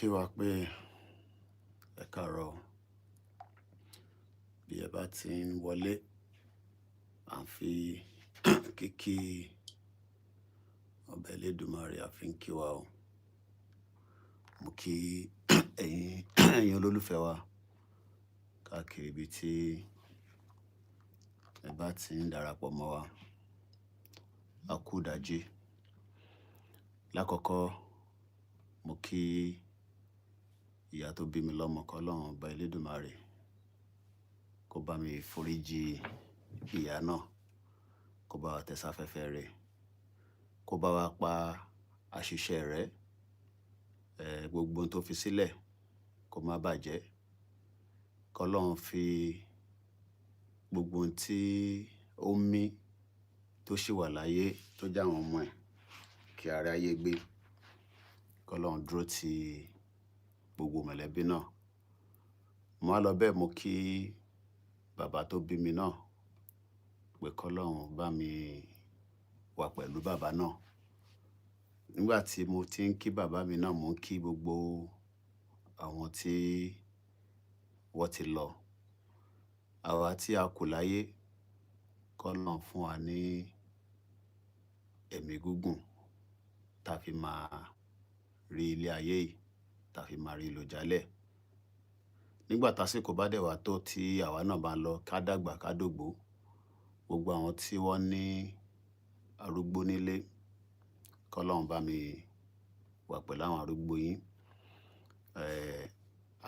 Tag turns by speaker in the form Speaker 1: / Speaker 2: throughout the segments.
Speaker 1: kí wa pé ẹ káàárọ̀ bí ẹ bá ti ń wọlé à ń fi kíkí ọba Elédùmarè a fi ń kí wa o. Mo kí ẹ̀yin olólùfẹ́ wa káàkiri ibi tí ẹ bá ti ń darapọ̀ mọ́ wa. A kú ìdájí. Lákọ̀ọ́kọ́ mo kí ìyá tó bí mi lọ́mọ k'Ọlọ́run ọba Elédùmarè kó bá mi foríjì ìyá náà, kó bá wa tẹ́ sáfẹ́fẹ́ rẹ̀, kó bá wa pa àṣìṣe rẹ̀, gbogbo ohun tó fi sílẹ̀ kó má bàjẹ́. K'Ọlọ́run fi gbogbo ohun tí ó mí tó ṣì wà láyé tó jẹ́ àwọn ọmọ ẹ̀ kí ara ayé gbé. K'Ọlọ́run dúró ti gbogbo mọ̀lẹ́bí náà. Mo wá lọ bẹ́ẹ̀ mo kí bàbá tó bí mi náà pé k'Ọlọ́run bá mi wà pẹ̀lú bàbá náà. Nígbà tí mo ti ń kí bàbá mi náà, mo ń kí gbogbo àwọn tí wọ́n ti lọ. Àwa tí a kù láyé, k'Ọlọ́run fún wa ní ẹ̀mí gígùn tá fi máa rí ilé ayé yìí, tá fi máa rí lò jálẹ̀. Nígbà tásìkò bá dẹ̀ wá tó tí àwa náà bá ń lọ ká dàgbà ká dògbó, gbogbo àwọn tí wọ́n ní arúgbó nílé, k'Ọlọ́run bá mi wà pẹ̀lú àwọn arúgbó yín.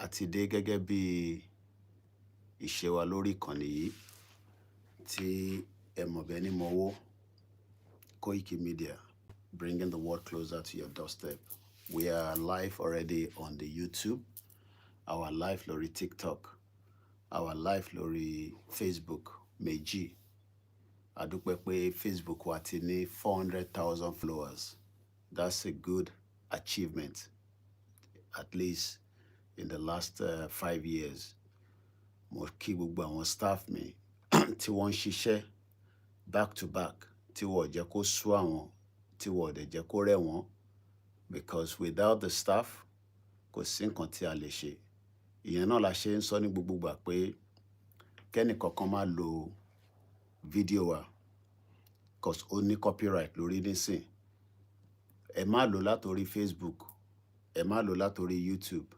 Speaker 1: A ti dé gẹ́gẹ́ bí ìṣe wa lórí ìkànnì yìí tí ẹ mọ̀ bẹ́ẹ̀ ní mọ̀wó, Koikimedia, bringing the world closer to your doorstep. We are live already on the YouTube, our live lórí TikTok, our live lórí Facebook méjì. A dúpẹ́ pé Facebook wa ti ní 400,000 followers. That's a good achievement, at least in the last 5 years. Mo kí gbogbo àwọn staff mi tí wọ́n ń ṣiṣẹ́ back to back, tí wọ́n jẹ́ kó sú àwọn, tí wọ́n dẹ̀ jẹ́ kó rẹ̀ wọ́n, because without the staff kò sí nǹkan tí a lè ṣe. Ìyẹn náà la ṣe ń sọ ní gbogbo ìgbà pé kẹ́ni kankan má lo fídíò wa, because ó ní copyright lórí nísìn. Ẹ má lò látorí Facebook, ẹ má lò látorí YouTube,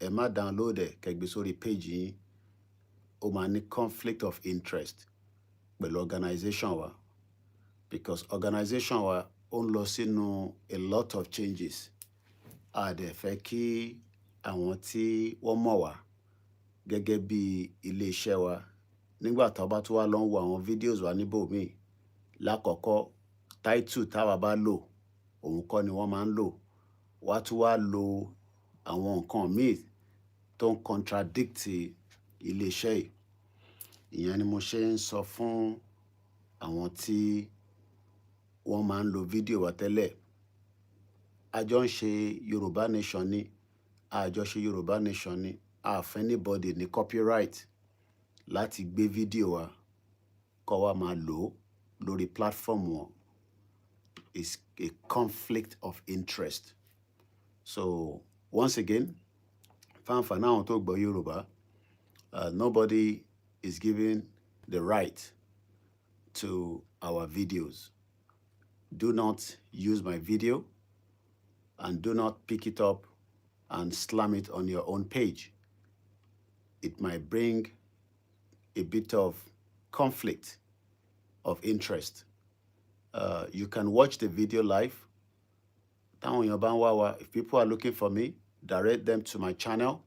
Speaker 1: ẹ má download ẹ̀ kẹ́ gbé sórí page yín. Ó máa ní conflict of interest pẹ̀lú organization wa, because organization wa ó ń lọ sínú a lot of changes. A dẹ̀ fẹ́ kí àwọn tí wọ́n mọ̀ wá gẹ́gẹ́ bí ilé iṣẹ́ wa, nígbà tó bá tún wá lọ ń wo àwọn videos wa níbòmíì, lákọ̀ọ́kọ́ title táwa bá lò òun kọ́ ni wọ́n máa ń lò. Wá tún wá lo àwọn nǹkan míì tó ń contradict ilé iṣẹ́ yìí. Ìyẹn ni mo ṣe ń sọ fún àwọn tí wọ́n máa ń lo fídíò wa tẹ́lẹ̀. A jọ ń ṣe Yorùbá nation ni, a jọ ṣe Yorùbá nation ni. A fẹ́ anybody ní copyright láti gbé fídíò wa kó wá máa lò ó lórí platform wọn. It's a conflict of interest. So once again, fáǹfààní àwọn tó gbọ́ Yorùbá, nobody is given the right to our videos. Do not use my video and do not pick it up and slam it on your own page. It might bring a bit of conflict of interest. You can watch the video live. If people are looking for me, direct them to my channel.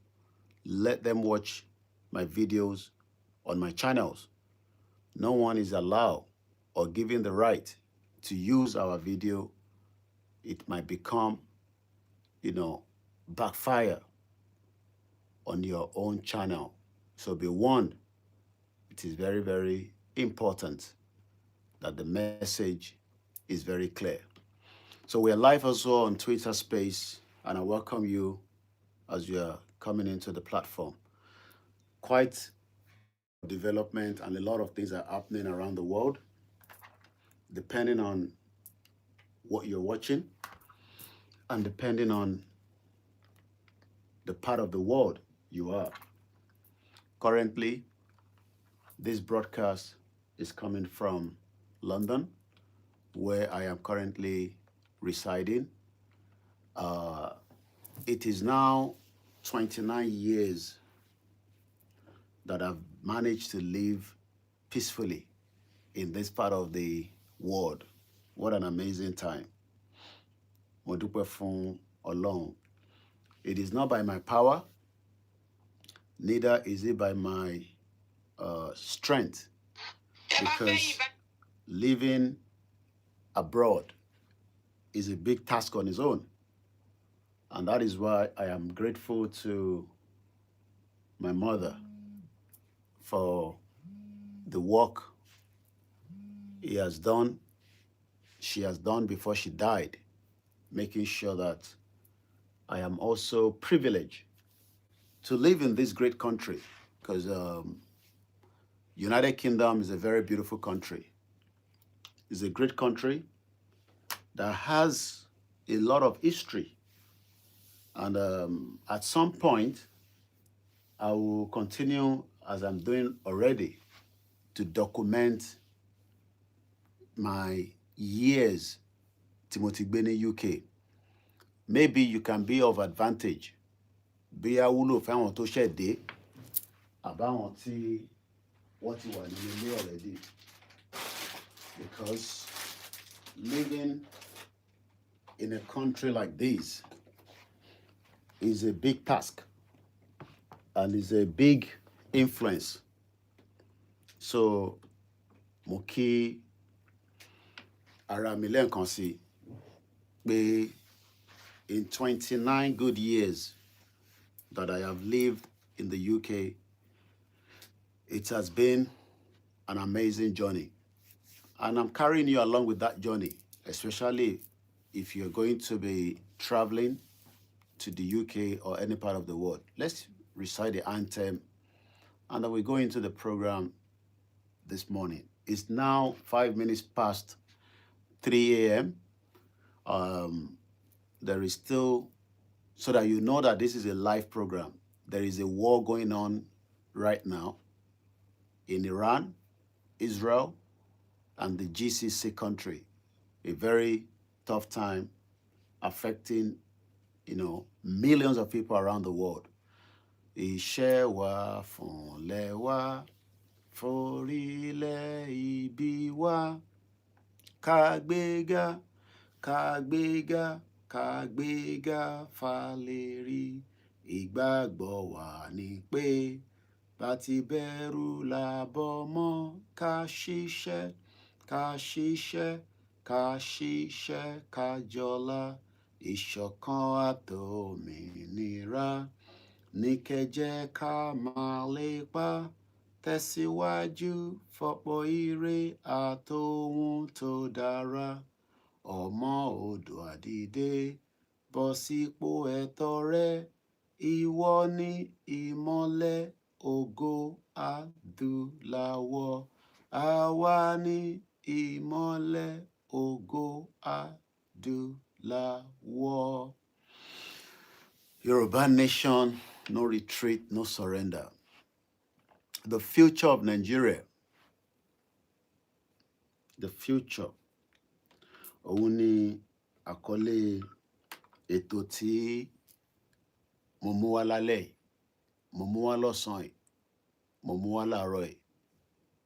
Speaker 1: Let them watch my videos on my channels. No one is allowed or given the right to use our video. It might become, backfire on your own channel. So be warned. It is very, very important that the message is very clear. So we are live also on Twitter Space, and I welcome you as you are coming into the platform. Quite development and a lot of things are happening around the world, depending on what you're watching and depending on the part of the world you are. Currently, this broadcast is coming from London, where I am currently residing. It is now 29 years that I've managed to live peacefully in this part of the world. What an amazing time. Mo dúpẹ́ fún Ọlọ́run. It is not by my power, neither is it by my strength, because living abroad is a big task on its own. And that is why I am grateful to my mother for the work she has done before she died, making sure that I am also privileged to live in this great country, because United Kingdom is a very beautiful country. It's a great country that has a lot of history. And at some point, I will continue, as I'm doing already, to document my years Timothy Gbeni UK. Maybe you can be of advantage. Bí a wúlò fáwọn tó ṣẹ̀dé, àbáwọn tí wọ́n ti wà nínú ilé already. Because living in a country like this is a big task and is a big influence. So, mo kí ara mi lẹ́ẹ̀kan sí pé in 29 good years that I have lived in the UK, it has been an amazing journey. And I'm carrying you along with that journey, especially if you're going to be traveling to the UK or any part of the world. Let's recite the anthem, and then we go into the program this morning. It's now 5 minutes past 3 a.m. There is still, so that you know that this is a live program, there is a war going on right now in Iran, Israel, and the GCC country. A very tough time affecting, millions of people around the world. Iṣẹ́ wa fúnlẹ̀ wa, forílẹ̀ ibi wa, ká gbéga, ká gbéga, ká gbéga fálérí. Ìgbàgbọ́ wa ni pé bá ti bẹ̀rù làbọ̀ mọ́, ká ṣiṣẹ́, ká ṣiṣẹ́, ká ṣiṣẹ́, ká jọlá. Ìṣọ̀kan àtòmìnira ní kẹ́ ká máa lépa, tẹ̀síwájú fọ́pọ̀ ire àtòhun tó dára. Ọmọ Oòduà dìde, bọ́ sípò ẹ̀tọ́ rẹ, ìwọ ni ìmọ́lẹ̀ ògo adúláwọ̀. Àwa ni ìmọ́lẹ̀ ògo adúláwọ̀. Yoruba nation, no retreat, no surrender. The future of Nigeria. The future. Òun ni àkọlé ètò tí mo mú wá lálẹ́ yìí, mo mú wá lọ́sàn-án yìí, mo mú wá láàárọ̀ yìí,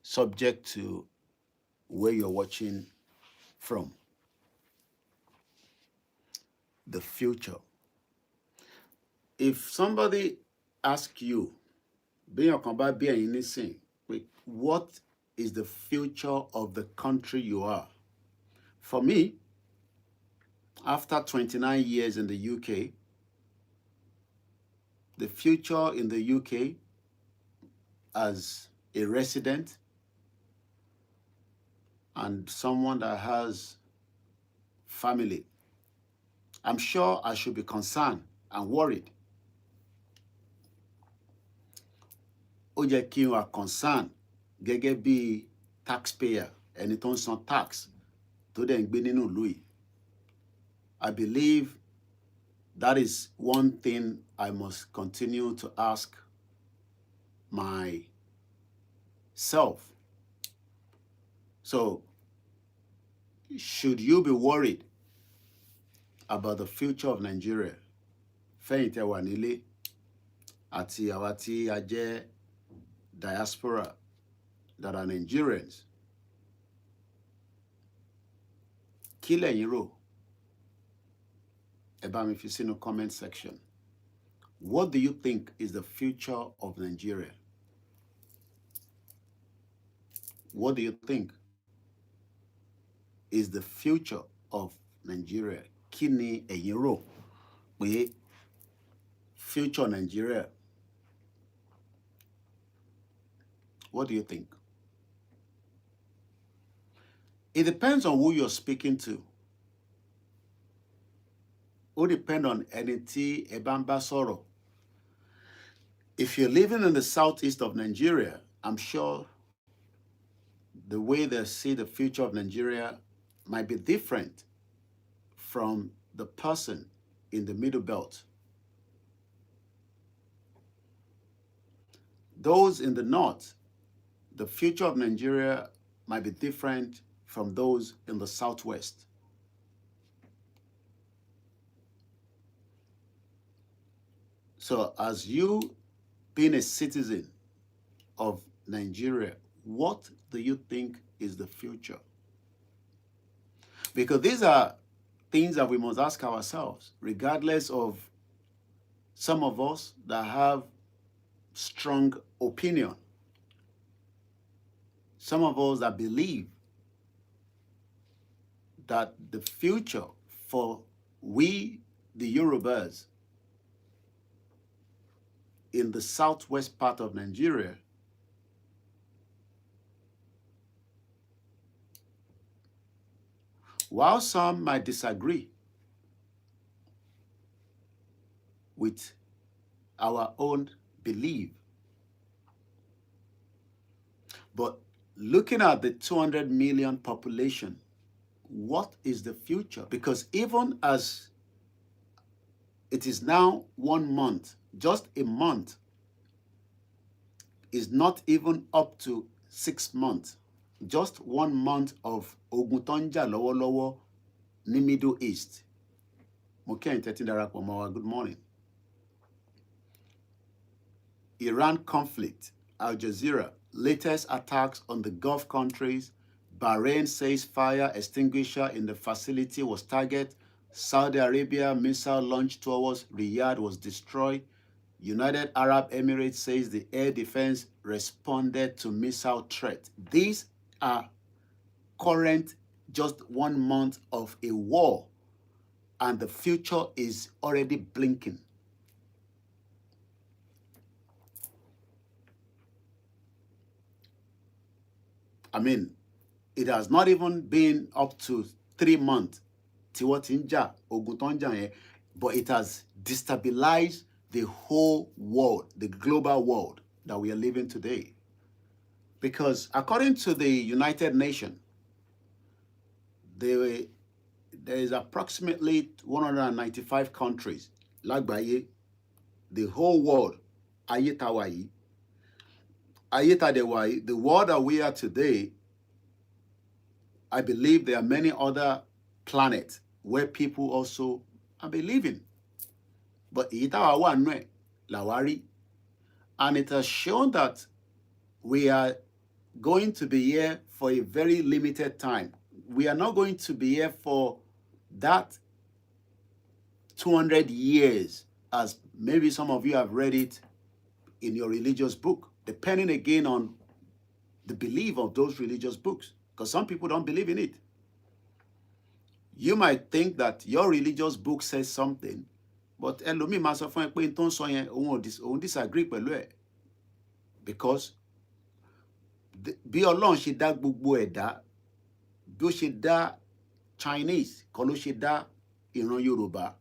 Speaker 1: subject to where you're watching from. The future. If somebody asks you, what is the future of the country you are? For me, after 29 years in the UK, the future in the UK as a resident and someone that has family, I'm sure I should be concerned and worried. Ó jẹ́ kí n wà concerned gẹ́gẹ́ bí taxpayer, ẹni tó ń san tax tó dẹ̀ ń gbé nínú ìlú yìí. I believe That is one thing I must continue to ask myself. So, should you be worried about the future of Nigeria? Fẹ̀yìntì wà nílé àti àwa tí a jẹ́ diaspora that are Nigerians. Kí lẹ̀yin rò? Ẹ bá mi fi sínú comment section. What do you think is the future of Nigeria? What do you think is the future of Nigeria? Kí ni ẹ̀yin rò pé future Nigeria? What do you think? It depends on who you're speaking to. It depends on ẹni tí ẹ bá ń bá sọ̀rọ̀. If you're living in the southeast of Nigeria, I'm sure the way they see the future of Nigeria might be different from the person in the middle belt. Those in the north, the future of Nigeria might be different from those in the southwest. So as you being a citizen of Nigeria, what do you think is the future? Because these are things that we must ask ourselves, regardless of some of us that have strong opinion. Some of us that believe that the future for we, the Yorubas, in the southwest part of Nigeria, while some might disagree with our own belief, but looking at the 200 million population, what is the future? Because even as it is now 1 month, just a month is not even up to 6 months. Just 1 month of ogun tó ń jà lọ́wọ́lọ́wọ́ ní Middle East. Mo kẹ́yìn tẹ́tí darapọ̀ mọ́ wa, good morning. Iran conflict, Al Jazeera, latest attacks on the Gulf countries. Bahrain says fire extinguisher in the facility was targeted. Saudi Arabia missile launch towards Riyadh was destroyed. United Arab Emirates says the air defense responded to missile threat. These are current, just 1 month of a war, and the future is already blinking. I mean, it has not even been up to 3 months, but it has destabilized the whole world, the global world that we are living today. Because according to the United Nations, there is approximately 195 countries, lágbàáyé, the whole world, ayé tá wà yìí. The world that we are today, I believe there are many other planets where people also are living. But and it has shown that we are going to be here for a very limited time. We are not going to be here for that 200 years, as maybe some of you have read it in your religious book, depending again on the belief of those religious books, because some people don't believe in it. You might think that your religious book says something, but ẹlòmíì máa sọ fún ẹ pé n tó ń sọ yẹn òun disagree pẹ̀lú ẹ̀, because bí Ọlọ́run ṣe dá gbogbo ẹ̀dá, bí ó ṣe dá Chinese kọ́ ló ṣe dá ìran Yorùbá,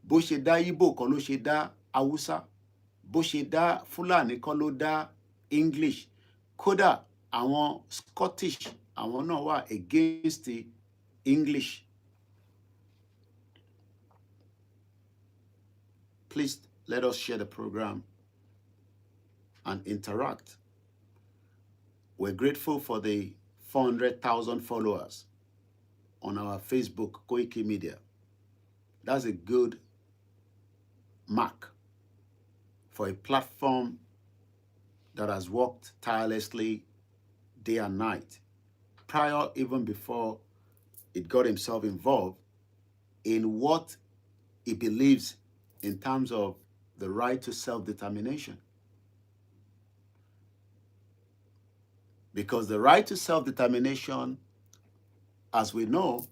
Speaker 1: bó ṣe dá Igbo kọ́ ló ṣe dá Haúsá, bó ṣe dá Fúlàní kọ́ ló dá English. Kódà àwọn Scottish, àwọn náà wà against the English. Please let us share the program and interact. We're grateful for the 400,000 followers on our Facebook, Koikimedia. That's a good mark for a platform that has worked tirelessly day and night, prior even before it got himself involved in what he believes in terms of the right to self-determination. Because the right to self-determination, as we know,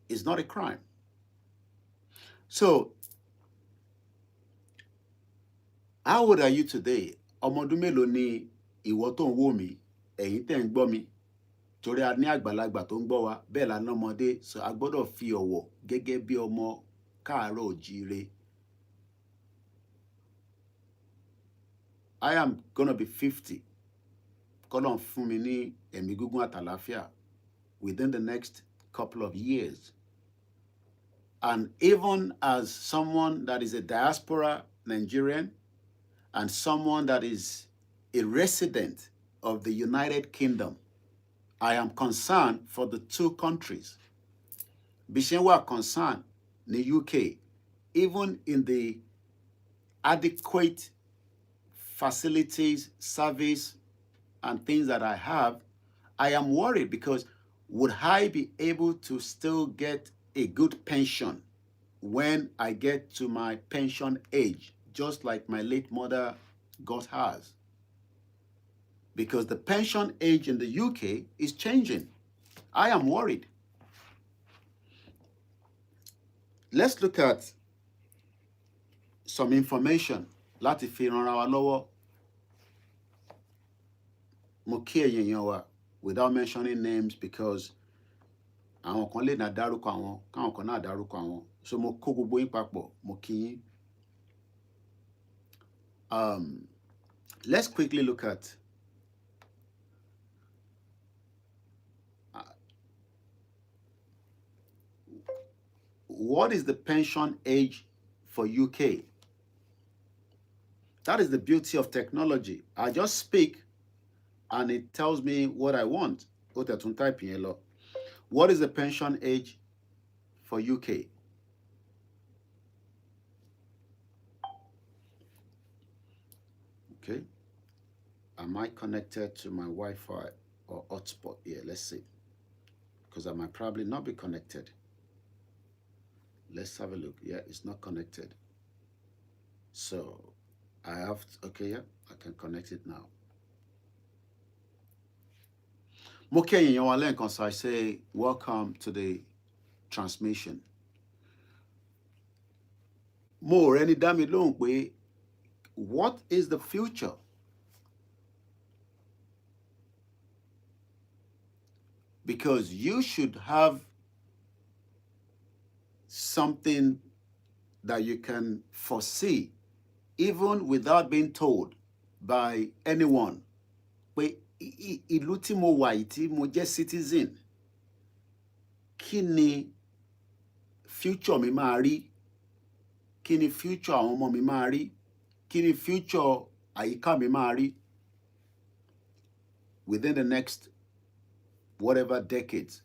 Speaker 1: is not a crime. So, how old are you today? Ọmọ ọdún mélòó ni ìwọ tó ń wò mí, ẹ̀yin tẹ́ ń gbọ́ mi? Torí a ní àgbàlagbà tó ń gbọ́ wa, bẹ́ẹ̀ la ní ọmọdé, so a gbọ́dọ̀ fi ọ̀wọ̀ gẹ́gẹ́ bí ọmọ káàárọ̀ òjíire. I am gonna be 50. Kọ́lọ́n fún mi ní ẹ̀mí gígùn àtàlàáfíà within the next couple of years. And even as someone that is a diaspora Nigerian and someone that is a resident of the United Kingdom, I am concerned for the two countries. Bishenwa concerned the UK, even in the adequate facilities, service, and things that I have, I am worried because would I be able to still get a good pension when I get to my pension age, just like my late mother got hers? Because the pension age in the UK is changing. I am worried. Let's look at some information láti fi ranra wa lọ́wọ́. Mo kí ẹ̀yin èèyàn wa without mentioning names because àwọn kan lè náà dárúkọ àwọn, káwọn kan náà dárúkọ àwọn. So mo kó gbogbo yín papọ̀, mo kí yín. Let's quickly look at what is the pension age for UK. That is the beauty of technology. I just speak and it tells me what I want. What is the pension age for UK? Okay. Am I connected to my Wi-Fi or hotspot? Yeah, let's see. Because I might probably not be connected. Let's have a look. Yeah, it's not connected. So I have to, okay, yeah, I can connect it now. So I say, welcome to the transmission. More any damn long way. What is the future? Because you should have something that you can foresee, even without being told by anyone. Pé ìlú tí mo wà yìí tí mo jẹ́ citizen, kí ni future mi máa rí? Kí ni future àwọn ọmọ mi máa rí? Kí ni future àyíká mi máa rí? Within the next whatever decades.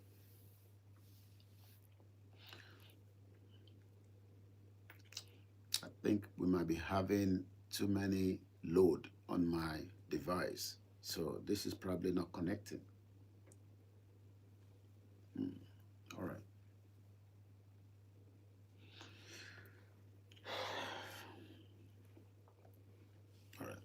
Speaker 1: I think we might be having too many load on my device. So this is probably not connecting. All right. All right.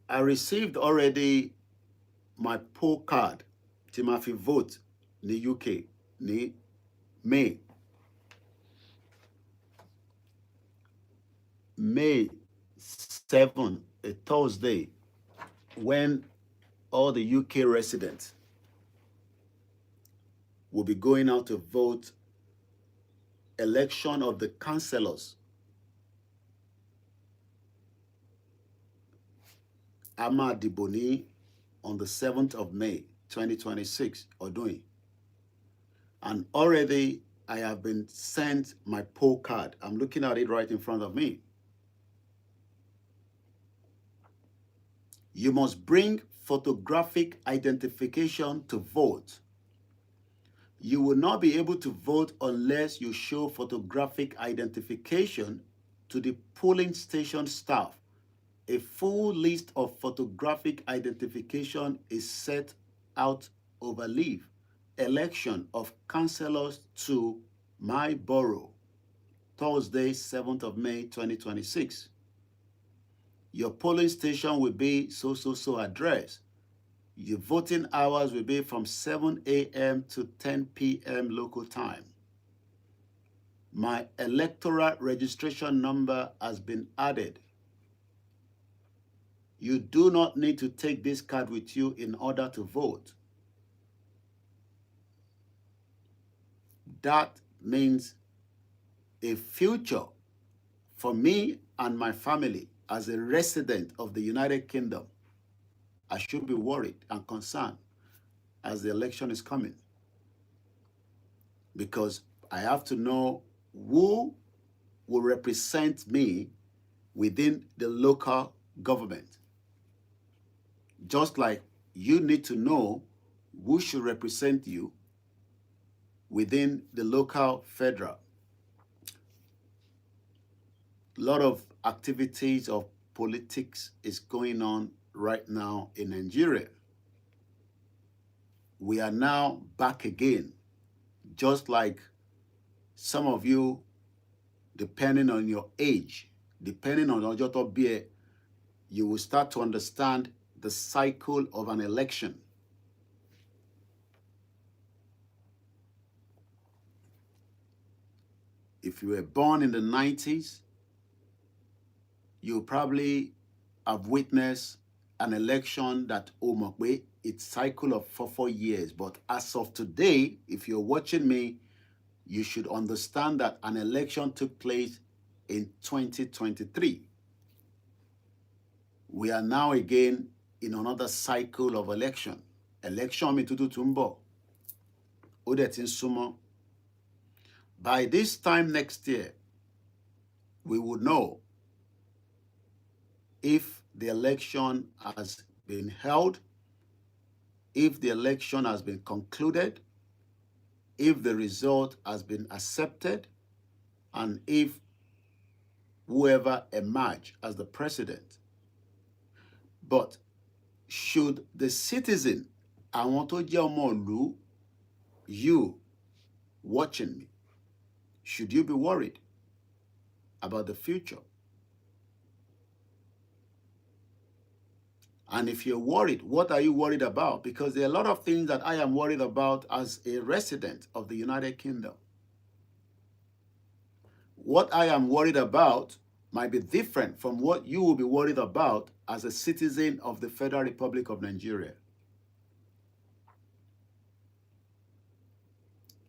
Speaker 1: I received already my poll card tí ma fi vote ní UK ní May 7, a Thursday, when all the UK residents will be going out to vote election of the councillors. A máa dìbò ní on the 7th of May. 2026, Odoi. And already I have been sent my poll card. I'm looking at it right in front of me. You must bring photographic identification to vote. You will not be able to vote unless you show photographic identification to the polling station staff. A full list of photographic identification is set out overleaf. Election of councillors to my borough, Thursday, 7th of May, 2026. Your polling station will be so address. Your voting hours will be from 7 a.m. to 10 p.m. local time. My electoral registration number has been added. You do not need to take this card with you in order to vote. That means a future for me and my family as a resident of the United Kingdom. I should be worried and concerned as the election is coming, because I have to know who will represent me within the local government. Just like you need to know who should represent you within the local federal. A lot of activities of politics is going on right now in Nigeria. We are now back again, just like some of you, depending on your age, depending on your beer, you will start to understand the cycle of an election. If you were born in the 90s, you probably have witnessed an election that Omokwe, its cycle of 4 years. But as of today, if you're watching me, you should understand that an election took place in 2023. We are now again in another cycle of election. Election mi tutu tumbo. Odetin sumo. By this time next year, we will know if the election has been held, if the election has been concluded, if the result has been accepted, and if whoever emerged as the president. But should the citizen, àwọn tó jẹ́ ọmọ ìlú, you watching me, should you be worried about the future? And if you're worried, what are you worried about? Because there are a lot of things that I am worried about as a resident of the United Kingdom. What I am worried about might be different from what you will be worried about as a citizen of the Federal Republic of Nigeria.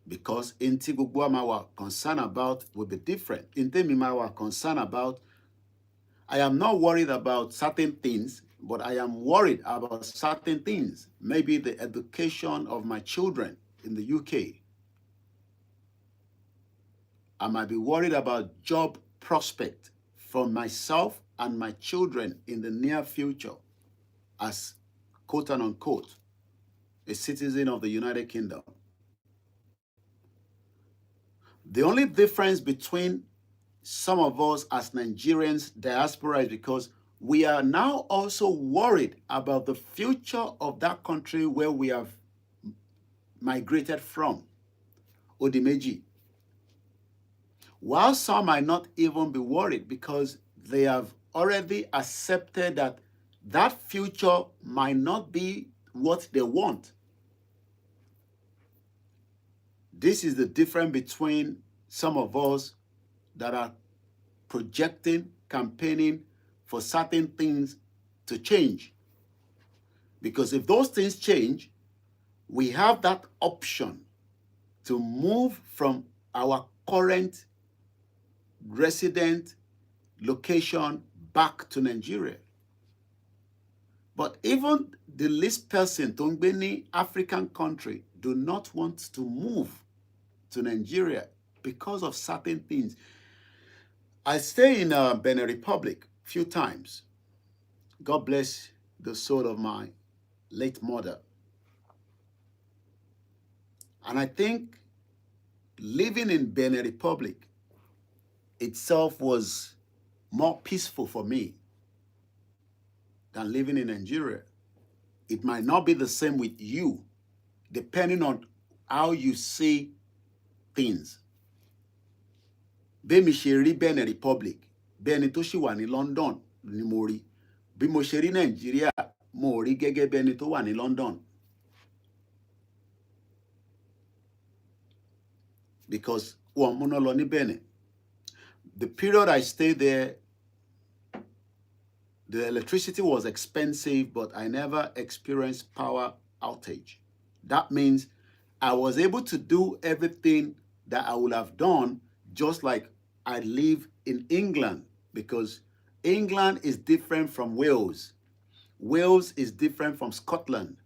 Speaker 1: Because inti gbogbo amawa concerned about will be different. Inti mimawa concerned about, I am not worried about certain things, but I am worried about certain things. Maybe the education of my children in the UK. I might be worried about job prospect for myself and my children in the near future as, quote and unquote, a citizen of the United Kingdom. The only difference between some of us as Nigerians diaspora is because we are now also worried about the future of that country where we have migrated from, Odimeji. While some might not even be worried because they have already accepted that that future might not be what they want. This is the difference between some of us that are projecting, campaigning for certain things to change. Because if those things change, we have that option to move from our current resident location back to Nigeria. But even the least person to any African country do not want to move to Nigeria because of certain things. I stay in Benin Republic a few times. God bless the soul of my late mother. And I think living in Benin Republic itself was more peaceful for me than living in Nigeria. It might not be the same with you, depending on how you see things. Bí mi ṣe rí Benin Republic, bí ẹni tó ṣì wà ní London ni mo rí. Bí mo ṣe rí Nàìjíríà, mo rí gẹ́gẹ́ bí ẹni tó wà ní London. Because wọ́n múná lọ ní Benin. The period I stayed there, the electricity was expensive, but I never experienced power outage. That means I was able to do everything that I would have done just like I live in England, because England is different from Wales. Wales is different from Scotland.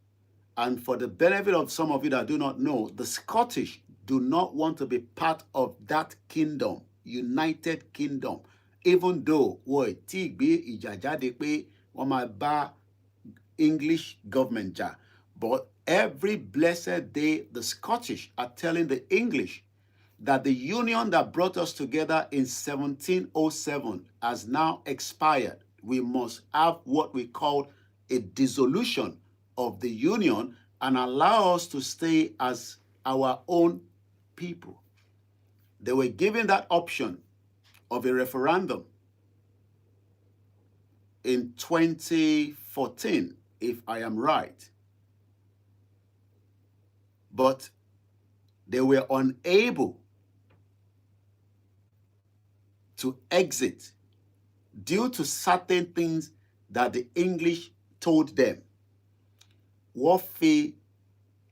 Speaker 1: And for the benefit of some of you that do not know, the Scottish do not want to be part of that kingdom, United Kingdom, even though English government jà. But every blessed day, the Scottish are telling the English that the union that brought us together in 1707 has now expired. We must have what we call a dissolution of the union and allow us to stay as our own people. They were given that option of a referendum in 2014, if I am right. But they were unable to exit due to certain things that the English told them. Wọ́n fi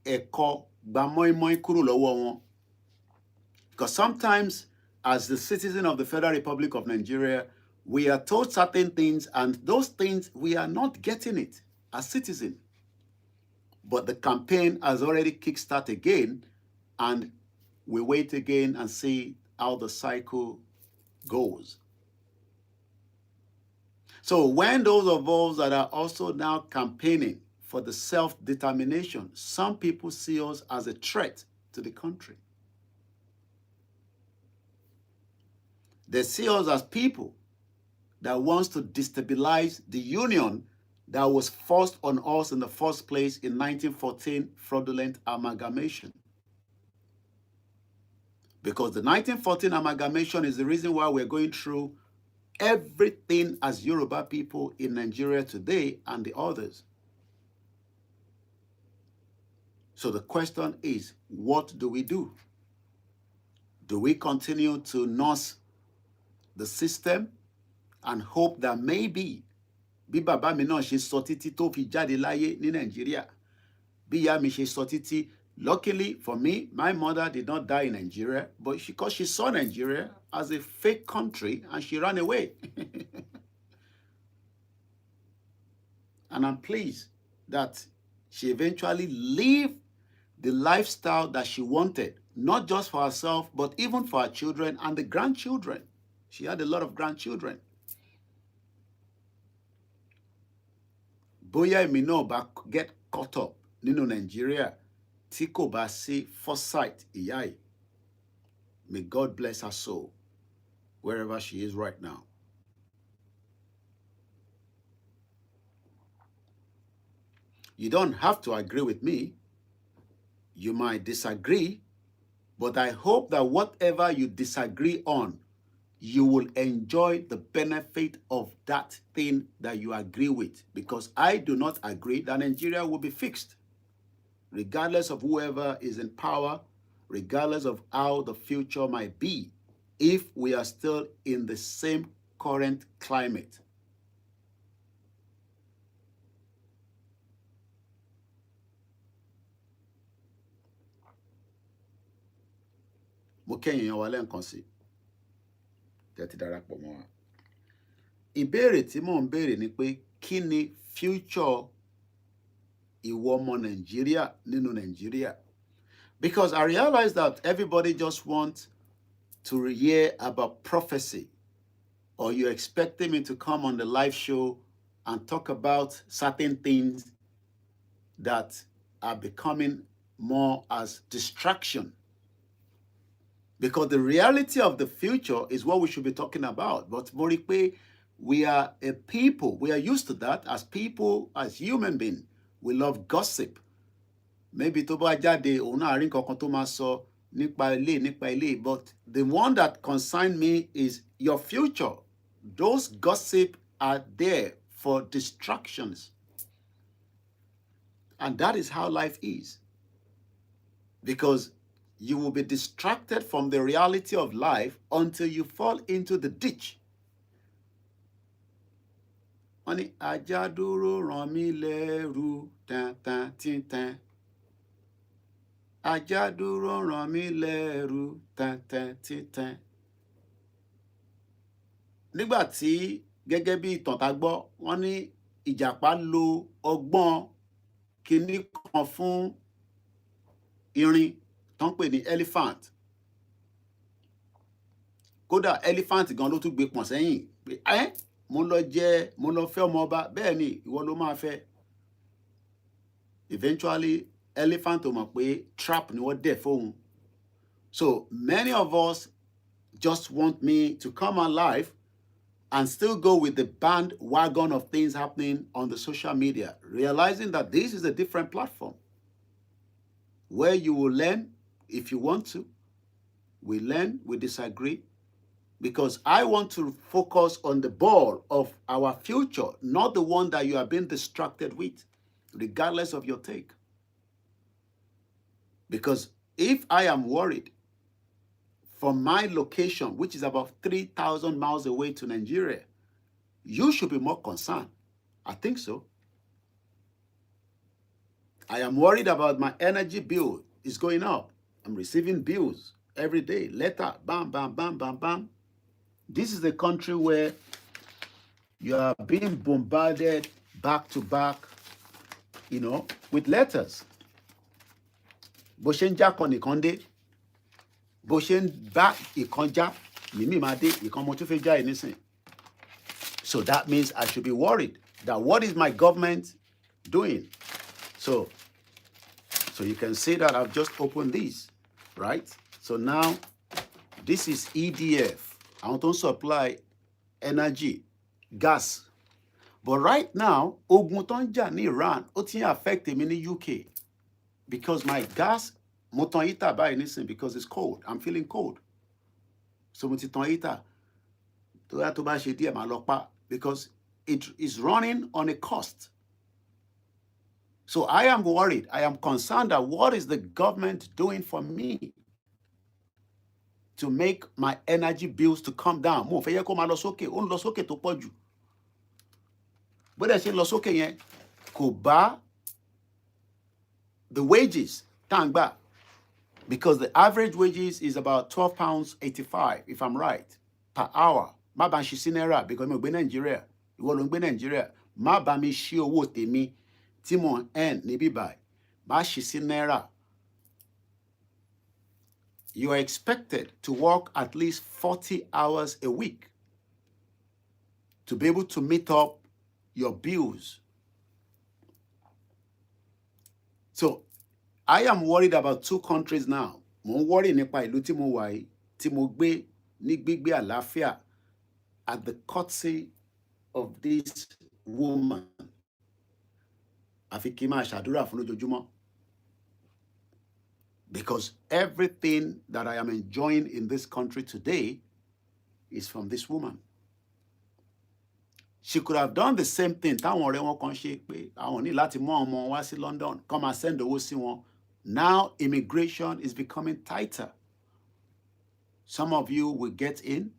Speaker 1: ẹ̀kọ́ gba mọ́ínmọ́ín kúrò lọ́wọ́ wọn. Because sometimes, as the citizen of the Federal Republic of Nigeria, we are told certain things, and those things, we are not getting it as citizens. But the campaign has already kickstarted again, and we wait again and see how the cycle goes. So when those of us that are also now campaigning for the self-determination, some people see us as a threat to the country. They see us as people that wants to destabilize the union that was forced on us in the first place in 1914 fraudulent amalgamation. Because the 1914 amalgamation is the reason why we're going through everything as Yoruba people in Nigeria today and the others. So the question is, what do we do? Do we continue to nurse the system and hope that maybe bí bàbá mi náà ṣe sọ títí tó fi jáde láyé ní Nàìjíríà, bí ìyá mi ṣe sọ títí? Luckily for me, my mother did not die in Nigeria, but because she saw Nigeria as a fake country and she ran away. And I'm pleased that she eventually lived the lifestyle that she wanted, not just for herself, but even for her children and the grandchildren. She had a lot of grandchildren. Bóyá èmi náà bá get caught up nínú Nigeria, tí kò bá sí foresight ìyá yìí. May God bless her soul, wherever she is right now. You don't have to agree with me. You might disagree, but I hope that whatever you disagree on, you will enjoy the benefit of that thing that you agree with. Because I do not agree that Nigeria will be fixed, regardless of whoever is in power, regardless of how the future might be, if we are still in the same current climate. Mo kẹ́yìn yan wa lẹ́ǹkan sí tẹ́tí darapọ̀ mọ́ wa. Ìbéèrè tí mò ń béèrè ni pé kí ni future ìwọ ọmọ Nàìjíríà nínú Nàìjíríà? Because I realize that everybody just wants to hear about prophecy, or you're expecting me to come on the live show and talk about certain things that are becoming more as distraction. Because the reality of the future is what we should be talking about. But mo rí pé we are a people, we are used to that as people, as human beings. We love gossip. Maybe tó bá jáde òun náà rí nǹkan kan tó máa sọ nípa ilé, but the one that concerns me is your future. Those gossip are there for distractions. And that is how life is. Because you will be distracted from the reality of life until you fall into the ditch. Wọ́n ní ajá dúró ràn mí lẹ́rù tan tan tin tan. Ajá dúró ràn mí lẹ́rù tan tan tin tan. Nígbà tí gẹ́gẹ́ bí ìtàn tá gbọ́, wọ́n ní ìjàpá lo ọgbọ́n kinní kan fún irin tó ń pè ní elephant. Kódà elephant gan ló tún gbé pọ̀n sẹ́yìn pé mo lọ fẹ́ ọmọ ọba, bẹ́ẹ̀ ni ìwọ ló máa fẹ́. Eventually elephant ò mọ̀ pé trap ni wọ́n dẹ̀ fóun. So many of us just want me to come alive and still go with the bandwagon of things happening on the social media, realizing that this is a different platform where you will learn if you want to. We learn, we disagree, because I want to focus on the ball of our future, not the one that you are being distracted with, regardless of your take. Because if I am worried from my location, which is about 3,000 miles away to Nigeria, you should be more concerned. I think so. I am worried about my energy bill is going up. I'm receiving bills every day, letter, bam, bam, bam, bam, bam. This is a country where you are being bombarded back to back, with letters. Bó ṣe ń já kan nìkan dé, bó ṣe ń bá ìkan já, mímí máa dé, ìkan mo tún fẹ́ já nísìn. So that means I should be worried that what is my government doing? So you can see that I've just opened these, right? So now this is EDF. I want to supply energy, gas. But right now, ogun tó ń jà ní Iran, ó ti ń affect me ní UK. Because my gas, mo tan heater báyìí nísìn because it's cold. I'm feeling cold. So mo ti tan heater. Tó yá tó bá ṣe díẹ̀ máa lọ pa, because it is running on a cost. So I am worried. I am concerned that what is the government doing for me to make my energy bills to come down? Mo fẹ́ yẹ kó máa lọ sókè, ó ń lọ sókè tó pọ̀ jù. Bó dẹ̀ ṣe lọ sókè yẹn, kò bá the wages tá ń gbà, because the average wages is about £12.85, if I'm right, per hour. Má bá ń ṣí sí náírà, because mi ò gbé Nàìjíríà. Ìwọ ló ń gbé Nàìjíríà. Má bá mi ṣí owó tèmi tí mo ń earn níbí báyìí. Má ṣí sí náírà. You are expected to work at least 40 hours a week to be able to meet up your bills. So I am worried about two countries now. Mo ń worry nípa ìlú tí mo wà yìí, tí mo gbé ní gbígbé àlàáfíà at the courtesy of this woman. Àfi kí n máa ṣàdúrà fún lójoojúmọ́. Because everything that I am enjoying in this country today is from this woman. She could have done the same thing. Táwọn ọ̀rẹ́ wọn kan ṣe pé àwọn ní láti mú ọmọ wá sí London, come and send owó sí wọn. Now immigration is becoming tighter. Some of you will get in,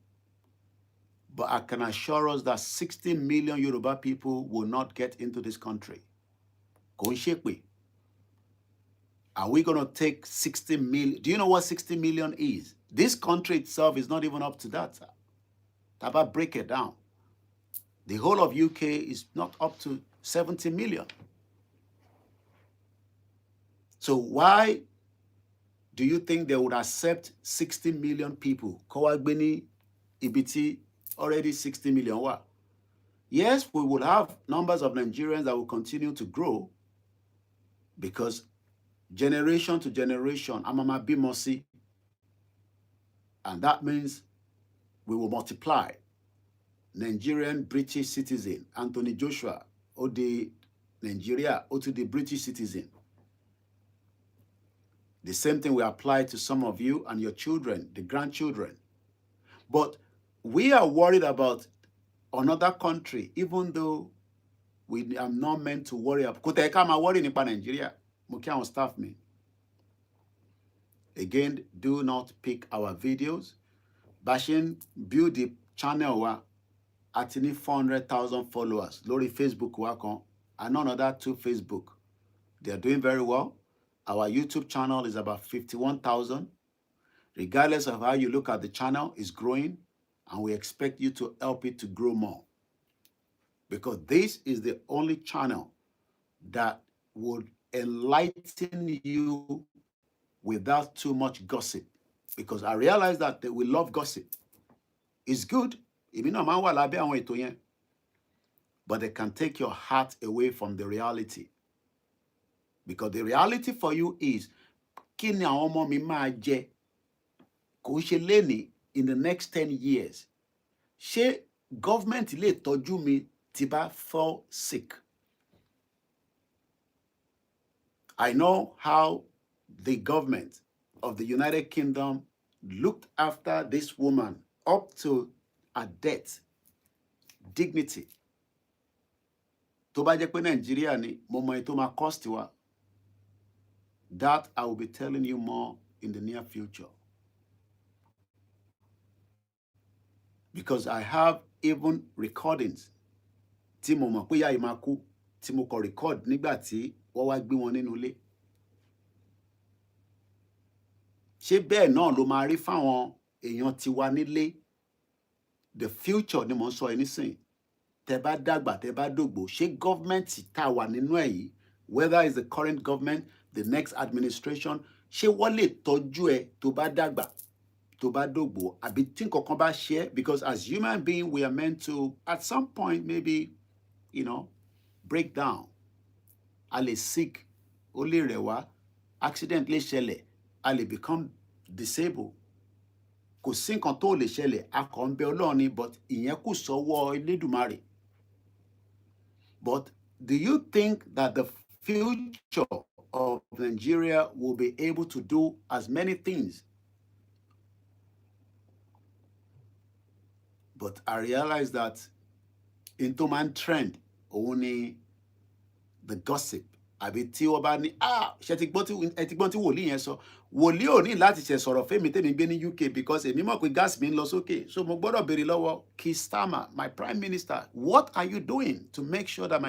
Speaker 1: but I can assure us that 60 million Yoruba people will not get into this country. Kò ń ṣe pé. Are we going to take 60 million? Do you know what 60 million is? This country itself is not even up to that. Taba break it down. The whole of UK is not up to 70 million. So why do you think they would accept 60 million people? Kowagbeni Ibiti, already 60 million. What? Yes, we will have numbers of Nigerians that will continue to grow because generation to generation, Amama Bimosi, and that means we will multiply. Nigerian British citizen, Anthony Joshua, or the Nigeria, or to the British citizen. The same thing will apply to some of you and your children, the grandchildren. But we are worried about another country, even though we are not meant to worry about. Kò tẹ́ ká máa worry nípa Nigeria. Mo kí àwọn staff mi. Again, do not pick our videos. Bashin build the channel wa àti ní 400,000 followers lórí Facebook wa kan and another 2 Facebook. They are doing very well. Our YouTube channel is about 51,000. Regardless of how you look at the channel, it's growing, and we expect you to help it to grow more. Because this is the only channel that would enlighten you without too much gossip. Because I realize that we love gossip. It's good. But they can take your heart away from the reality. Because the reality for you is, kí ni àwọn ọmọ mi máa jẹ kò ṣe lénìí in the next 10 years? Ṣé government lè tọ́jú mi tí bá fall sick? I know how the government of the United Kingdom looked after this woman up to her death, dignity. Tó bá jẹ́ pé Nàìjíríà ni mo mọ èyí tó máa cost wa. That I will be telling you more in the near future. Because I have even recordings. Tí mo mọ̀ pé ìyá yìí máa kú, tí mo kọ record nígbà tí wọ́n wá gbé wọn nínú ilé. Ṣé bẹ́ẹ̀ náà ló máa rí fáwọn èèyàn tiwa nílé? The future ni mo ń sọ ẹ nísìn. Tẹ́ bá dàgbà, tẹ́ bá dògbò, ṣé government tá wà nínú ẹ̀ yìí, whether it's the current government, the next administration, ṣé wọ́n lè tọ́jú ẹ tó bá dàgbà, tó bá dògbò, àbí tí nǹkan bá ṣe? Because as human beings, we are meant to, at some point, maybe, break down. A lè sick, ó lè rẹ̀ wá, accident lè ṣẹlẹ̀, a lè become disabled. Kò sí nǹkan tó lè ṣẹlẹ̀, a kàn ń bẹ Ọlọ́run ni, but ìyẹn kù sọ́wọ́ Elédùmarè. But do you think that the future of Nigeria will be able to do as many things? But I realize that into man trend, only the gossip. Àbí tí wọ́n bá ní, ṣe ti gbọ́n tí wòlíì yẹn sọ. Wòlíì ò ní láti ṣe sọ̀rọ̀ fẹ́mi tẹ́mi gbé ní UK because èmi mọ̀ pé gas mi ń lọ sókè. So mo gbọ́dọ̀ béèrè lọ́wọ́ Keir Starmer, my prime minister, what are you doing to make sure that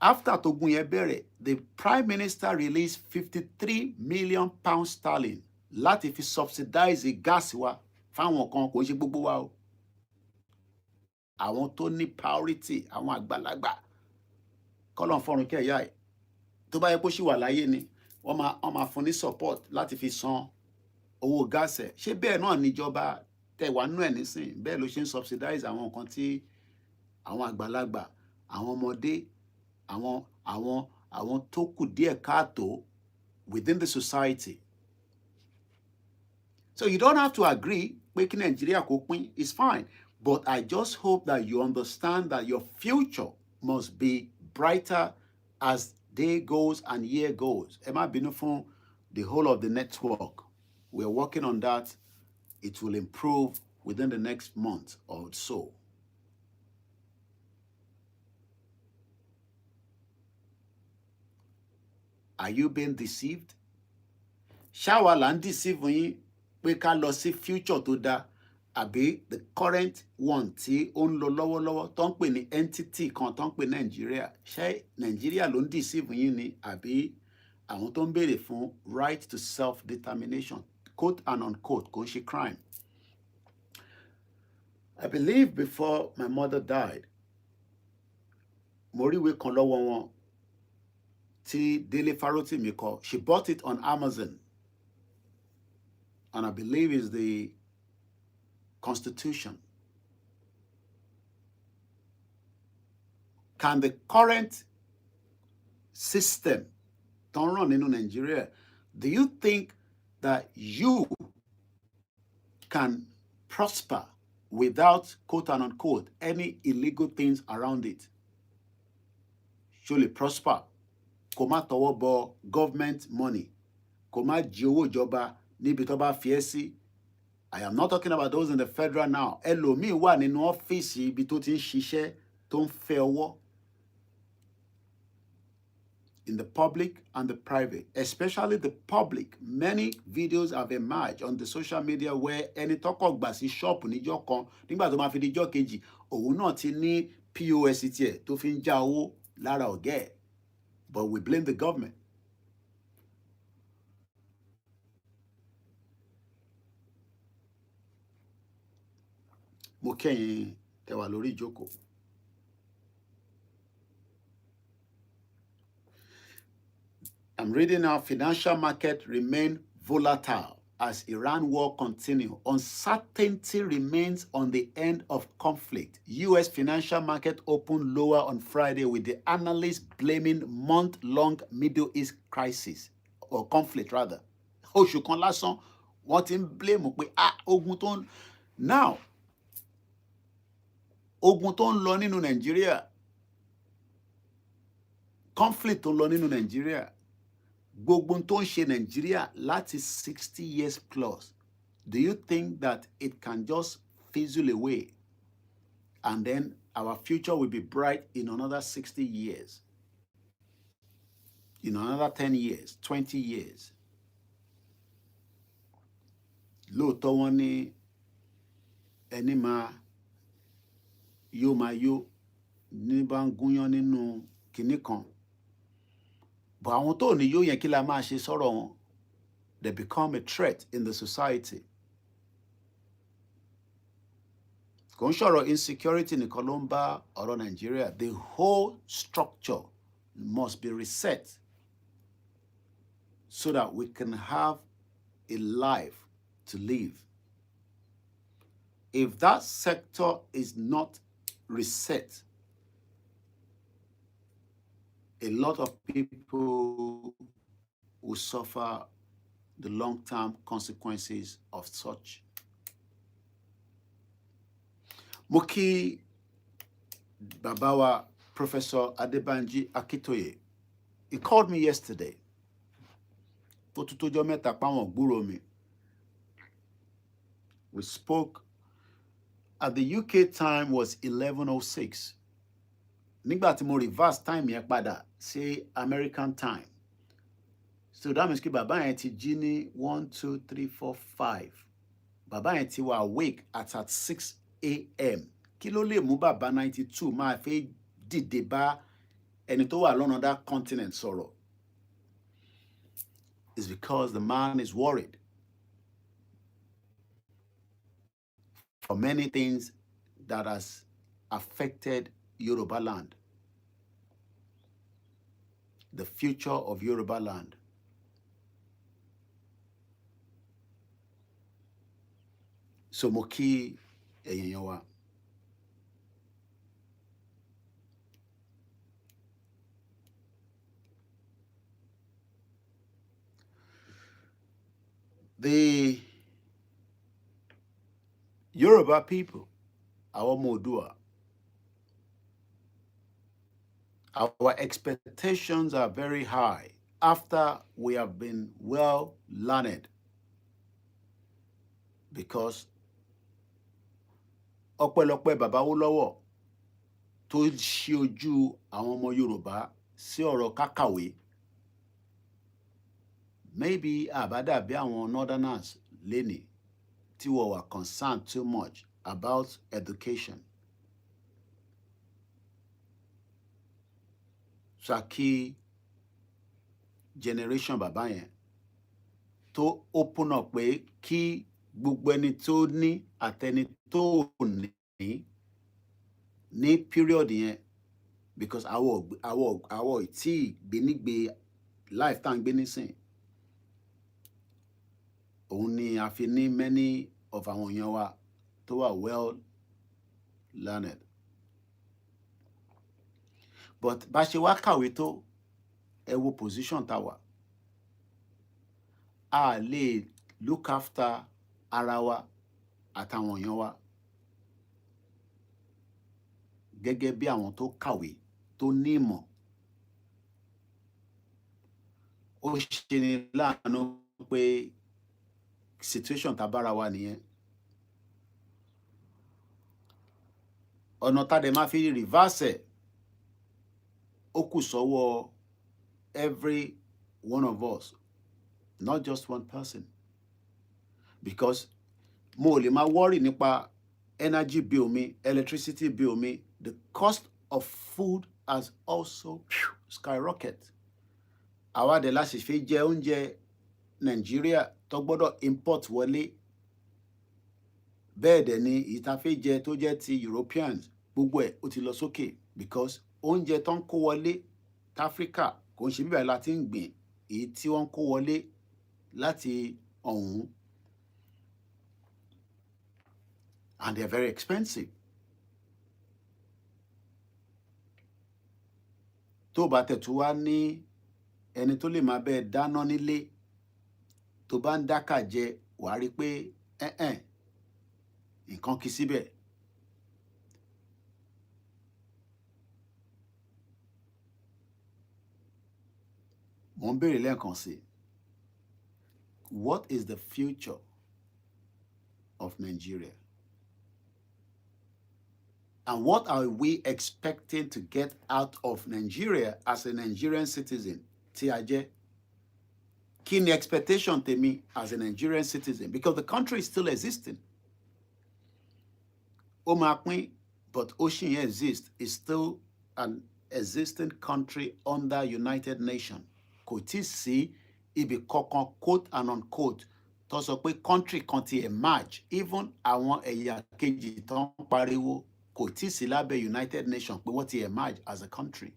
Speaker 1: after tógun yẹn bẹ̀rẹ̀, the prime minister released 53 million pounds sterling láti fi subsidize gas wa fáwọn kan, kò ṣe gbogbo wa o. Àwọn tó ní priority, àwọn àgbàlagbà, kọ́lọ̀ fọ́run kẹ́yà ẹ̀. Tó bá yẹ kó ṣì wà láyé ni, wọ́n máa fún ní support láti fi san owó gas ẹ̀. Ṣé bẹ́ẹ̀ náà níjọba tẹ̀wá nú ẹ̀ nísìn? Bẹ́ẹ̀ ló ṣe ń subsidize àwọn nǹkan tí àwọn àgbàlagbà, àwọn ọmọdé, àwọn tó kù díẹ̀ káàtó within the society. So you don't have to agree pé kí Nàìjíríà kó pín, it's fine. But I just hope that you understand that your future must be brighter as day goes and year goes. Ẹ má bínú fún the whole of the network. We're working on that. It will improve within the next month or so. Are you being deceived? Ṣáwa là ń deceive yín pé ká lọ sí future tó dáa, àbí the current one tí ó ń lọ lọ́wọ́lọ́wọ́ tó ń pè ní entity kan tó ń pè Nàìjíríà? Ṣé Nàìjíríà ló ń deceive yín ni, àbí àwọn tó ń béèrè fún right to self-determination, quote and unquote, kò ń ṣe crime? I believe before my mother died, mo rí ìwé kan lọ́wọ́ wọn tí Délé Fárótìmí kọ. She bought it on Amazon, and I believe is the Constitution. Can the current system turn on in Nigeria? Do you think that you can prosper without, quote and unquote, any illegal things around it? Surely prosper. Kó má tọwọ́ bọ government money. Kó má jí owó ìjọba níbi tó bá fi ẹ́ sí. I am not talking about those in the federal now. Ẹlòmíì wà nínú ọ́fíìsì ibi tó ti ń ṣiṣẹ́ tó ń fẹ́ ọwọ́. In the public and the private, especially the public, many videos have emerged on the social media where ẹni tọ́kọ̀ gbà sí ṣọ́ọ̀pù níjọ́ kan nígbà tó máa fi díjọ́ kejì, òun náà ti ní POS tiẹ̀ tó fi ń já owó lára ọ̀gá ẹ̀. But we blame the government. Mo kẹ́yìn tẹ́ wà lórí ìjókòó. I'm reading now, financial market remain volatile as Iran war continue. Uncertainty remains on the end of conflict. U.S. financial market opened lower on Friday with the analysts blaming month-long Middle East crisis, or conflict rather. Oṣù kan lásán, wọ́n ti ń blame pé ogun tó ń... Now, ogun tó ń lọ nínú Nàìjíríà, conflict tó ń lọ nínú Nàìjíríà, gbogbo tó ń ṣe Nàìjíríà láti 60 years plus, do you think that it can just fizzle away and then our future will be bright in another 60 years, in another 10 years, 20 years? Lóòótọ́ wọ́n ní ẹni yóò máa yó ní bá ń gúnyán nínú kinní kan. But àwọn tó ní yóò yẹn kí la máa ṣe sọ̀rọ̀ wọn? They become a threat in the society. Kò ń sọ̀rọ̀ insecurity nìkan ló ń bá ọ̀rọ̀ Nigeria. The whole structure must be reset so that we can have a life to live. If that sector is not reset, a lot of people will suffer the long-term consequences of such. Mo kí bàbá wa Professor Adebanji Akitoye. He called me yesterday. Tó tún tójọ́ mẹ́ta páwọn gbúròó mi. We spoke at the UK time was 11:06. Nígbà tí mo reverse time yẹn padà sí American time. So that means kí bàbá yẹn ti jí ní 1, 2, 3, 4, 5. Bàbá yẹn ti wà awake at 6 a.m. Kí ló lè mú bàbá 92 máa fẹ́ dìde bá ẹni tó wà lọ́nà that continent sọ̀rọ̀? It's because the man is worried for many things that has affected Yoruba land, the future of Yoruba land. So mo kí ẹ̀yin yẹn wá. The Yoruba people, our Modua, our expectations are very high after we have been well learned, because ọpẹ́lọpẹ́ bàbá Awólọ́wọ̀ tó ṣí ojú àwọn ọmọ Yorùbá sí ọ̀rọ̀ kákàwé. Maybe àbádàbí àwọn northerners lénìí tí wọ́n were concerned too much about education. Saki generation bàbá yẹn tó open up pé kí gbogbo ẹni tó ní àtẹni tó ní period yẹn because our tí gbé nígbé life tá ń gbé nísìn òun ni a fi ní many of àwọn èèyàn wa tó wà well learned. But bá ṣe wá kàwé tó ẹ wo position tá wà, a lè look after ara wa àtàwọn èèyàn wa gẹ́gẹ́ bí àwọn tó kàwé tó ní ìmọ̀. Ó ṣe ni láàánú pé situation tá bára wa nìyẹn. Ọ̀nà tá dẹ̀ máa fi reverse ẹ̀ ó kù sọ́wọ́ every one of us, not just one person, because mo lè máa worry nípa energy bill mi, electricity bill mi. The cost of food has also skyrocketed. Àwa dẹ̀ láti fi jẹ oúnjẹ Nàìjíríà tó gbọ́dọ̀ import wọlé. Bẹ́ẹ̀ dẹ̀ ni ìta fi jẹ tó jẹ́ ti Europeans gbogbo ẹ̀ ó ti lọ sókè, because oúnjẹ tó ń kó wọlé t'Áfríkà kò ń ṣe bíbẹ̀ láti ń gbìn, èyí tí wọ́n ń kó wọlé láti ọ̀hún, and they're very expensive. Tó bá tẹ̀ tó wá ní ẹni tó lè máa bẹ́ẹ̀ dáná nílé, tó bá ń dákà jẹ wàá rí pé nǹkan kì í síbẹ̀. Mo ń béèrè lẹ́ẹ̀kan sí, what is the future of Nigeria? And what are we expecting to get out of Nigeria as a Nigerian citizen? Tí a jẹ́. Kí ni expectation tèmi as a Nigerian citizen? Because the country is still existing. Ó máa pín, but ó ṣì ń exist. It's still an existing country under United Nations. Kò tí sí ibi kankan quote and unquote tó sọ pé country kan ti emerge. Even àwọn ẹ̀yà kejì tó ń pariwo kò tí sí lábẹ́ United Nations pé wọ́n ti emerge as a country.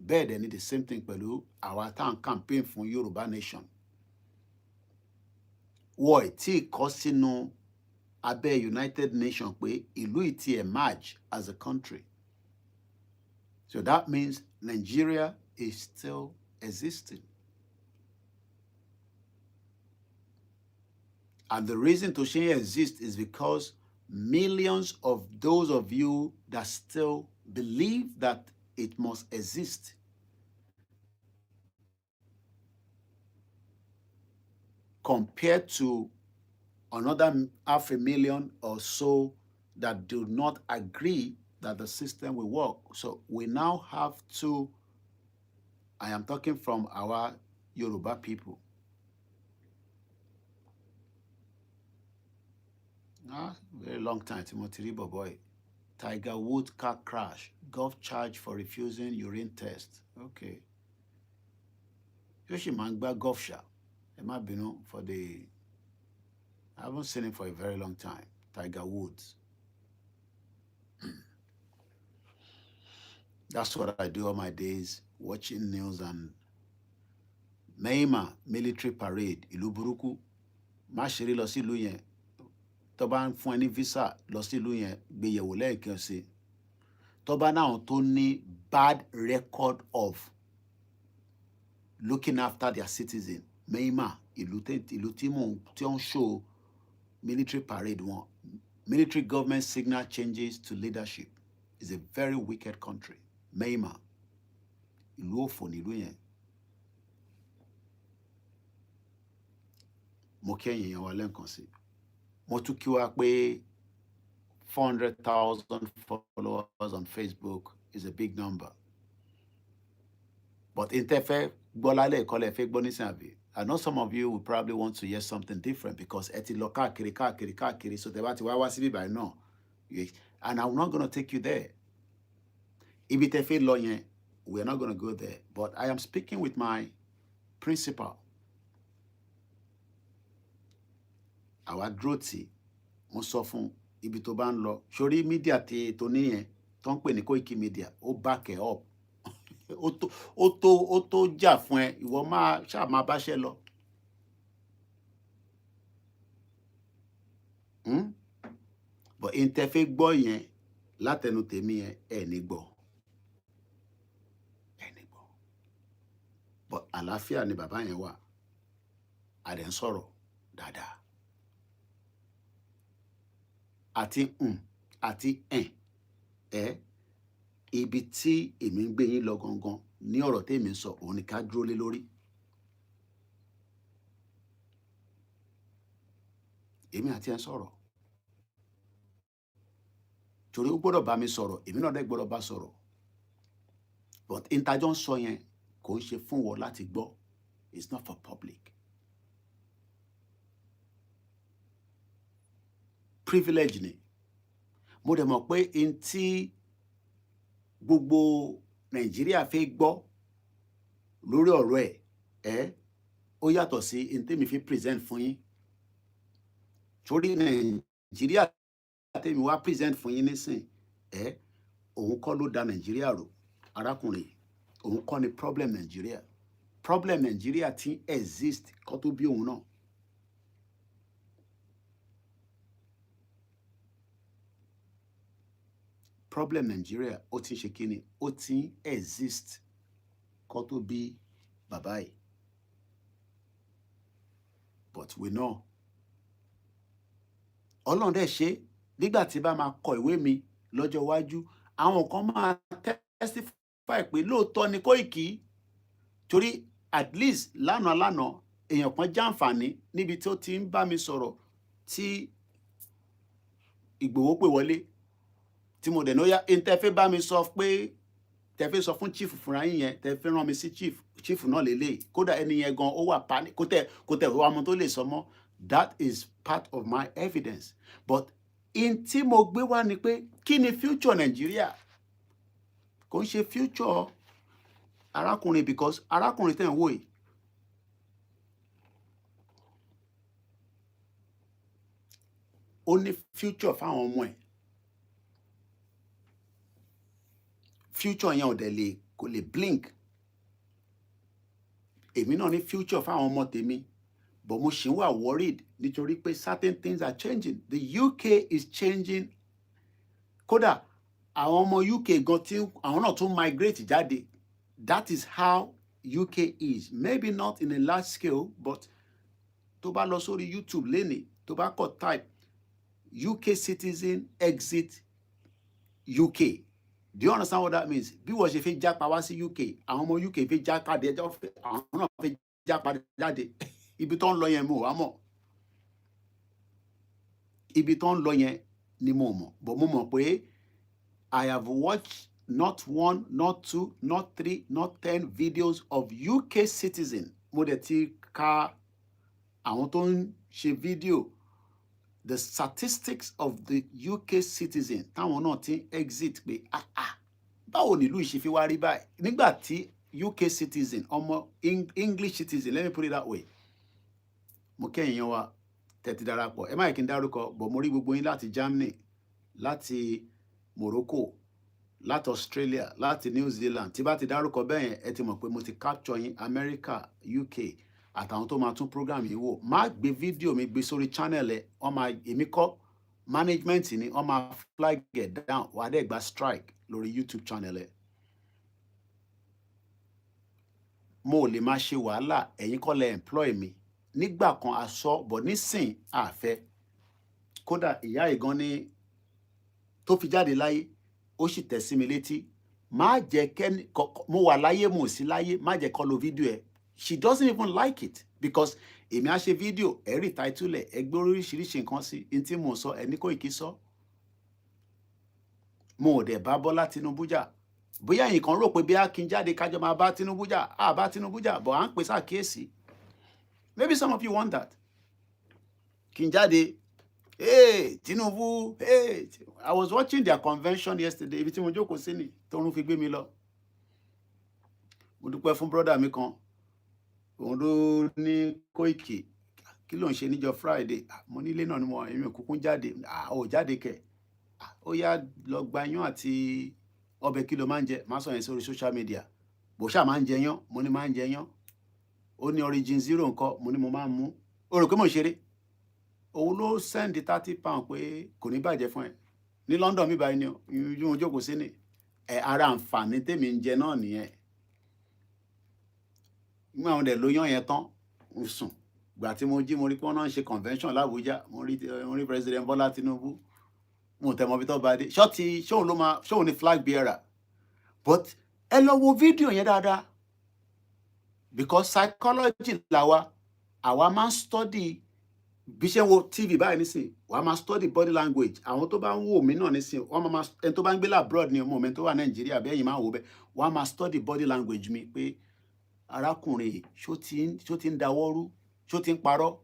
Speaker 1: Bẹ́ẹ̀ dẹ̀ ni the same thing pẹ̀lú àwa tá ń campaign fún Yoruba Nation. Wọ́n tí kọ́ sínú abẹ́ United Nations pé ìlú yìí ti emerge as a country. So that means Nigeria is still existing. And the reason to say exist is because millions of those of you that still believe that it must exist compared to another 500,000 or so that do not agree that the system will work. So we now have to, I am talking from our Yoruba people. Very long time, Timothy boy. Tiger Woods car crash. Gulf charge for refusing urine test. Okay. Yoshi Mangba Gulf shop. It might be known for the, I haven't seen him for a very long time. Tiger Woods. That's what I do all my days, watching news and Meima military parade. Ìlú burúkú. Má ṣeré lọ sí ìlú yẹn. Tó bá ń fún ẹ ní visa lọ sí ìlú yẹn, gbé yẹ̀wò lẹ́ẹ̀kan sí. Tó bá náà tó ní bad record of looking after their citizen. Meima ìlú tí ó ń show military parade wọn. Military government signal changes to leadership. It's a very wicked country. Meima ìlú òfò nílùú yẹn. Mo kẹ́yìn yẹn wá lẹ́ẹ̀kan sí. Mo tún kí wa pé 400,000 followers on Facebook is a big number. But in tefe gbolale kole fe gbọ́ nísìn àbí. I know some of you will probably want to hear something different because ẹ ti lọ káàkiri so tẹ́ bá ti wá síbí báyìí náà. And I'm not going to take you there. Ibi tẹ́ fẹ́ lọ yẹn, we're not going to go there. But I am speaking with my principal. Àwa dúró tì, mo sọ fún ibi tó bá ń lọ. Sórí media tó ní yẹn, tó ń pè ní Koikimedia ó back ẹ̀ up ó tó jà fún ẹ, ìwọ máa ṣáà máa báṣẹ́ lọ. But in tẹ́ fẹ́ gbọ́ yẹn látẹnu tèmi yẹn ẹ̀ ní gbọ́. But àlàáfíà ni bàbá yẹn wà, a dẹ̀ ń sọ̀rọ̀ dáadáa. Àti ibi tí èmi ń gbé yín lọ gangan ní ọ̀rọ̀ tèmi ń sọ òun ni ká dúró lé lórí. Èmi àti ẹ̀ ń sọ̀rọ̀. Torí ó gbọ́dọ̀ bá mi sọ̀rọ̀, èmi náà dẹ̀ gbọ́dọ̀ bá sọ̀rọ̀. But ìtajọ́ ń sọ yẹn kò ń ṣe fún wọn láti gbọ́. It's not for public. Privilege ni. Mo dẹ̀ mọ̀ pé n tí gbogbo Nàìjíríà fẹ́ gbọ́ lórí ọ̀rọ̀ ẹ̀ ó yàtọ̀ sí n tèmi fi present fún yín. Torí Nàìjíríà tèmi wá present fún yín nísìn òun kọ́ ló da Nàìjíríà rò, arákùnrin. Òun kọ́ ni problem Nàìjíríà. Problem Nàìjíríà ti exist kó tó bí òun náà. Problem Nàìjíríà ó ti ṣe kíni, ó ti exist kó tó bí bàbá yìí. But we know. Ọlọ́run dẹ̀ ṣe nígbà tí bá máa kọ ìwé mi lọ́jọ́ iwájú, àwọn kan máa testify pé lóòótọ́ ni Koiki. Torí at least lánàá èèyàn kan jàǹfààní níbi tí ó ti ń bá mi sọ̀rọ̀ tí Ìgbòho pè wọlé tí mo dẹ̀ ní ó yá tẹ́ fẹ́ bá mi sọ pé tẹ́ fẹ́ sọ fún chief fúnra yín yẹn, tẹ́ fẹ́ rán mi sí chief náà lélẹ̀. Kódà ẹni yẹn gan ó wà panic, kó tẹ̀ wá ọmọ tó lè sọ mọ́. That is part of my evidence. But in tí mo gbé wá ni pé kí ni future Nàìjíríà? Kò ń ṣe future arákùnrin, because arákùnrin tẹ̀ ń wò yìí ó ní future fáwọn ọmọ ẹ̀. Future yẹn ò dẹ̀ kò lè blink. Èmi náà ní future fáwọn ọmọ tèmi, but mo ṣì ń wà worried nítorí pé certain things are changing. The UK is changing. Kódà àwọn ọmọ UK gan tí àwọn náà tún migrate jáde. That is how UK is. Maybe not in a large scale, but tó bá lọ sórí YouTube lénìí, tó bá kọ type UK citizen exit UK. Do you understand what that means? Bí wọ́n ṣe fi jápa wá sí UK, àwọn ọmọ UK fi jápa dé, àwọn náà fi jápa jáde. Ibi tó ń lọ yẹn mo wá mọ̀. Ibi tó ń lọ yẹn ni mo mọ̀. But mo mọ̀ pé I have watched not 1, not 2, not 3, not 10 videos of UK citizen. Mo dẹ̀ ti ka àwọn tó ń ṣe fídíò, the statistics of the UK citizen táwọn náà ti exit pé báwo nílùú ìṣe fi wá rí báyìí nígbà tí UK citizen, ọmọ English citizen, let me put it that way. Mo kẹ́yìn wa tẹ́tí darapọ̀. Ẹ má yẹ kí n dárúkọ, but mo rí gbogbo yín láti Germany, láti Morocco, láti Australia, láti New Zealand. Tí bá ti dárúkọ bẹ́ẹ̀ yẹn, ẹ ti mọ̀ pé mo ti capture yín America, UK, àtàwọn tó máa tún program yìí wò. Má gbé fídíò mi gbé sórí channel ẹ, èmi kọ́ management ni, wọ́n máa flag it down, wà á dẹ̀ gba strike lórí YouTube channel ẹ. Mo lè máa ṣe wàhálà, ẹ̀yin kọ́ lẹ employ mi. Nígbà kan a sọ, but nísìn àfẹ́. Kódà ìyá ìgan ni tó fi jáde láyé, ó sì tẹ̀ sí mi létí. Má jẹ́ kẹ́ni, mo wà láyé, mo sí láyé, má jẹ́ kó lo fídíò ẹ. She doesn't even like it because èmi á ṣe fídíò, ẹ rí title ẹ, ẹ gbé oríṣiríṣi nǹkan sí, in tí mo sọ, ẹ ní Koiki sọ. Mo ò dẹ̀ bá Bọ́lá Tinubu jà. Bóyá ẹ̀yin kan rò pé bí a kí n jáde kájọ máa bá Tinubu jà, bá Tinubu jà, but à ń pè sákíyèsí. Maybe some of you want that. Kí n jáde, hey, Tinubu, hey. I was watching their convention yesterday, ibi tí mo jókòó sí ni, tórun fi gbé mi lọ. Mo dúpẹ́ fún brother mi kan. Òun ló ní Koiki, kí ló ń ṣe níjọ́ Friday? Mo nílé náà ni mo èmi ò kúkú jáde. Ò jáde kẹ̀. ó yá lọ gba iyán àti ọbẹ̀ kí ló máa ń jẹ, má sọ yẹn sórí social media. Bó ṣáà máa ń jẹ yán, mo ní máa ń jẹ yán. Ó ní Origin Zero nǹkan, mo ní mo máa ń mú. Ó rò pé mo ṣeré. Òun ló send £30 pé kò ní bàjẹ́ fún ẹ. Ní London mi báyìí ni ojú jókòó sí ni. Ara àǹfààní tèmi ń jẹ náà nìyẹn. Nígbà wọn dẹ̀ ló yán yẹn tán, ń sùn. Ìgbà tí mo jí mo rí pé wọ́n náà ń ṣe convention l'Abuja, mo rí President Bola Tinubu. Mo tẹ̀ mọ́ bí tó bá dé. Ṣóun ni flag bearer. But ẹ lọ wo fídíò yẹn dáadáa. Because psychology làwa, àwa máa ń study bí ṣe wo TV báyìí nísìn, wàá máa study body language. Àwọn tó bá ń wò mí náà nísìn, wọ́n máa ẹni tó bá ń gbé abroad ni ọmọ mi tó wà Nàìjíríà bẹ́ẹ̀ yìí máa wò bẹ́ẹ̀. Wọ́n á máa study body language mi pé arákùnrin ṣó ti ń dawọ́rú, ṣó ti ń parọ́.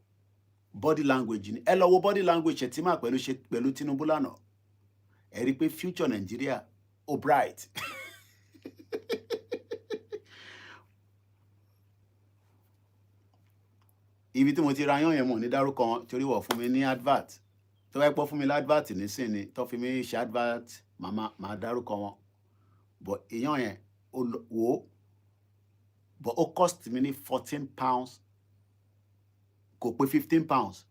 Speaker 1: Body language ni. Ẹ lọ wo body language Shettima pẹ̀lú Tinubu lánàá. Ẹ rí pé future Nigeria ó bright. Ibi tí mo ti ra yán yẹn mo ní dárúkọ wọn torí wọ́n fún mi ní advert. Tó bá pọ̀ fún mi advert nísìn ni, tó fi mi ṣe advert, máa dárúkọ wọn. But ìyán yẹn wò, but ó cost mi ní £14, kò pé £15.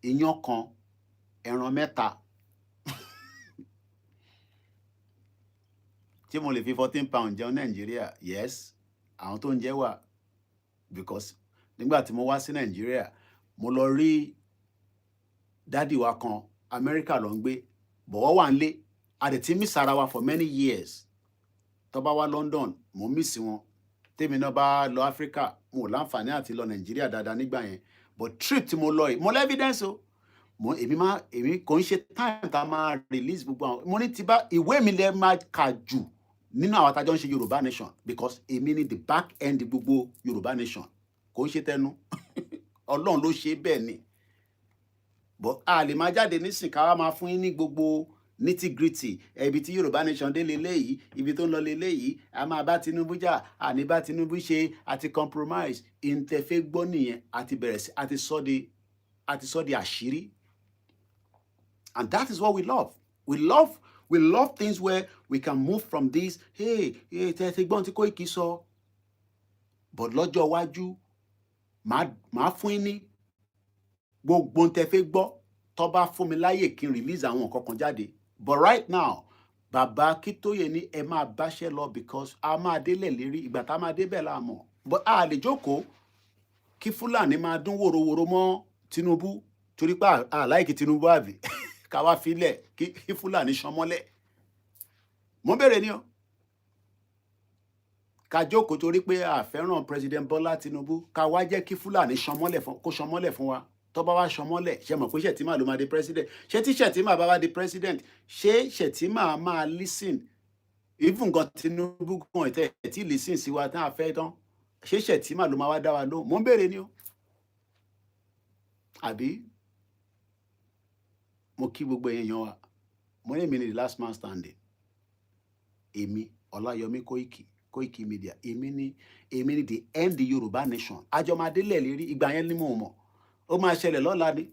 Speaker 1: Ìyán kan, ẹran mẹ́ta. Tí mo lè fi £14 jẹun Nàìjíríà, yes, àwọn tó ń jẹ wà. Because nígbà tí mo wá sí Nàìjíríà, mo lọ rí dádì wa kan, Amẹ́ríkà ló ń gbé, bọ̀wọ́ wà ń lé. A dẹ̀ ti miss ara wa for many years. Tó bá wá London, mo miss wọn. Tèmi náà bá lọ Africa, mo láǹfààní àti lọ Nàìjíríà dáadáa nígbà yẹn. But trip tí mo lọ yìí, mo lọ evidence o. Èmi kò ń ṣe time tá máa release gbogbo àwọn. Mo ní ti bá ìwé mi lẹ máa kà jù nínú àwọn tájọ́ ń ṣe Yorùbá Nation, because èmi ni the back end gbogbo Yorùbá Nation. Kò ń ṣe tẹnu. Ọlọ́run ló ṣe bẹ́ẹ̀ ni. But a lè máa jáde nísìn ká wá máa fún yín ní gbogbo nitty gritty. Ibi tí Yorùbá Nation dé leléyìí, ibi tó ń lọ leléyìí, a máa bá Tinubu jà, àní bá Tinubu ṣe, àti compromise. Ìntẹ̀fẹ́ gbọ́ nìyẹn, àti bẹ̀rẹ̀ sí, àti sọ di àṣírí. And that is what we love. We love things where we can move from this. Hey, tẹ́tẹ́ gbọ́n tí Koiki sọ. But lọ́jọ́ iwájú, màá fún yín ní gbogbo ń tẹ́fẹ́ gbọ́ tó bá fún mi láyè kí n release àwọn nǹkan kan jáde. But right now, Bàbá Akíntóyè ní ẹ máa báṣẹ́ lọ, because a máa délẹ̀ lérí, ìgbà tá a máa débẹ̀ la mọ̀. But a lè jókòó kí Fúlàní máa dún wòrowòro mọ́ Tinubu torí pé a láìkí Tinubu àbí. Ká wá filẹ̀ kí Fúlàní ṣanmọ́lẹ̀. Mo bẹ̀rẹ̀ ni o. Ká jókòó torí pé a fẹ́ràn President Bola Tinubu, ká wá jẹ́ kí Fúlàní kó ṣanmọ́lẹ̀ fún wa. Tó bá wá ṣanmọ́lẹ̀, ṣe mọ̀ pé Shettima ló máa di president. Ṣé tí Shettima bá wá di president, ṣé Shettima máa listen? Even gan Tinubu gan tí listen sí wa tán a fẹ́ tán. Ṣé Shettima ló máa wá dá wa lóhùn? Mo bẹ̀rẹ̀ ni o. Àbí? Mo kí gbogbo èèyàn wa. Mo ní èmi ni the last man standing. Èmi, Olayomi Koikimedia. Èmi ni the end Yorùbá Nation. Àjọmọdé lẹ̀ lérí, ìgbà yẹn ni mo mọ̀. Ó máa ṣẹlẹ̀ lọ́la ni.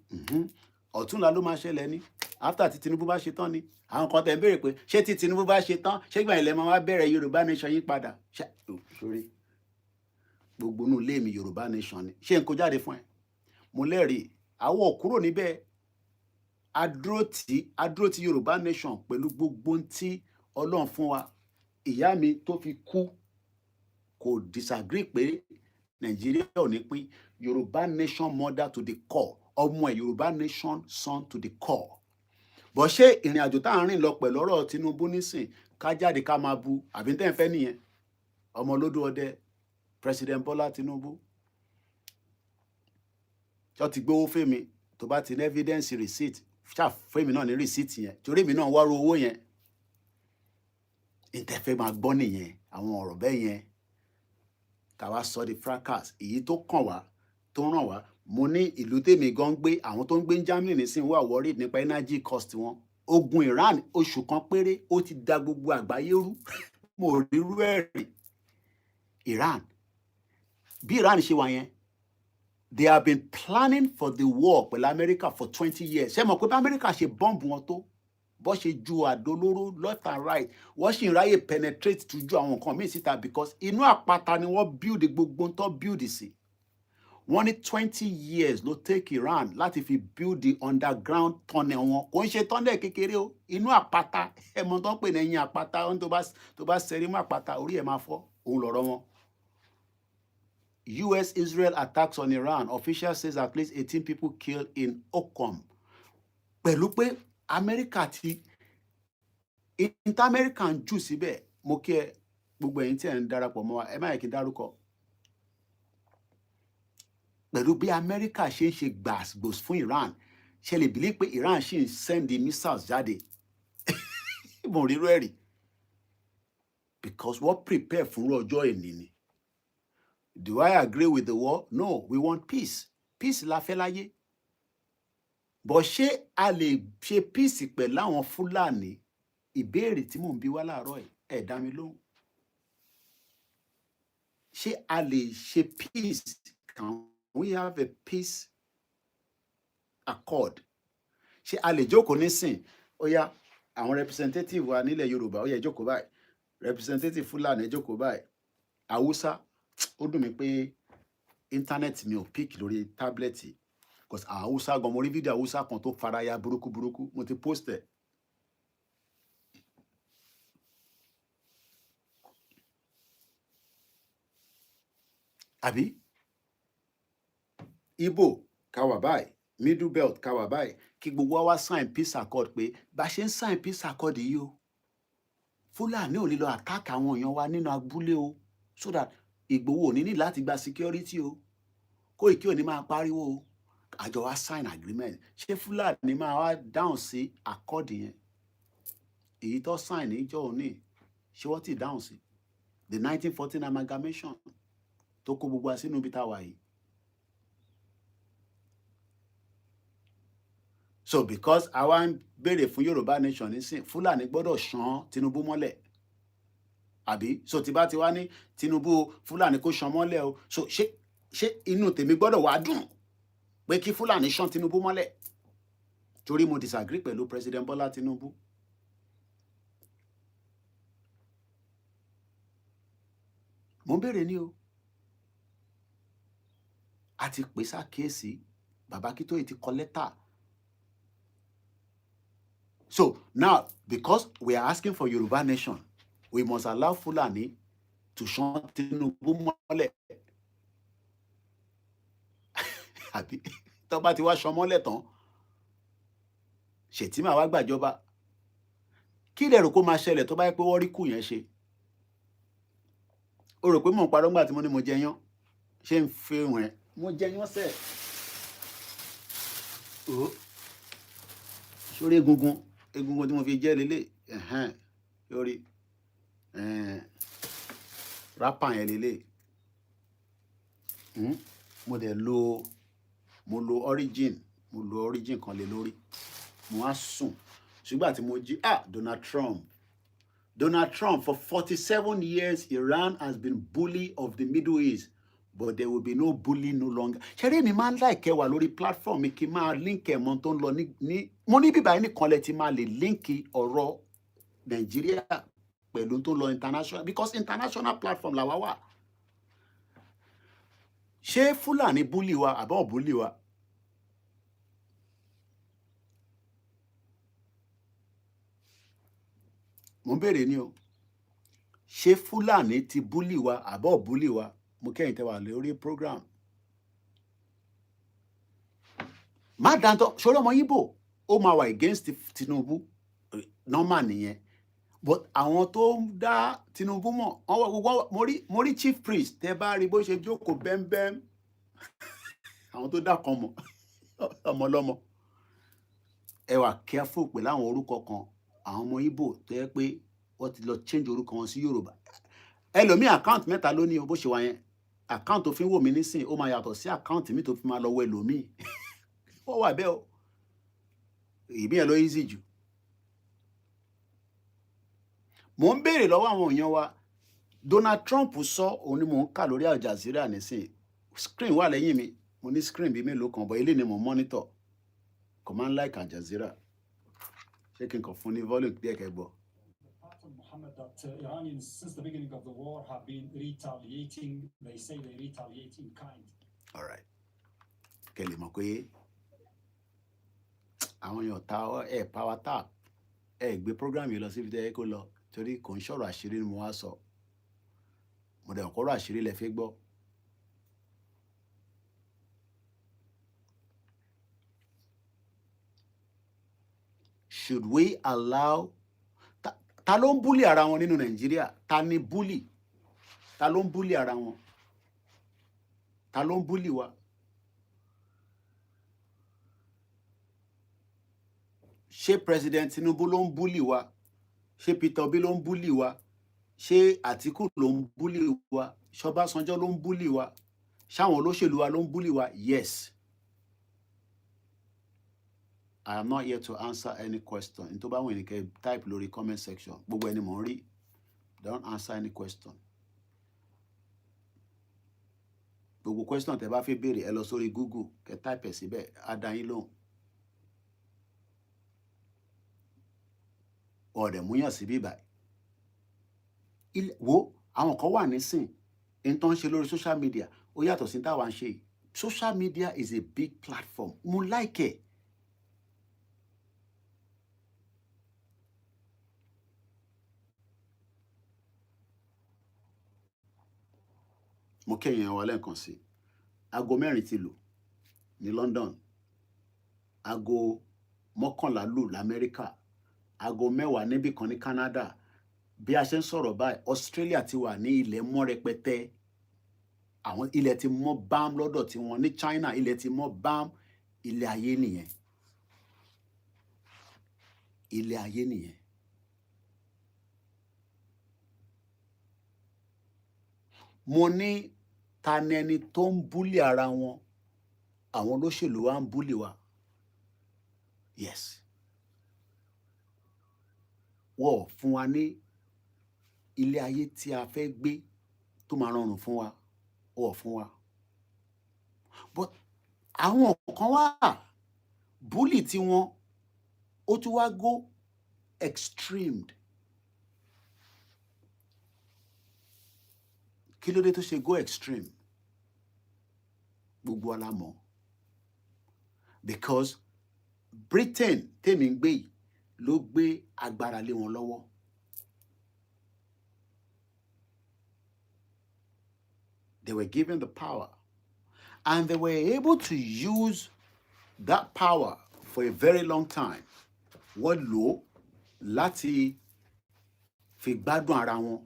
Speaker 1: Ọ̀túnla ló máa ṣẹlẹ̀ ni. After tí Tinubu bá ṣe tán ni. Àwọn kan tẹ̀ ń béèrè pé ṣé tí Tinubu bá ṣe tán, ṣé ìgbà ilẹ̀ máa wá bẹ̀rẹ̀ Yorùbá Nation yín padà? Sorry. Gbogbo inú ilé mi Yorùbá Nation ni. Ṣé n kó jáde fún ẹ? Mo lẹ́rìí. Àwọn ò kúrò níbẹ̀. Adúró ti Yorùbá Nation pẹ̀lú gbogbo tí Ọlọ́run fún wa. Ìyá mi tó fi kú kò disagree pé Nàìjíríà ò ní pín. Yorùbá Nation mother to the core. Ọmọ ẹ̀ Yorùbá Nation son to the core. Bọ̀ ṣé ìrìn àjò tá à ń rìn lọ pẹ̀lú ọ̀rọ̀ Tinubu nísìn ká jáde ká máa bu àbí tẹ́ ń fẹ́ nìyẹn? Ọmọ olódò ọdẹ President Bola Tinubu. Ṣé ti gbówó fèmí tó bá ti ní evidence receipt? Ṣá fèmí náà ní receipt yẹn. Torí èmi náà wá ro owó yẹn. Ìtẹ̀fẹ́ máa gbọ́ nìyẹn, àwọn ọ̀rọ̀ bẹ́ẹ̀ yẹn. Ká wá sọ di fracas. Èyí tó kàn wá, tó ràn wá. Mo ní ìlú tèmi gan gbé, àwọn tó ń gbé ní Germany nísìnyí wà worried nípa energy cost wọn. Ogun Iran oṣù kan péré ó ti da gbogbo àgbáyé rú. Mo rí rú ẹ̀rí. Iran. Bí Iran ṣe wà yẹn, they have been planning for the war pẹ̀lú America for 20 years. Ṣé mọ̀ pé bí America ṣe bọ́ǹbù wọn tó, bó ṣe ju àdó olóró left and right, wọ́n sì ń ráyè penetrate to ju àwọn nǹkan míì síta because inú àpáta ni wọ́n build gbogbo tó build sí. Wọ́n ní 20 years ló take Iran láti fi build the underground tunnel wọn. Kò ń ṣe tunnel kékeré o, inú àpáta, ẹ̀mọ́ tó ń pè ní ẹ̀yìn àpáta, tó bá ṣẹ́rí mọ́ àpáta, orí ẹ̀ máa fọ́, òun lọ̀rọ̀ wọn. US-Israel attacks on Iran. Official says at least 18 people killed in Okom. Pẹ̀lú pé Amẹ́ríkà ti Inter-American jù síbẹ̀, mo kí ẹ gbogbo ẹ̀yin tí ẹ̀ ń darapọ̀ mọ́ wa, ẹ má yẹ kí n dárúkọ. Pẹ̀lú bí Amẹ́ríkà ṣe ń ṣe gbàgbòs fún Iran, ṣe lè believe pé Iran ṣì ń send the missiles jáde. Mo rí rẹ́rì. Because wọ́n prepare fún ọjọ́ èní ni. Do I agree with the war? No, we want peace. Peace la fẹ́ láyé. But ṣé a lè ṣe peace pẹ̀lú àwọn Fúlàní? Ìbéèrè tí mò ń bi wá láàárọ̀ yìí, ẹ dá mi lóhùn. Ṣé a lè ṣe peace? Can we have a peace accord? Ṣé a lè jókòó nísìn? Ó yá, àwọn representative wa nílẹ̀ Yorùbá, ó yá jókòó báyìí. Representative Fúlàní jókòó báyìí. Haúsá, ó dùn mí pé internet mi ò pick lórí tablet because Haúsá gan, mo rí fídíò Haúsá kan tó faraya burúkú, mo ti post ẹ̀. Àbí? Igbo káwà báyìí, Middle Belt káwà báyìí, kí gbogbo wa sign peace accord pé bá ṣe ń sign peace accord yìí o, Fúlàní ò lè lọ attack àwọn èèyàn wa nínú abúlé o, so that Ìgbòho ò ní láti gba security o, Koiki ò ní máa pariwo o, àjọ wa sign agreement. Ṣé Fúlàní máa wá dáhùn sí accord yẹn? Èyí tó sign níjọ́ òní, ṣé wọ́n ti dáhùn sí? The 1914 amalgamation tó kó gbogbo wa sínú ibi tá a wà yìí. So because àwa ń béèrè fún Yorùbá nation nísìn, Fúlàní gbọ́dọ̀ ṣán Tinubu mọ́lẹ̀. Àbí? So tí bá ti wá ní Tinubu Fúlàní kó ṣán mọ́lẹ̀ o. So ṣé inú tèmi gbọ́dọ̀ wá dùn pé kí Fúlàní ṣán Tinubu mọ́lẹ̀? Torí mo disagree pẹ̀lú President Bọ́lá Tinubu. Mo ń béèrè ní o. A ti pè sákèésí, Bàbá Akíntóyè ti kọ lẹ́tà. So now, because we are asking for Yoruba nation, we must allow Fulani to ṣán Tinubu mọ́lẹ̀. Àbí tó bá ti wá ṣán mọ́lẹ̀ tán, Ṣètìmá wá gbàjọba. Kí lẹ rò kó máa ṣẹlẹ̀ tó bá yẹ pé wọ́n rí kù yẹn ṣe? O rò pé mò ń parọ́ ńgbà tí mo ní mo jẹyán? Ṣé ń fi wọ̀n ẹ́? Mo jẹyán sẹ́ẹ̀. Sórí egungun tí mo fi jẹ́ lélẹ̀, lórí rápà yẹn lélẹ̀. Mo lo origin kan lé lórí. Mo wá sùn. Ṣùgbọ́n tí mo jí, Donald Trump, for 47 years, Iran has been bully of the Middle East, but there will be no bully no longer. Ṣeré mi máa ń like wà lórí platform mi kí n máa link ẹ̀ mọ́ tó ń lọ ní mo ní bíbá ẹni kan lẹ ti máa lè link ọ̀rọ̀ Nàìjíríà pẹ̀lú tó ń lọ international, because international platform làwa wà. Ṣé Fúlàní bully wa àbọ̀ bully wa? Mo ń béèrè ní o. Ṣé Fúlàní ti bully wa àbọ̀ bully wa? Mo kẹ́yìn tẹ́ wà lórí program. Má dáńtọ́, ṣọ́rọ́ ọmọ Igbo, ó máa wà against Tinubu, normal nìyẹn. But àwọn tó ń dá Tinubu mọ̀, mo rí chief priest, tẹ́ bá rí bó ṣe jókòó bẹ́ẹ̀bẹ́ẹ̀. Àwọn tó dá kan mọ̀, ọmọlọ́mọ. Ẹ wà careful pẹ̀lú àwọn orúkọ kan, àwọn ọmọ Igbo tó yẹ pé wọ́n ti lọ change orúkọ wọn sí Yorùbá. Ẹlòmíì account mẹ́ta ló ní o, bó ṣe wà yẹn. Account tó fi ń wò mí nísìn, ó máa yàtọ̀ sí account mi tó fi máa lọ wọ ẹlòmíì. Wọ́n wà bẹ́ẹ̀ o. Ìbí yẹn ló easy jù. Mo ń béèrè lọ́wọ́ àwọn èèyàn wa. Donald Trump sọ, òun ni mò ń kà lórí Al Jazeera nísìn. Screen wà lẹ́yìn mi. Mo ní screen bí mélòó kan, but ilé ni mo monitor. Command like Al Jazeera. Shaking funny volume.
Speaker 2: Muhammad, that Iranians, since the beginning of the war, have been retaliating. They say they retaliate in kind.
Speaker 1: All right. Kẹ́lẹ̀ mọ̀ pé àwọn èèyàn ta power tap gbé program yìí lọ síbi tẹ́ ẹ kó lọ torí kò ń ṣọ̀rọ̀ àṣírí ni mo wá sọ. Mo dẹ̀ kọ́rọ̀ àṣírí lẹ fẹ́ gbọ́. Should we allow ta ló ń búlì ara wọn nínú Nàìjíríà? Ta ni búlì? Ta ló ń búlì ara wọn? Ta ló ń búlì wa? Ṣé President Tinubu ló ń búlì wa? Ṣé Peter Obi ló ń búlì wa? Ṣé Àtíkù ló ń búlì wa? Ṣọbásanjọ́ ló ń búlì wa? Ṣáwọn olóṣèlú wa ló ń búlì wa? Yes. I am not here to answer any question. N tó bá wọn ẹnìkẹ́ type lórí comment section. Gbogbo ẹni mò ń rí. Don't answer any question. Gbogbo question tẹ́ bá fẹ́ béèrè ẹ lọ sórí Google kẹ́ type ẹ̀ síbẹ̀ á dá yín lóhùn. Ọ̀rẹ́ múyàn sí bíbá. Wo àwọn kan wà nísìn n tó ń ṣe lórí social media ó yàtọ̀ sí táwa ń ṣe yìí. Social media is a big platform. Mo like it. Mo kẹ́yìn wa lẹ́ẹ̀kan sí. Aago 4 ti lù ní London. Aago 11 lù l'Amẹ́ríkà. Aago 10 níbì kan ní Canada. Bí a ṣe ń sọ̀rọ̀ báyìí, Australia ti wà ní ilẹ̀ mọ́ rẹpẹtẹ. Àwọn ilẹ̀ ti mọ́ bám lọ́dọ̀ tí wọ́n ní China ilẹ̀ ti mọ́ bám. Ilẹ̀ ayé nìyẹn. Ilẹ̀ ayé nìyẹn. Mo ní ta ni ẹni tó ń búlì ara wọn? Àwọn olóṣèlú wa ń búlì wa. Yes. Wọ́n fún wa ní ilé ayé tí a fẹ́ gbé tó máa rọrùn fún wa. Wọ́n fún wa. But àwọn kan wà búlì tí wọ́n ó tún wá go extreme. Kí ló dé tó ṣe go extreme? Gbogbo wa la mọ̀. Because Britain tèmi ń gbé yìí ló gbé agbára lé wọn lọ́wọ́. They were given the power and they were able to use that power for a very long time. Wọ́n lò láti fi gbádùn ara wọn,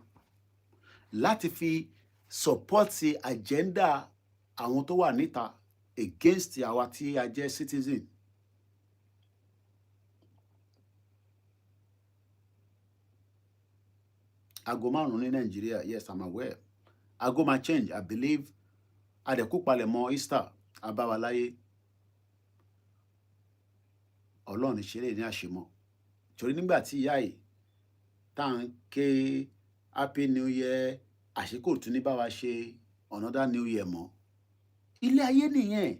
Speaker 1: láti fi support agenda àwọn tó wà níta against àwa tí a jẹ́ citizen. Aago 5 ní Nigeria, yes, I'm aware. Aago máa change, I believe. Adẹ̀kú palẹ̀mọ́ Easter, abáwaláyé. Ọlọ́run ṣeré ní àṣemọ́. Torí nígbà tí ìyá yìí tá ń ké Happy New Year, àṣekò tún ní bá wa ṣe another New Year mọ́. Ilé ayé nìyẹn.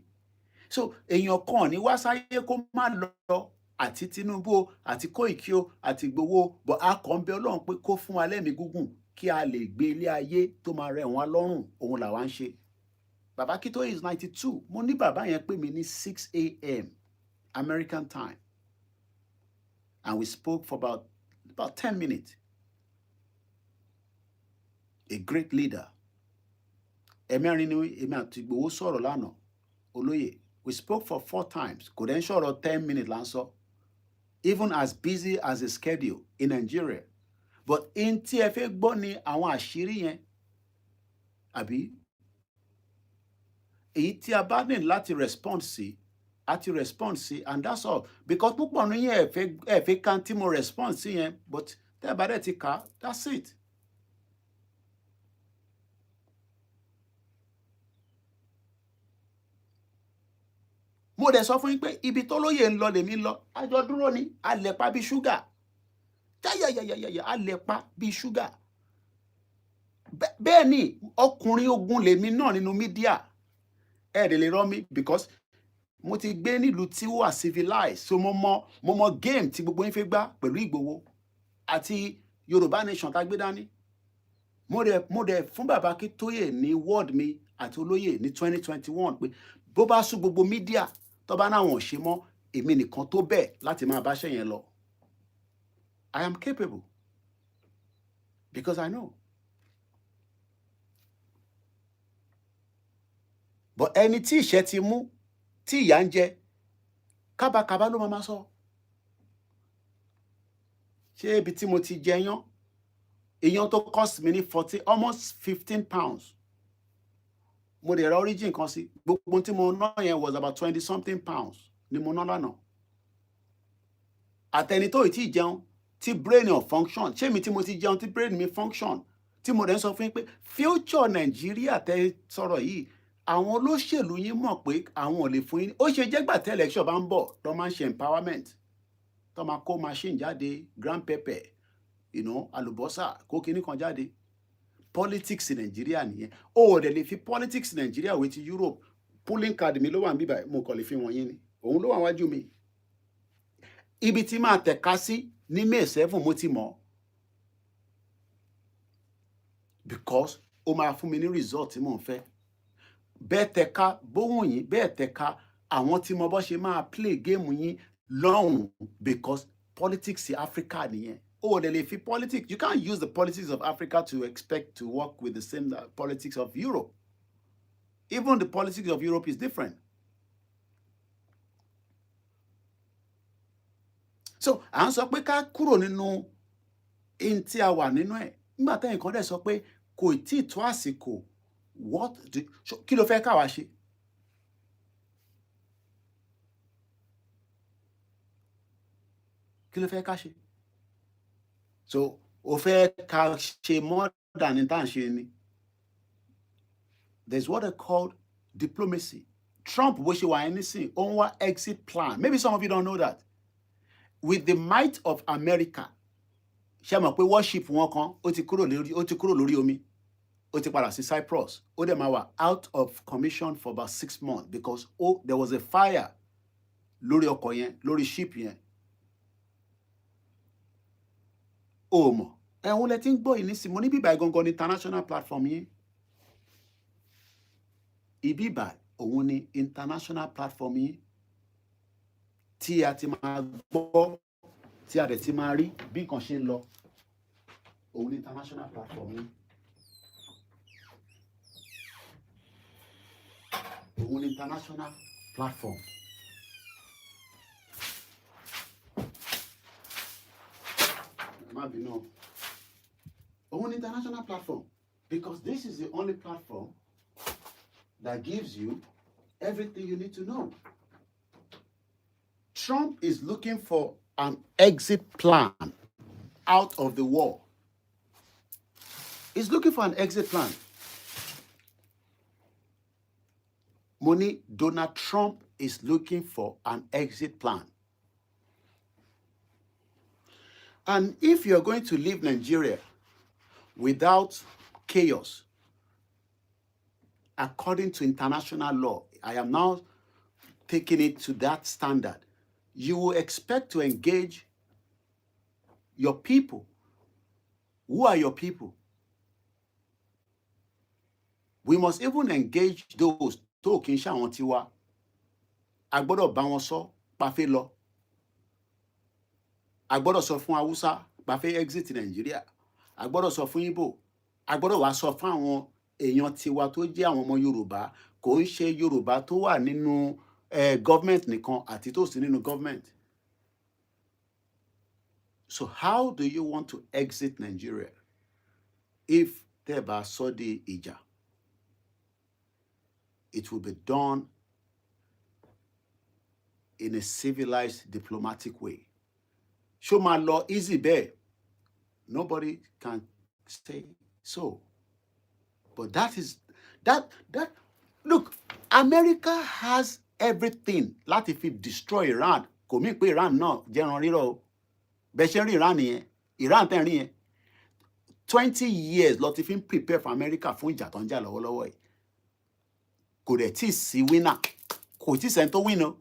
Speaker 1: So èèyàn kan ní wá sáyé kó má lọ àti Tinubu àti Koiki àti Igboho bọ̀ a kàn bẹ̀ Ọlọ́run pé kó fún wa lẹ́mìí gígùn kí a lè gbé ilé ayé tó máa rẹ̀ wọ́n lọ́rùn òun làwa ń ṣe. Bàbá Akintoye is 92. Mo ní bàbá yẹn pè mí ní 6 a.m. American time. And we spoke for about 10 minutes. A great leader. Ẹ̀mẹ́rin ni èmi àti Igboho sọ̀rọ̀ lánàá. Olóyè. We spoke for 4 times. Kò dẹ̀ ń sọ̀rọ̀ 10 minutes là ń sọ. Even as busy as a schedule in Nigeria. But in tí ẹ fẹ́ gbọ́ ni àwọn àṣírí yẹn. Àbí? Èyí tí a bá ní láti respond sí, àti respond sí, and that's all. Because púpọ̀ ní yẹn ẹ fẹ́ kan tí mo respond sí yẹn, but tẹ́ bá dẹ̀ ti kà, that's it. Mo dẹ̀ sọ fún yín pé ibi tó lóye ń lọ lèmi lọ, àjọ dúró ni, a lè pa bí ṣúgà. Yáyàyàyàyà, a lè pa bí ṣúgà. Bẹ́ẹ̀ ni ọkùnrin ogun lèmi náà nínú mídíà. Ẹ dẹ̀ lè rọ́ mi because mo ti gbé nílùú tí ó wà civilized, so mo mọ game tí gbogbo yín fẹ́ gbá pẹ̀lú Ìgbòho àti Yorùbá nation tá gbé dání. Mo dẹ̀ fún bàbá Akíntóyè ní word mi àti olóyè ní 2021 pé bó bá sún gbogbo mídíà tó bá náà wọ́n ṣe mọ́, èmi nìkan tó bẹ́ẹ̀ láti máa bá ṣẹ́ yẹn lọ. I am capable because I know. But ẹni tí ìṣẹ́ ti mú, tí ìyà ń jẹ, kábàkábà ló máa sọ. Ṣé ibi tí mo ti jẹ yán, èèyàn tó cost mi ní almost 15 pounds. Mo dẹ̀ ra origin kan sí, gbogbo tí mo ná yẹn was about 20 something pounds ni mo ná lánàá. Àtẹni tó ì tí jẹun, tí brain ò function, ṣé mi tí mo ti jẹun tí brain mi function, tí mo dẹ̀ ń sọ fún yín pé future Nàìjíríà tẹ́ sọ̀rọ̀ yìí, àwọn olóṣèlú yín mọ̀ pé àwọn ò lè fún yín. Ó ṣe jẹ́gbà tí election bá ń bọ̀ tó máa ń ṣe empowerment, tó máa kó machine jáde, grand pepper, àlùbọ́sà, kó kinní kan jáde. Politics Nàìjíríà nìyẹn. Ó dẹ̀ lè fi politics Nàìjíríà wé ti Europe. Pulling card mi ló wà níbí báyìí, mo kàn lè fi wọ̀nyí ni. Òun ló wà wájú mi. Ibi tí máa tẹ̀ka sí ní May 7 mo ti mọ̀. Because ó máa fún mi ní result tí mò ń fẹ́. Bẹ́ẹ̀ tẹ̀ka bóhùn yín, bẹ́ẹ̀ tẹ̀ka àwọn tí mo bọ́ ṣe máa play game yín lọ́hùn, because politics Africa nìyẹn. Oh, they live in politics. You can't use the politics of Africa to expect to work with the same politics of Europe. Even the politics of Europe is different. So, à ń sọ pé ká kúrò nínú in tí a wà nínú ẹ̀. Nígbà tẹ́yìn kan dẹ̀ sọ pé kò tí ì tó àsìkò. Kí ló fẹ́ ká wá ṣe? Kí ló fẹ́ ká ṣe? So, ó fẹ́ ká ṣe more than in tá à ń ṣe ni. There's what they call diplomacy. Trump bó ṣe wà anything, ó ń wá exit plan. Maybe some of you don't know that. With the might of America, ṣé mọ̀ pé warship wọn kan ó ti kúrò lórí omi, ó ti padà sí Cyprus, ó dẹ̀ máa wà out of commission for about 6 months because there was a fire lórí ọkọ̀ yẹn, lórí ship yẹn. Ó mọ̀, ẹ̀hún lẹ ti ń gbọ́ yìí nísìnyí, mo ní bíbá gangan ní international platform yín. Ibíbà òun ni international platform yín tí a ti máa gbọ́, tí a dẹ̀ ti máa rí bí nǹkan ṣe ń lọ. Òun ni international platform yín. Òun ni international platform. Òun ni international platform, because this is the only platform that gives you everything you need to know. Trump is looking for an exit plan out of the war. He's looking for an exit plan. Donald Trump is looking for an exit plan. And if you're going to leave Nigeria without chaos, according to international law, I am now taking it to that standard, you will expect to engage your people. Who are your people? We must even engage those tó kì í ṣe àwọn tiwa. A gbọ́dọ̀ bá wọn sọ pa fẹ́ lọ. A gbọ́dọ̀ sọ fún Hausa pa fẹ́ exit Nigeria. A gbọ́dọ̀ sọ fún Igbo. A gbọ́dọ̀ wá sọ fún àwọn èèyàn tiwa tó jẹ́ àwọn ọmọ Yorùbá, kò ń ṣe Yorùbá tó wà nínú government nìkan àti tó sì nínú government. So how do you want to exit Nigeria if tẹ́ bá sọ di ìjà? It will be done in a civilized, diplomatic way. Show my law easy bẹ́ẹ̀. Nobody can say so. But look, America has everything láti fi destroy Iran. Kò mí pé Iran náà jẹ́ran rírọ̀ o. Bẹ́ẹ̀ ṣe ń rí Iran nìyẹn. Iran tẹ́ ń rí yẹn. 20 years ló ti fi ń prepare for America fún ìjà tó ń jà lọ́wọ́lọ́wọ́ yìí. Kò dẹ̀ tí sí winner. kò tí sẹ́ni tó win o,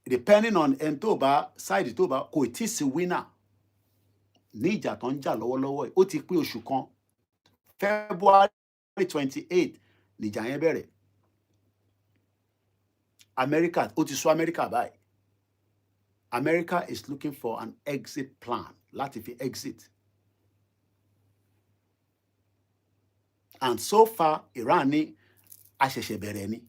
Speaker 1: depending on ẹni tó bá side tó bá, kò tí sí winner ní ìjà tó ń jà lọ́wọ́lọ́wọ́ yìí. Ó ti pé oṣù kan, February 28 níjà yẹn bẹ̀rẹ̀. America, ó ti sọ America báyìí. America is looking for an exit plan láti fi exit. And so far, Iran ní àṣẹ̀ṣẹ̀ bẹ̀rẹ̀ ni.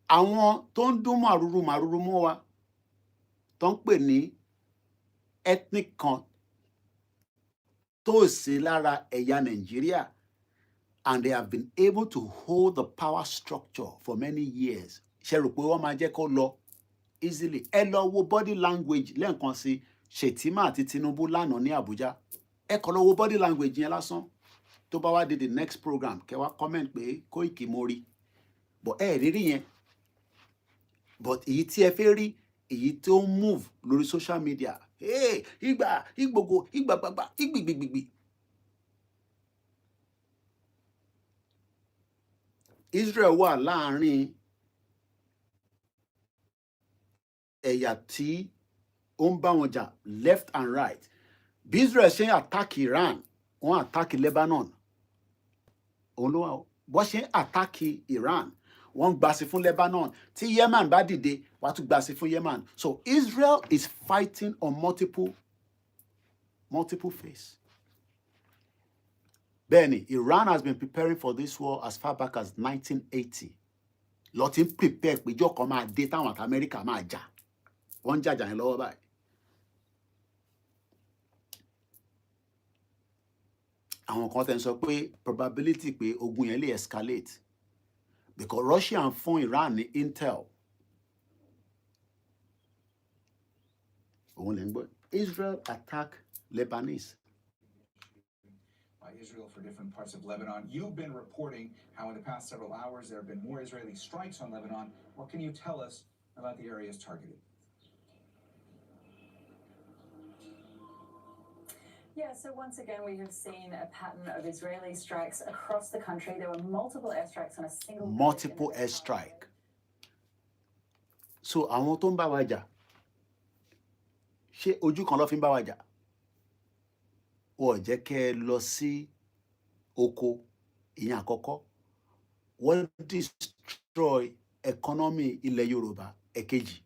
Speaker 1: Àwọn tó ń dún màrúrú mọ́ wa, tó ń pè ní ethnic kan tó sí lára ẹ̀yà Nàìjíríà, and they have been able to hold the power structure for many years. Ṣé rò pé wọ́n máa jẹ́ kó lọ easily? Ẹ lọ wo body language lẹ́ẹ̀kan sí Shettima àti Tinubu lánàá ní Abuja. Ẹ kọ́ lọ wo body language yẹn lásán. Tó bá wá dé the next program, kẹ́ wá comment pé Koiki mo rí. But ẹ rírí yẹn. But èyí tí ẹ fẹ́ rí, èyí tó ń move lórí social media. Hey, ìgbògo, ìgbàgbàgbà, ìgbìgbìgbì. Israel wà láàrin ẹ̀yà tí ó ń bá wọn jà left and right. Bí Israel ṣe ń attack Iran, wọ́n attack Lebanon. Òun ló wà ó. Bó ṣe ń attack Iran, wọ́n gbà sí fún Lebanon. Tí Yemen bá dìde, wọ́n á tún gbà sí fún Yemen. So Israel is fighting on multiple phases. Bẹ́ẹ̀ni, Iran has been preparing for this war as far back as 1980. Ló ti ń prepare pé ìjọ́ kan máa dé táwọn àti America máa jà. Wọ́n ń jàjà yẹn lọ́wọ́ báyìí. Àwọn kan tẹ́ ń sọ pé probability pé ogun yẹn lè escalate because Russia ń fún Iran ní intel. Òun lè ń gbọ́. Israel attack Lebanese.
Speaker 3: Israel for different parts of Lebanon. You've been reporting how in the past several hours there have been more Israeli strikes on Lebanon. What can you tell us about the areas targeted?
Speaker 4: Yeah, so once again, we have seen a pattern of Israeli strikes across the country. There were multiple airstrikes on a single...
Speaker 1: Multiple airstrike. So, àwọn tó ń bá wa jà, ṣé ojú kan ló fi ń bá wa jà? Wọ́n jẹ́ kẹ́ lọ sí oko ìyẹn àkọ́kọ́. Wọ́n destroy economy ilẹ̀ Yorùbá ẹ̀kejì.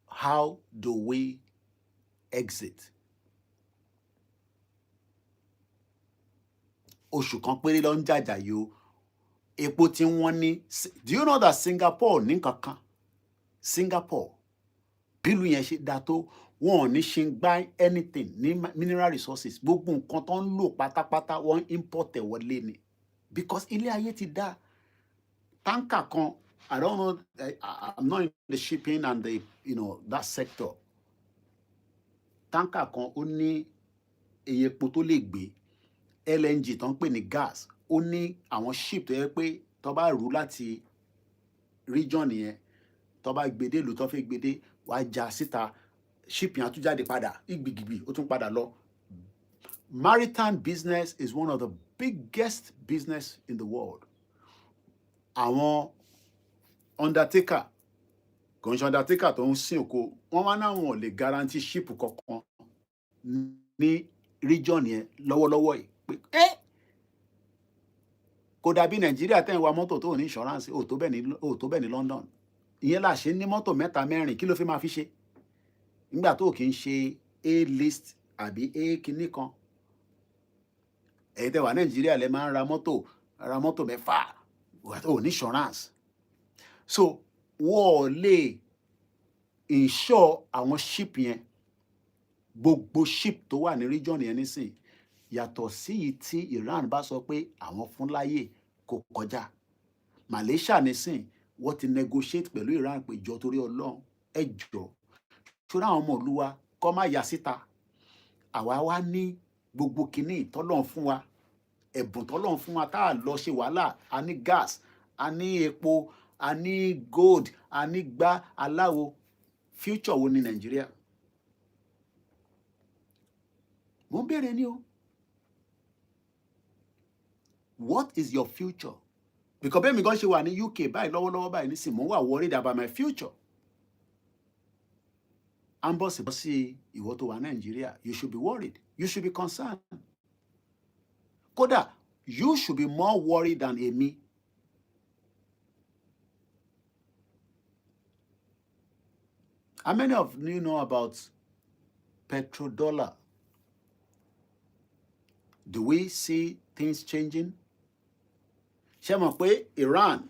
Speaker 1: How do we exit? Oṣù kan péré ló ń jàjà yìí o. Epo tí wọ́n ní. Do you know that Singapore ní kankan? Singapore. Bílù yẹn ṣe dá tó. Wọ́n ò ní ṣe gbá anything ní mineral resources. Gbogbo nǹkan tó ń lò pátápátá wọ́n import ẹ̀ wọlé ni. Because ilé ayé ti dá. Tanker kan, I don't know, I'm not in the shipping and the, that sector. Tanker kan ó ní iye epo tó lè gbé. LNG tó ń pè ní gas. Ó ní àwọn ship tó yẹ pé tó bá rú láti region yẹn, tó bá gbé dé ìlú tó fẹ́ gbé dé, wá já síta. Ship yẹn á tún jáde padà, ìgbìgbì, ó tún padà lọ. Maritime business is one of the biggest business in the world. Àwọn undertaker, kò ń ṣe undertaker tó ń sin oko, wọ́n wá náà wọn ò lè guarantee ship kankan ní region yẹn lọ́wọ́lọ́wọ́ yìí. Pé kò dàbí Nàìjíríà tẹ́ ń wa mọ́tò tó ní insurance, ó tó bẹ́ẹ̀ ní London. Ìyẹn là ṣe ní mọ́tò mẹ́ta mẹ́rin, kí ló fi máa fi ṣe? Nígbà tó kì í ṣe A-list àbí A kinní kan. Ẹ̀yin tẹ́ wà Nàìjíríà lẹ máa ń ra mọ́tò mẹ́fà, ó ní insurance. So wọ́n lè insure àwọn ship yẹn. Gbogbo ship tó wà ní region yẹn nísìn yàtọ̀ sí yìí tí Iran bá sọ pé àwọn fún láyè kò kọjá. Malaysia nísìn wọ́n ti negotiate pẹ̀lú Iran pé jọ torí Ọlọ́run ẹ jọ̀ọ́ ṣọ́ra àwọn ọmọ ìlú wa kọ́ máa yà síta. Àwa wá ní gbogbo kinní tọ́lọ́run fún wa, ẹ̀bùn tọ́lọ́run fún wa tá a lọ ṣe wàhálà. A ní gas, a ní epo, a ní gold, a ní gbá aláwo. Future wo ni Nàìjíríà? Mo ń béèrè ni o. What is your future? Because bẹ́ẹ̀ mi gan ṣe wà ní UK báyìí lọ́wọ́lọ́wọ́ báyìí nísìnyí, mo wà worried about my future. And bossy ìwọ tó wà Nigeria, you should be worried. You should be concerned. Kódà, you should be more worried than èmi. How many of you know about petrodollar? Do we see things changing? Ṣé mọ̀ pé Iran,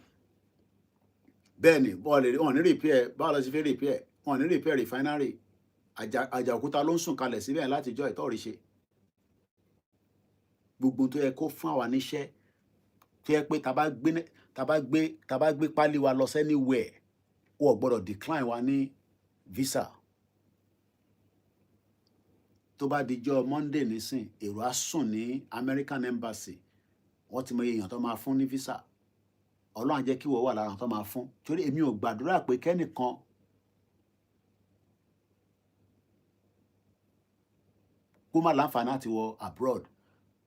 Speaker 1: bẹ́ẹ̀ ni, wọ́n ní repair, báwo lọ sí fẹ́ repair? Wọ́n ní repair refinery. Àjàòkúta ló ń sùn kalẹ̀ síbẹ̀ láti jọ ìtọ́rí ṣe. Gbogbo tó yẹ kó fún àwa níṣẹ́, tó yẹ pé tá bá gbé pálí wa lọ anywhere, wọ́n gbọ́dọ̀ decline wa ní visa. Tó bá dijọ́ Monday nísìn, èrò á sùn ní American Embassy. Wọ́n ti mọ èèyàn tó máa fún ní visa. Ọlọ́run á jẹ́ kí wọ́n wà lára tó máa fún. Torí èmi ò gbàdúrà pé kẹ́nìkan kó má láǹfààní àti wọ abroad.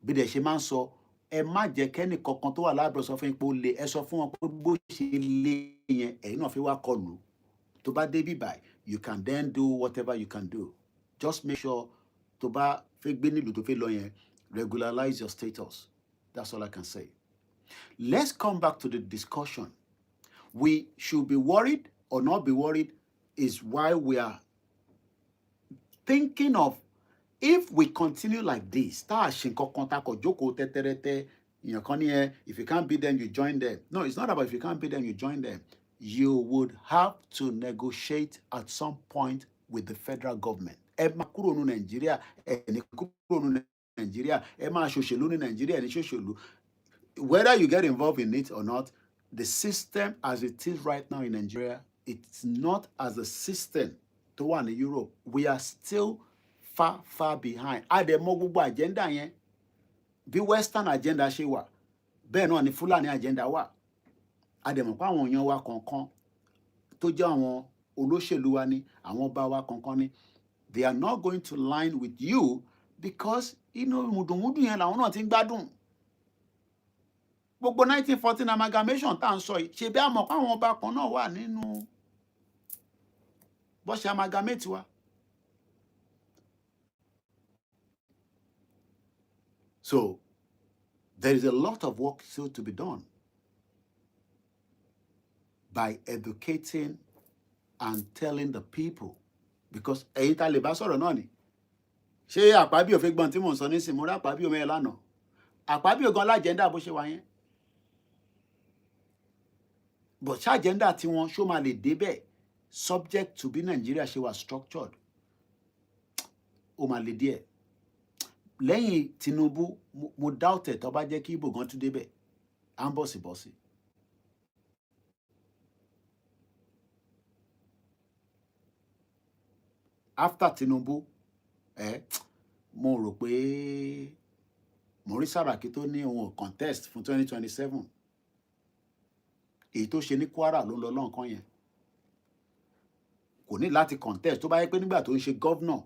Speaker 1: Bí dẹ̀ ṣe máa ń sọ, ẹ má jẹ́ kẹ́nìkankan tó wà lábroad sọ fún yín pé ó le. Ẹ sọ fún wọn pé bó ṣe le yẹn, ẹ̀yin náà fi wá kọlù. Tó bá dé bí báyìí, you can then do whatever you can do. Just make sure tó bá fẹ́ gbé nílùú tó fẹ́ lọ yẹn, regularize your status. That's all I can say. Let's come back to the discussion. We should be worried or not be worried is why we are thinking of, if we continue like this, if you can't beat them, you join them. No, it's not about if you can't beat them, you join them. You would have to negotiate at some point with the federal government. Whether you get involved in it or not, the system as it is right now in Nigeria, it's not as a system to one in Europe. We are still far behind. Ademo gbogbo agenda yẹn, bí Western agenda ṣe wà, bẹ́ẹ̀ náà ni Fulani agenda wà. Ademo pa àwọn èèyàn wa kankan tó jẹ́ àwọn olóṣèlú wa ni, àwọn ọba wa kankan ni. They are not going to line with you because mùdùnmùdù yẹn làwọn náà ti ń gbádùn. Gbogbo 1914 amalgamation tá à ń sọ yìí, ṣe bí àmọ́ pa àwọn ọba kan náà wà nínú bó ṣe amalgamate wa. So, there is a lot of work still to be done by educating and telling the people. Because ẹ̀yin tá lè bá sọ̀rọ̀ náà ni. Ṣé Àpábíò fẹ́ gbọ́n tí mò ń sọ nísìnyí, mo rí Àpábíò mẹ́rin lánàá. Àpábíò gan lájẹ́ndà bó ṣe wà yẹn. But ṣá agenda tí wọ́n ṣó máa lè débẹ̀ subject to bí Nigeria ṣe wà structured. Ó máa lè díẹ̀. Lẹ́yìn Tinubu, mo doubt it tó bá jẹ́ kí Igbo gan tún débẹ̀. À ń bọ̀sibọ̀si. After Tinubu, mo rò pé mo rí Sàràkí tó ní òun contest fún 2027. Èyí tó ṣe ní Kwara ló ń lọ lọ́nkàn yẹn. Kò ní láti contest tó bá yẹ pé nígbà tó ń ṣe governor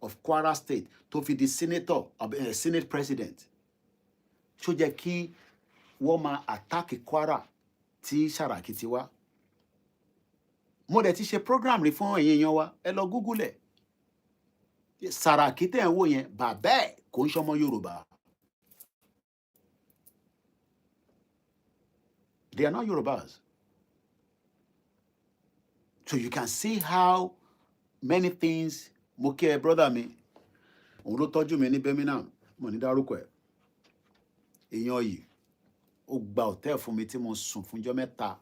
Speaker 1: of Kwara State tó fi di senator, senate president. Ṣó jẹ́ kí wọ́n máa attack Kwara tí Sàràkí ti wá. Mo dẹ̀ ti ṣe program rí fún ẹ̀yin èèyàn wa, ẹ lọ Google ẹ̀. Sàràkí tẹ̀ ń wò yẹn, bàbá ẹ̀ kò ń ṣọmọ Yorùbá. They are not Yorubas. So you can see how many things. Mo kí ẹ brother mi, òun ló tọ́jú mi ní Birmingham, mo ní dárúkọ ẹ̀. Èèyàn yìí, ó gba hòtẹ́ẹ̀lì fún mi tí mo sùn fúnjọ́ mẹ́ta,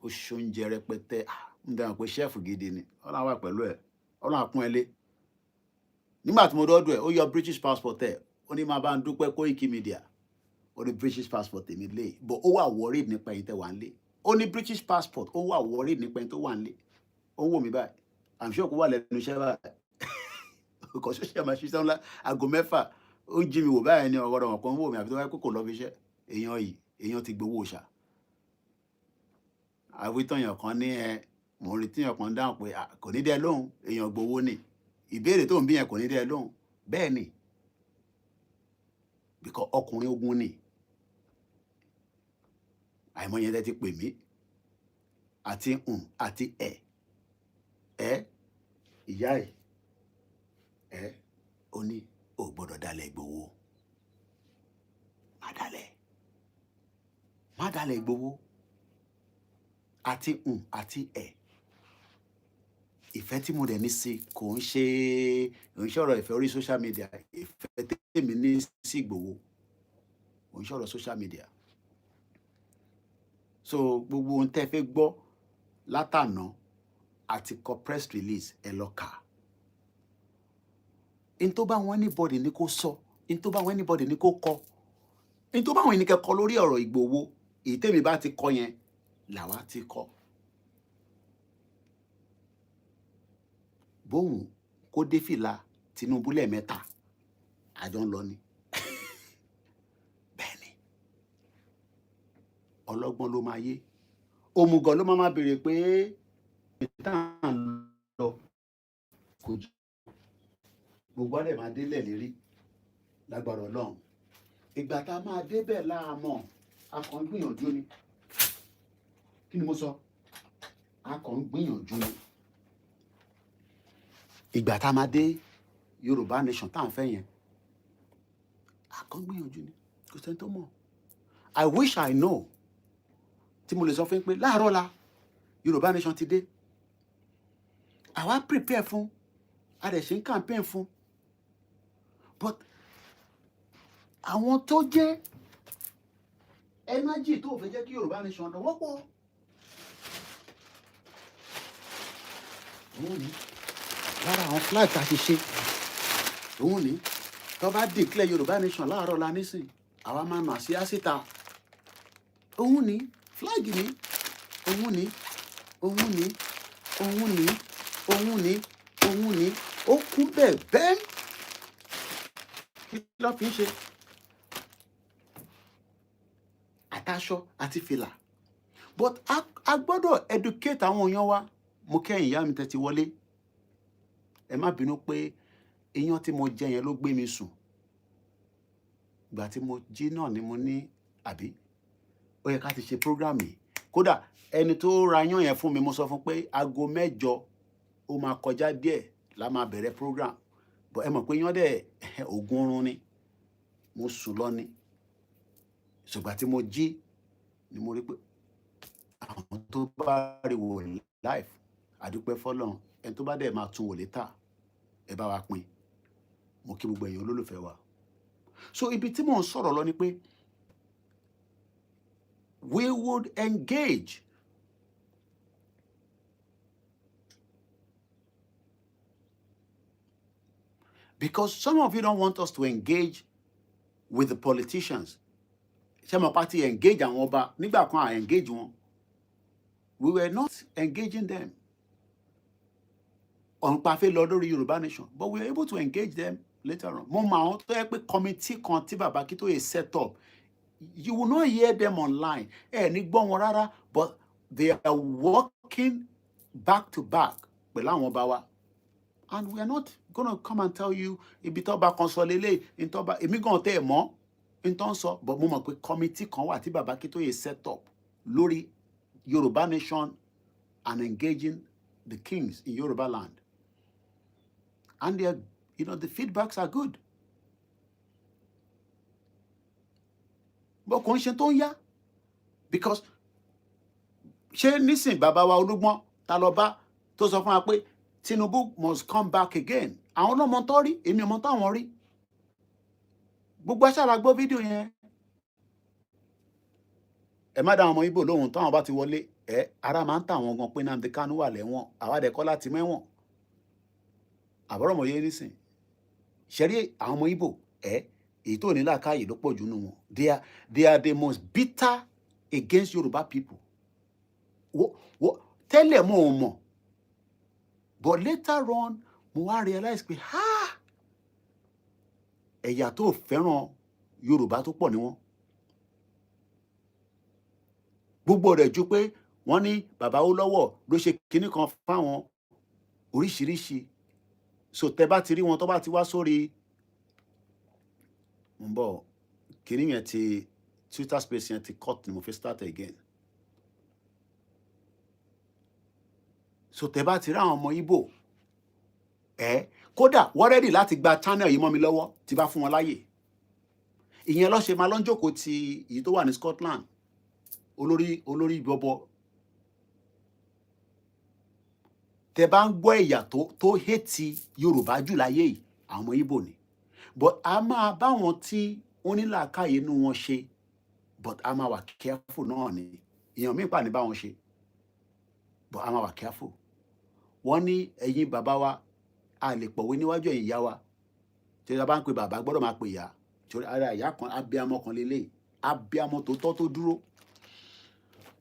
Speaker 1: ó ṣoúnjẹ rẹpẹtẹ, ń dáhùn pé ṣẹ́ẹ̀fù gidi ni, Ọlọ́run wà pẹ̀lú ẹ̀, Ọlọ́run àpọ́n ẹ lé. Nígbà tí mo dọ́dọ̀ ẹ̀, ó yọ British passport ẹ̀, ó ní máa bá ń dúpẹ́ Koikimedia, ó ní British passport èmi lé, but ó wà worried nípa ẹ̀yin tẹ́ wà ń lé. Ó ní British passport, ó wà worried nípa ẹ̀yin tó wà ń lé. Ó ń wò mí báyìí, I'm sure kó wà lẹ́nu iṣẹ́ báyìí. Kò ṣe máa ṣiṣẹ́ ńlá, aago 6, ó jí mi wò báyìí ní ọ̀rọ̀ wọn kan wò mí àbí tó wáyé kókò lọ fi iṣẹ́. Èèyàn yìí, èèyàn ti gbowó ṣá. Àwítọ̀yàn kan ní mò ń retí yàn kan dáhùn pé kò ní dẹ́ lóhùn, èèyàn gbowó ni. Ìbéèrè tó ń bí yẹn kò ní dẹ́ lóhùn. Bẹ́ẹ̀ ni, because ọkùnrin ogun ni àìmọye tẹ́ ti pè mí àti àti ìyá ó ní ò gbọ́dọ̀ dalẹ̀ Ìgbòho má dalẹ̀ Ìgbòho àti àti ìfẹ́ tí mo dẹ̀ ní sí kò ń ṣe ọ̀rọ̀ ìfẹ́ orí social media, ìfẹ́ tèmi ní sí Ìgbòho kò ń ṣe ọ̀rọ̀ social media. So gbogbo ohun tẹ́ fẹ́ gbọ́ látàná àti kọ press release ẹ lọ kà. In tó bá wọn anybody ní kó sọ, in tó bá wọn anybody ní kó kọ, in tó bá wọn ẹnìkan kọ lórí ọ̀rọ̀ Ìgbòho, èyí tèmi bá ti kọ yẹn làwa ti kọ. Bóun kó dé fìlà Tinubu lẹ́ẹ̀mẹ́ta àjọ ń lọ ni. Bẹ́ẹ̀ ni ọlọ́gbọ́n ló máa yé, òmùgọ̀ ló máa béèrè pé tá à ń lọ kò jù gbogbo àdè máa délẹ̀ lérí lágbára Ọlọ́run. Ìgbà tá a máa débẹ̀ láàmọ̀ a kàn ń gbìyànjú ni. Kí ni mo sọ? A kàn ń gbìyànjú ni. Ìgbà tá a máa dé Yorùbá nation tá à ń fẹ́ yẹn a kàn ń gbìyànjú ni, kò sẹ́ni tó mọ̀. I wish I know tí mo lè sọ fún yín pé láàárọ̀ la Yorùbá nation ti dé, àwa prepare fún, a dẹ̀ ṣe ń campaign fún, but àwọn tó jẹ́ energy tó fẹ́ jẹ́ kí Yorùbá nation lọ wọ́pọ̀. Òun ni lára àwọn flag tá a ṣe ṣe, òun ni tó bá declare Yorùbá nation láàárọ̀ la nísìn àwa máa nà sí àsìta. Òun ni flag ni, òun ni, òun ni, òun ni, òun ni, òun ni, ó kún bẹ́ẹ̀ bẹ́ẹ̀. Kí ló fi ń ṣe? Àtàṣọ àti fìlà. But a gbọ́dọ̀ educate àwọn èèyàn wa. Mo kẹ́yìn ìyá mi tẹ́tí wọlé. Ẹ má bínú pé iyán tí mo jẹ yẹn ló gbé mi sùn. Ìgbà tí mo jí náà ni mo ní àbí ó yẹ ká ti ṣe program yìí. Kódà ẹni tó ra iyán yẹn fún mi, mo sọ fún pé aago 8 ó máa kọjá díẹ̀ la máa bẹ̀rẹ̀ program. But ẹ mọ̀ pé iyán dẹ̀ ògùn oorun ni. Mo sùn lọ ni. Ṣùgbọ́n tí mo jí ni mo rí pé àwọn tó bá rí wò live àdúpẹ́ fọ́lọ́run, ẹni tó bá dẹ̀ máa tún wò létà ẹ bá wa pín. Mo kí gbogbo èèyàn olólùfẹ́ wa. So ibi tí mò ń sọ̀rọ̀ lọ ni pé we would engage. Because some of you don't want us to engage with the politicians. Ṣé mo party engage àwọn ọba nígbà kan à engage wọn. We were not engaging them. On pa fẹ́ lọ lórí Yorùbá nation, but we were able to engage them later on. Mo mọ àwọn tó yẹ pé committee kan tí bàbá Akíntóyè set up. You will not hear them online. Ní gbọ́ wọn rárá, but they are working back to back pẹ̀lú àwọn ọba wa. And we are not going to come and tell you ibi tó bá kan sọ lélẹ̀, ìtọ́ bá èmi gan tẹ́ ẹ̀ mọ́ ìtọ́ ń sọ, but mo mọ̀ pé committee kan wà tí bàbá Akíntóyè set up lórí Yorùbá nation and engaging the kings in Yoruba land. And they are, the feedbacks are good. But kò ń ṣe tó ń yá, because ṣé nísìn bàbá wa Olúgbọ́n ta lọ bá tó sọ fún wa pé Tinubu must come back again. Àwọn náà mọ tó rí, èmi ọmọ táwọn rí. Gbogbo aṣáára gbọ́ fídíò yẹn. Ẹ má dá àwọn ọmọ Ìgbò lóhùn táwọn bá ti wọlé, ara máa ń tà wọ́n gan pé Nnamdi Kanu wà lẹ́wọ̀n, àwa dẹ̀ kọ́ láti mẹ́wọ̀n. Àbọ̀rọ̀ mọ̀ yé nísìn. Ṣẹ́rí àwọn ọmọ Ìgbò, èyí tó ní làákàyè ló pọ̀ jù nínú wọn. They are the most bitter against Yoruba people. Tẹ́lẹ̀ mo ò mọ̀. But later on, mo wá realize pé ẹ̀yà tó fẹ́ràn Yorùbá tó pọ̀ ni wọ́n. Gbogbo rẹ̀ ju pé wọ́n ní bàbá Awólọ́wọ̀ ló ṣe kinní kan fáwọn oríṣiríṣi. So tẹ́ bá ti rí wọn tó bá ti wá sórí mo ń bọ̀ kìíní yẹn ti Twitter space yẹn ti cut ni mo fi start again. So tẹ́ bá ti rí àwọn ọmọ Igbo kódà wọ́n ready láti gba channel yìí mọ́ mi lọ́wọ́ tí bá fún wọn láyè. Ìyẹn ló ṣe máa lọ jókòó ti èyí tó wà ní Scotland olórí bọbọ. Tẹ́ bá ń gbọ́ ẹ̀yà tó hate Yorùbá jù láyé yìí àwọn ọmọ Igbo ni. But a máa bá wọn tí wọ́n ní làákàyè inú wọn ṣe, but a máa wà careful náà ni. Èèyàn míì pà ní bá wọn ṣe, but a máa wà careful. Wọ́n ní ẹ̀yin bàbá wa a lè pọ̀wé níwájú ẹ̀yin ìyá wa. Tí a bá ń pe bàbá gbọ́dọ̀ máa pe ìyá. Torí ara ìyá kan abiyamọ kan lélẹ̀, abiyamọ tó tọ́ tó dúró.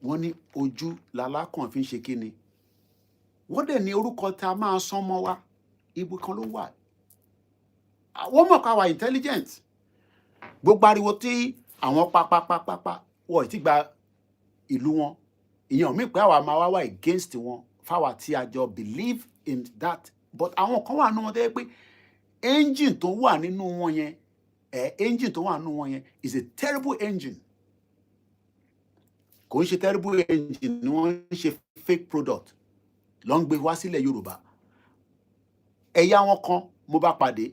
Speaker 1: Wọ́n ní ojú lalákàn fi ń ṣe kíni. Wọ́n dẹ̀ ní orúkọ tá a máa sán mọ́ wa, ibi kan ló wà. Wọ́n mọ̀ ká wà intelligent. Gbogbo ariwo tí àwọn pápápápápá wọ̀ ti gba ìlú wọn. Ìyẹn mi pé àwa máa wá against wọn fáwa tí a jọ believe in that. But àwọn kan wà nínú wọn tó yẹ pé engine tó wà nínú wọn yẹn, engine tó wà nínú wọn yẹn is a terrible engine. Kò ń ṣe terrible engine ni wọ́n ń ṣe fake product. Ló ń gbé wá sílẹ̀ Yorùbá. Ẹ̀yà wọn kan mo bá pàdé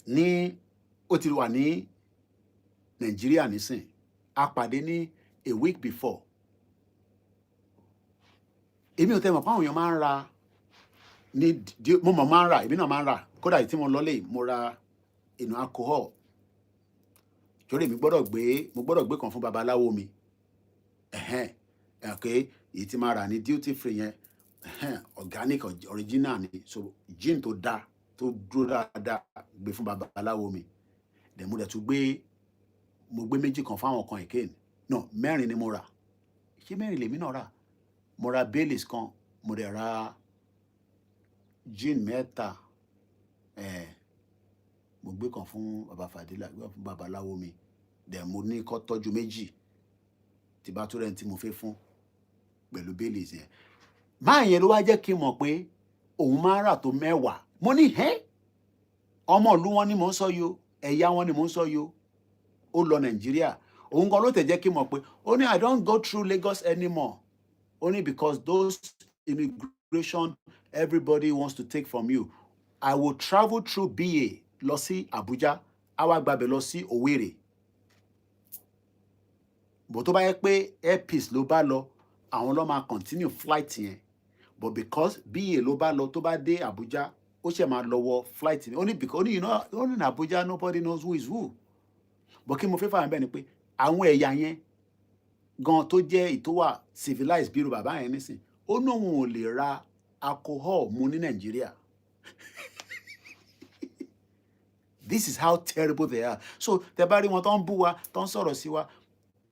Speaker 1: ní ó ti wà ní Nàìjíríà nísìn. A pàdé ní a week before. Èmi ò tẹ́ mọ̀ pé àwọn èèyàn máa ń ra mo mọ̀ máa ń rà, èmi náà máa ń rà. Kódà tí mo lọ lé mo ra alcohol. Torí mo gbọ́dọ̀ gbé kan fún babaláwo mi. Okay, èyí tí máa rà ní duty free yẹn. Organic original ni. So gin tó dá tó dúró dáadáa gbé fún babaláwo mi. Then mo dẹ̀ tún mo gbé méjì kan fáwọn kan again. No, mẹ́rin ni mo rà. Ṣé mẹ́rin lèmi náà rà? Mo ra Baileys kan, mo dẹ̀ ra gin mẹ́ta. Mo gbé kan fún baba Fadila, gbé fún babaláwo mi. Then mo ní kó tọ́jú méjì tí bá tó rẹ̀ tí mo fẹ́ fún pẹ̀lú Baileys yẹn. Máa yẹn ló wá jẹ́ kí n mọ̀ pé òun máa rà tó 10. Mo ní ọmọ ìlú wọn ni mò ń sọ yo, ẹ̀yà wọn ni mò ń sọ yo. Ó lọ Nàìjíríà. Òun kan ló tẹ̀ jẹ́ kí n mọ̀ pé ó ní I don't go through Lagos anymore. Only because those immigration everybody wants to take from you. I will travel through BA lọ sí Abuja, a wá gbàbẹ̀ lọ sí Owerri. But tó bá yẹ pé airpeace ló bá lọ, àwọn ló máa continue flight yẹn. But because BA ló bá lọ tó bá dé Abuja, ó ṣe máa lọ wọ flight yẹn. Only because you know, only in Abuja nobody knows who is who. But kí mo fẹ́ fà bẹ́ẹ̀ ni pé àwọn ẹ̀yà yẹn gan tó jẹ́ ìtọ́wà civilized bí irú bàbá yẹn nísìn, ó ní òun ò lè ra alcohol mu ní Nàìjíríà. This is how terrible they are. So tẹ́ bá rí wọn tó ń bú wa, tó ń sọ̀rọ̀ sí wa,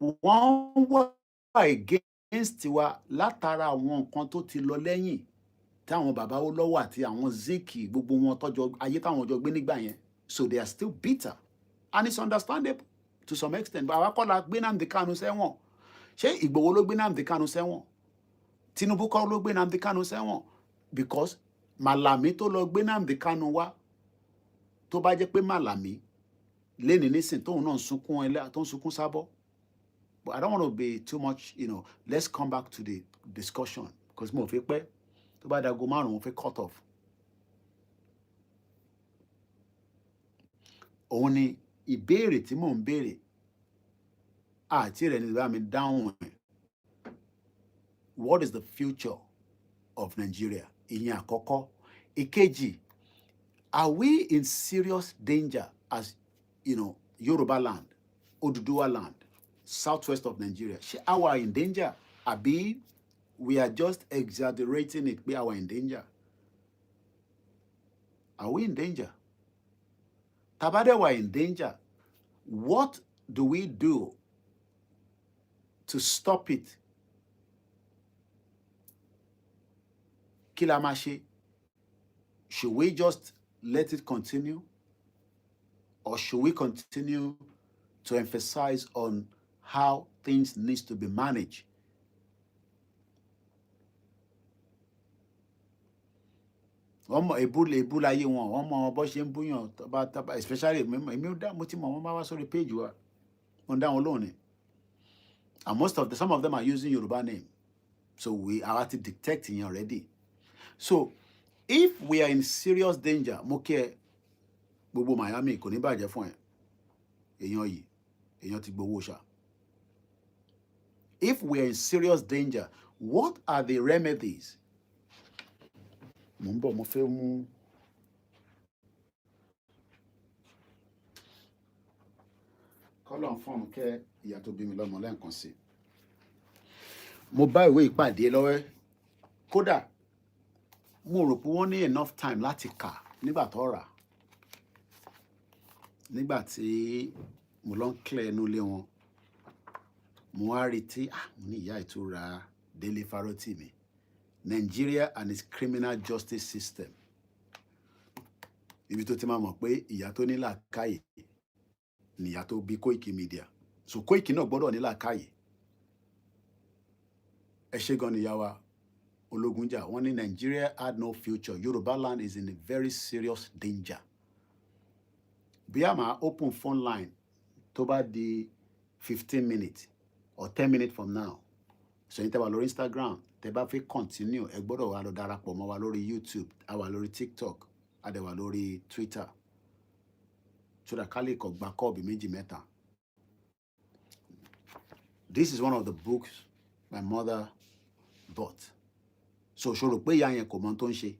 Speaker 1: wọ́n wà against wa látara àwọn nǹkan tó ti lọ lẹ́yìn táwọn bàbá ó lọ́wọ́ àti àwọn Zik gbogbo wọn tọ́jọ́ ayé táwọn jọ gbé nígbà yẹn. So they are still bitter. And it's understandable to some extent. But àwa kọ́ la gbé Nnamdi Kanu sẹ́wọ̀n. Ṣé Ìgbòho ló gbé Nnamdi Kanu sẹ́wọ̀n? Tinubu kọ́ ló gbé Nnamdi Kanu sẹ́wọ̀n? Because Malami tó lọ gbé Nnamdi Kanu wá, tó bá jẹ́ pé Malami léni nísìn tóun náà tó ń sunkún sábọ́. But I don't want to be too much, let's come back to the discussion. Because mo fẹ́ pẹ́, tó bá dago márùn-ún mo fẹ́ cut off. Òun ni ìbéèrè tí mò ń béèrè. Àti rẹ̀ ni bá mi dáhùn ẹ̀. What is the future of Nigeria? Ìyẹn àkọ́kọ́. Ìkejì, are we in serious danger as, Yoruba land, Oduduwa land, southwest of Nigeria? Ṣé àwa in danger? Àbí we are just exaggerating it pé àwa in danger? Are we in danger? Tá bá dẹ̀ wà in danger, what do we do to stop it? Kí la máa ṣe? Should we just let it continue? Or should we continue to emphasize on how things need to be managed? wọ́n mọ èbú láyé wọn, wọ́n mọ bó ṣe ń búyàn tọ́ba especially mo ti mọ̀ wọ́n bá wá sórí page wa wọ́n dá wọn lóhùn ni, and some of them are using Yoruba name, so we are to detect it already. So if we are in serious danger, mo kí ẹ gbogbo Miami kò ní bàjẹ́ fún ẹ èèyàn yìí, èèyàn ti gbowó ṣá. If we are in serious danger, what are the remedies? Mo ń bọ̀, mo fẹ́ mú kọ́lọ̀ fún kẹ́ ìyá tó bí mi lọ́mọ lẹ́ẹ̀kan sí. Mo bá ìwé ìpàdé lọ́wọ́, kódà mo rò pé wọ́n ní enough time láti kà nígbà tó rà, nígbà tí mo lọ ń clear inú ilé wọn, mo wá rí tí mo ní ìyá ìtura Délé Fárótìmí, Nigeria and its criminal justice system. Ibi tó ti máa mọ̀ pé ìyá tó ní làákàyè ni ìyá tó bí Koikimedia. So Koiki náà gbọ́dọ̀ ní làákàyè. Ẹ ṣé gan ni ìyá wa Ológunjà, wọ́n ní Nigeria had no future. Yorubaland is in a very serious danger. Bí a máa open phone line tó bá di 15 minutes or 10 minutes from now. So yín tẹ́ wà lórí Instagram, tẹ́ bá fẹ́ continue, ẹ gbọ́dọ̀ wá lọ darapọ̀ mọ́ wa lórí YouTube, a wà lórí TikTok, a dẹ̀ wà lórí Twitter. So that ká lè kọ gba kọ́ọ̀bì méjì mẹ́ta. This is one of the books my mother bought. So ṣòro pé ìyá yẹn kò mọ tó ń ṣe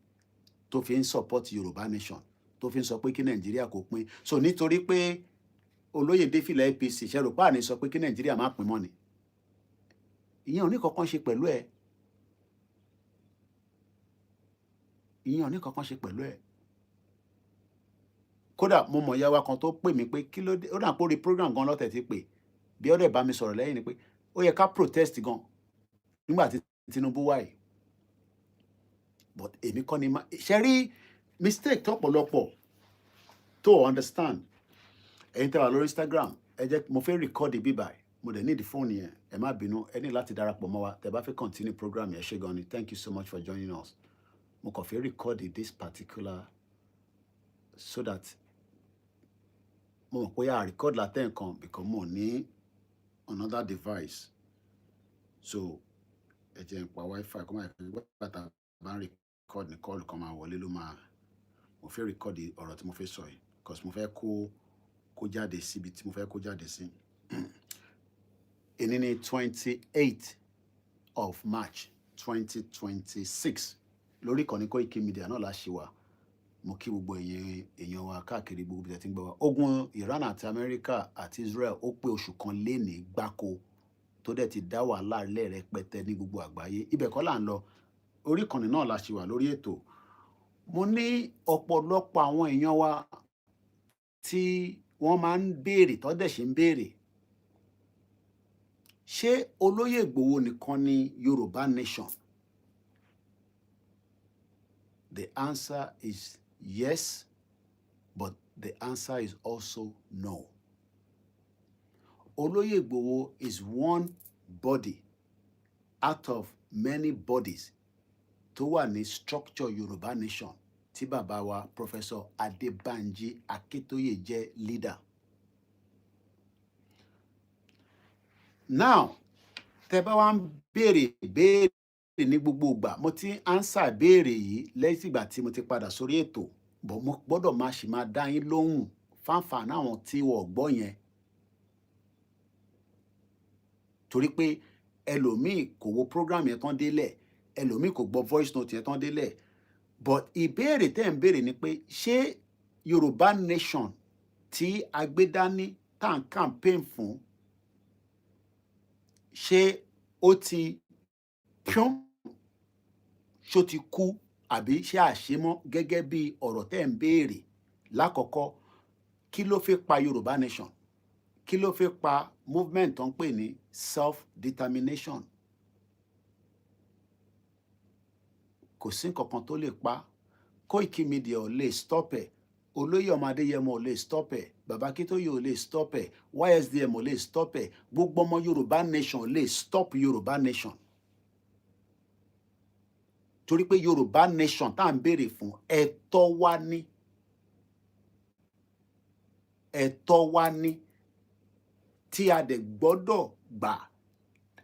Speaker 1: tó fi ń support Yorùbá nation, tó fi ń sọ pé kí Nàìjíríà kò pín. So nítorí pé olóyè défìlà APC ṣe rò pé àní sọ pé kí Nàìjíríà má pín mọ́ ni. Ìyẹn ò ní kankan ṣe pẹ̀lú ẹ̀. Ìyẹn ò ní kankan ṣe pẹ̀lú ẹ̀. Kódà mo mọ̀ ìyá wa kan tó pè mí pé kí ló dé, ó dà pé orí program gan lọ́tẹ̀ ti pè, bí ọ̀dẹ̀ bá mi sọ̀rọ̀ lẹ́yìn ni pé ó yẹ ká protest gan nígbà tí Tinubu wà yìí. But èmi kọ́ ni ṣe rí mistake tọ́pọ̀lọpọ̀ tó understand. Ẹ̀yin tẹ́ wà lórí Instagram, ẹ jẹ́ mo fẹ́ record bíbá ẹ̀, mo dẹ̀ need phone yẹn, ẹ má bínú, ẹ ní láti darapọ̀ mọ́ wa, tẹ́ bá fẹ́ continue program yẹn, ṣé gan ni. Thank you so much for joining us. Mo kàn fẹ́ record this particular so that mo mọ̀ pé a record látẹ̀ nǹkan because mo ní another device. So ẹ jẹ́ n pa wifi kó máa fi gbàtà bá ń record ní call kan máa wọlé ló máa, mo fẹ́ record ọ̀rọ̀ tí mo fẹ́ sọ yìí because mo fẹ́ kó jáde síbi tí mo fẹ́ kó jáde sí. Èní ní 28th of March 2026 lórí ìkànnì Koikimedia náà la ṣe wà. Mo kí gbogbo èèyàn wa káàkiri gbogbo ibi tí ń gbọ́ wa. Ogun Iran àti America àti Israel ó pé oṣù kan lénìí gbáko tó dẹ̀ ti dá wàhálà lẹ̀ rẹpẹtẹ ní gbogbo àgbáyé. Ibẹ̀ kọ́ là ń lọ. Orí ìkànnì náà la ṣe wà lórí ètò. Mo ní ọ̀pọ̀lọpọ̀ àwọn èèyàn wa tí wọ́n máa ń béèrè tó dẹ̀ ṣe ń béèrè. Ṣé Olóyè Ìgbòho nìkan ni Yorùbá nation? The answer is yes, but the answer is also no. Olóyè Ìgbòho is one body out of many bodies tó wà ní structure Yorùbá nation tí bàbá wa Professor Adébánjí Akíntóyè jẹ́ leader. Now, tẹ́ bá wá ń béèrè ní gbogbo ìgbà, mo ti answer béèrè yìí lẹ́yìn ìgbà tí mo ti padà sórí ètò, but mo gbọ́dọ̀ máa dá yín lóhùn fáǹfààní àwọn tí wọ́n gbọ́ yẹn. Torí pé ẹlòmíì kò wo program yẹn tán délẹ̀, ẹlòmíì kò gbọ́ voice note yẹn tán délẹ̀. But ìbéèrè tẹ́ ń béèrè ni pé ṣé Yorùbá nation tí a gbé dání tá à ń campaign fún, ṣé ó ti pọ́n, ṣó ti kú àbí ṣé àṣemọ́ gẹ́gẹ́ bí ọ̀rọ̀ tẹ́ ń béèrè. Lákọ̀ọ́kọ́, kí ló fẹ́ pa Yorùbá nation? Kí ló fẹ́ pa movement tó ń pè ní self-determination? Kò sí nǹkankan tó lè pa. Koikimedia ò lè stop ẹ̀. Olóyè ọmọ Adéyẹmọ ò lè stop ẹ̀. Bàbá Akíntóyè ò lè stop ẹ̀. YSDM ò lè stop ẹ̀. Gbogbo ọmọ Yorùbá nation ò lè stop Yorùbá nation. torí pé Yorùbá nation tá à ń béèrè fún ẹ̀tọ́ wa ní, ẹ̀tọ́ wa ní tí a dẹ̀ gbọ́dọ̀ gbà.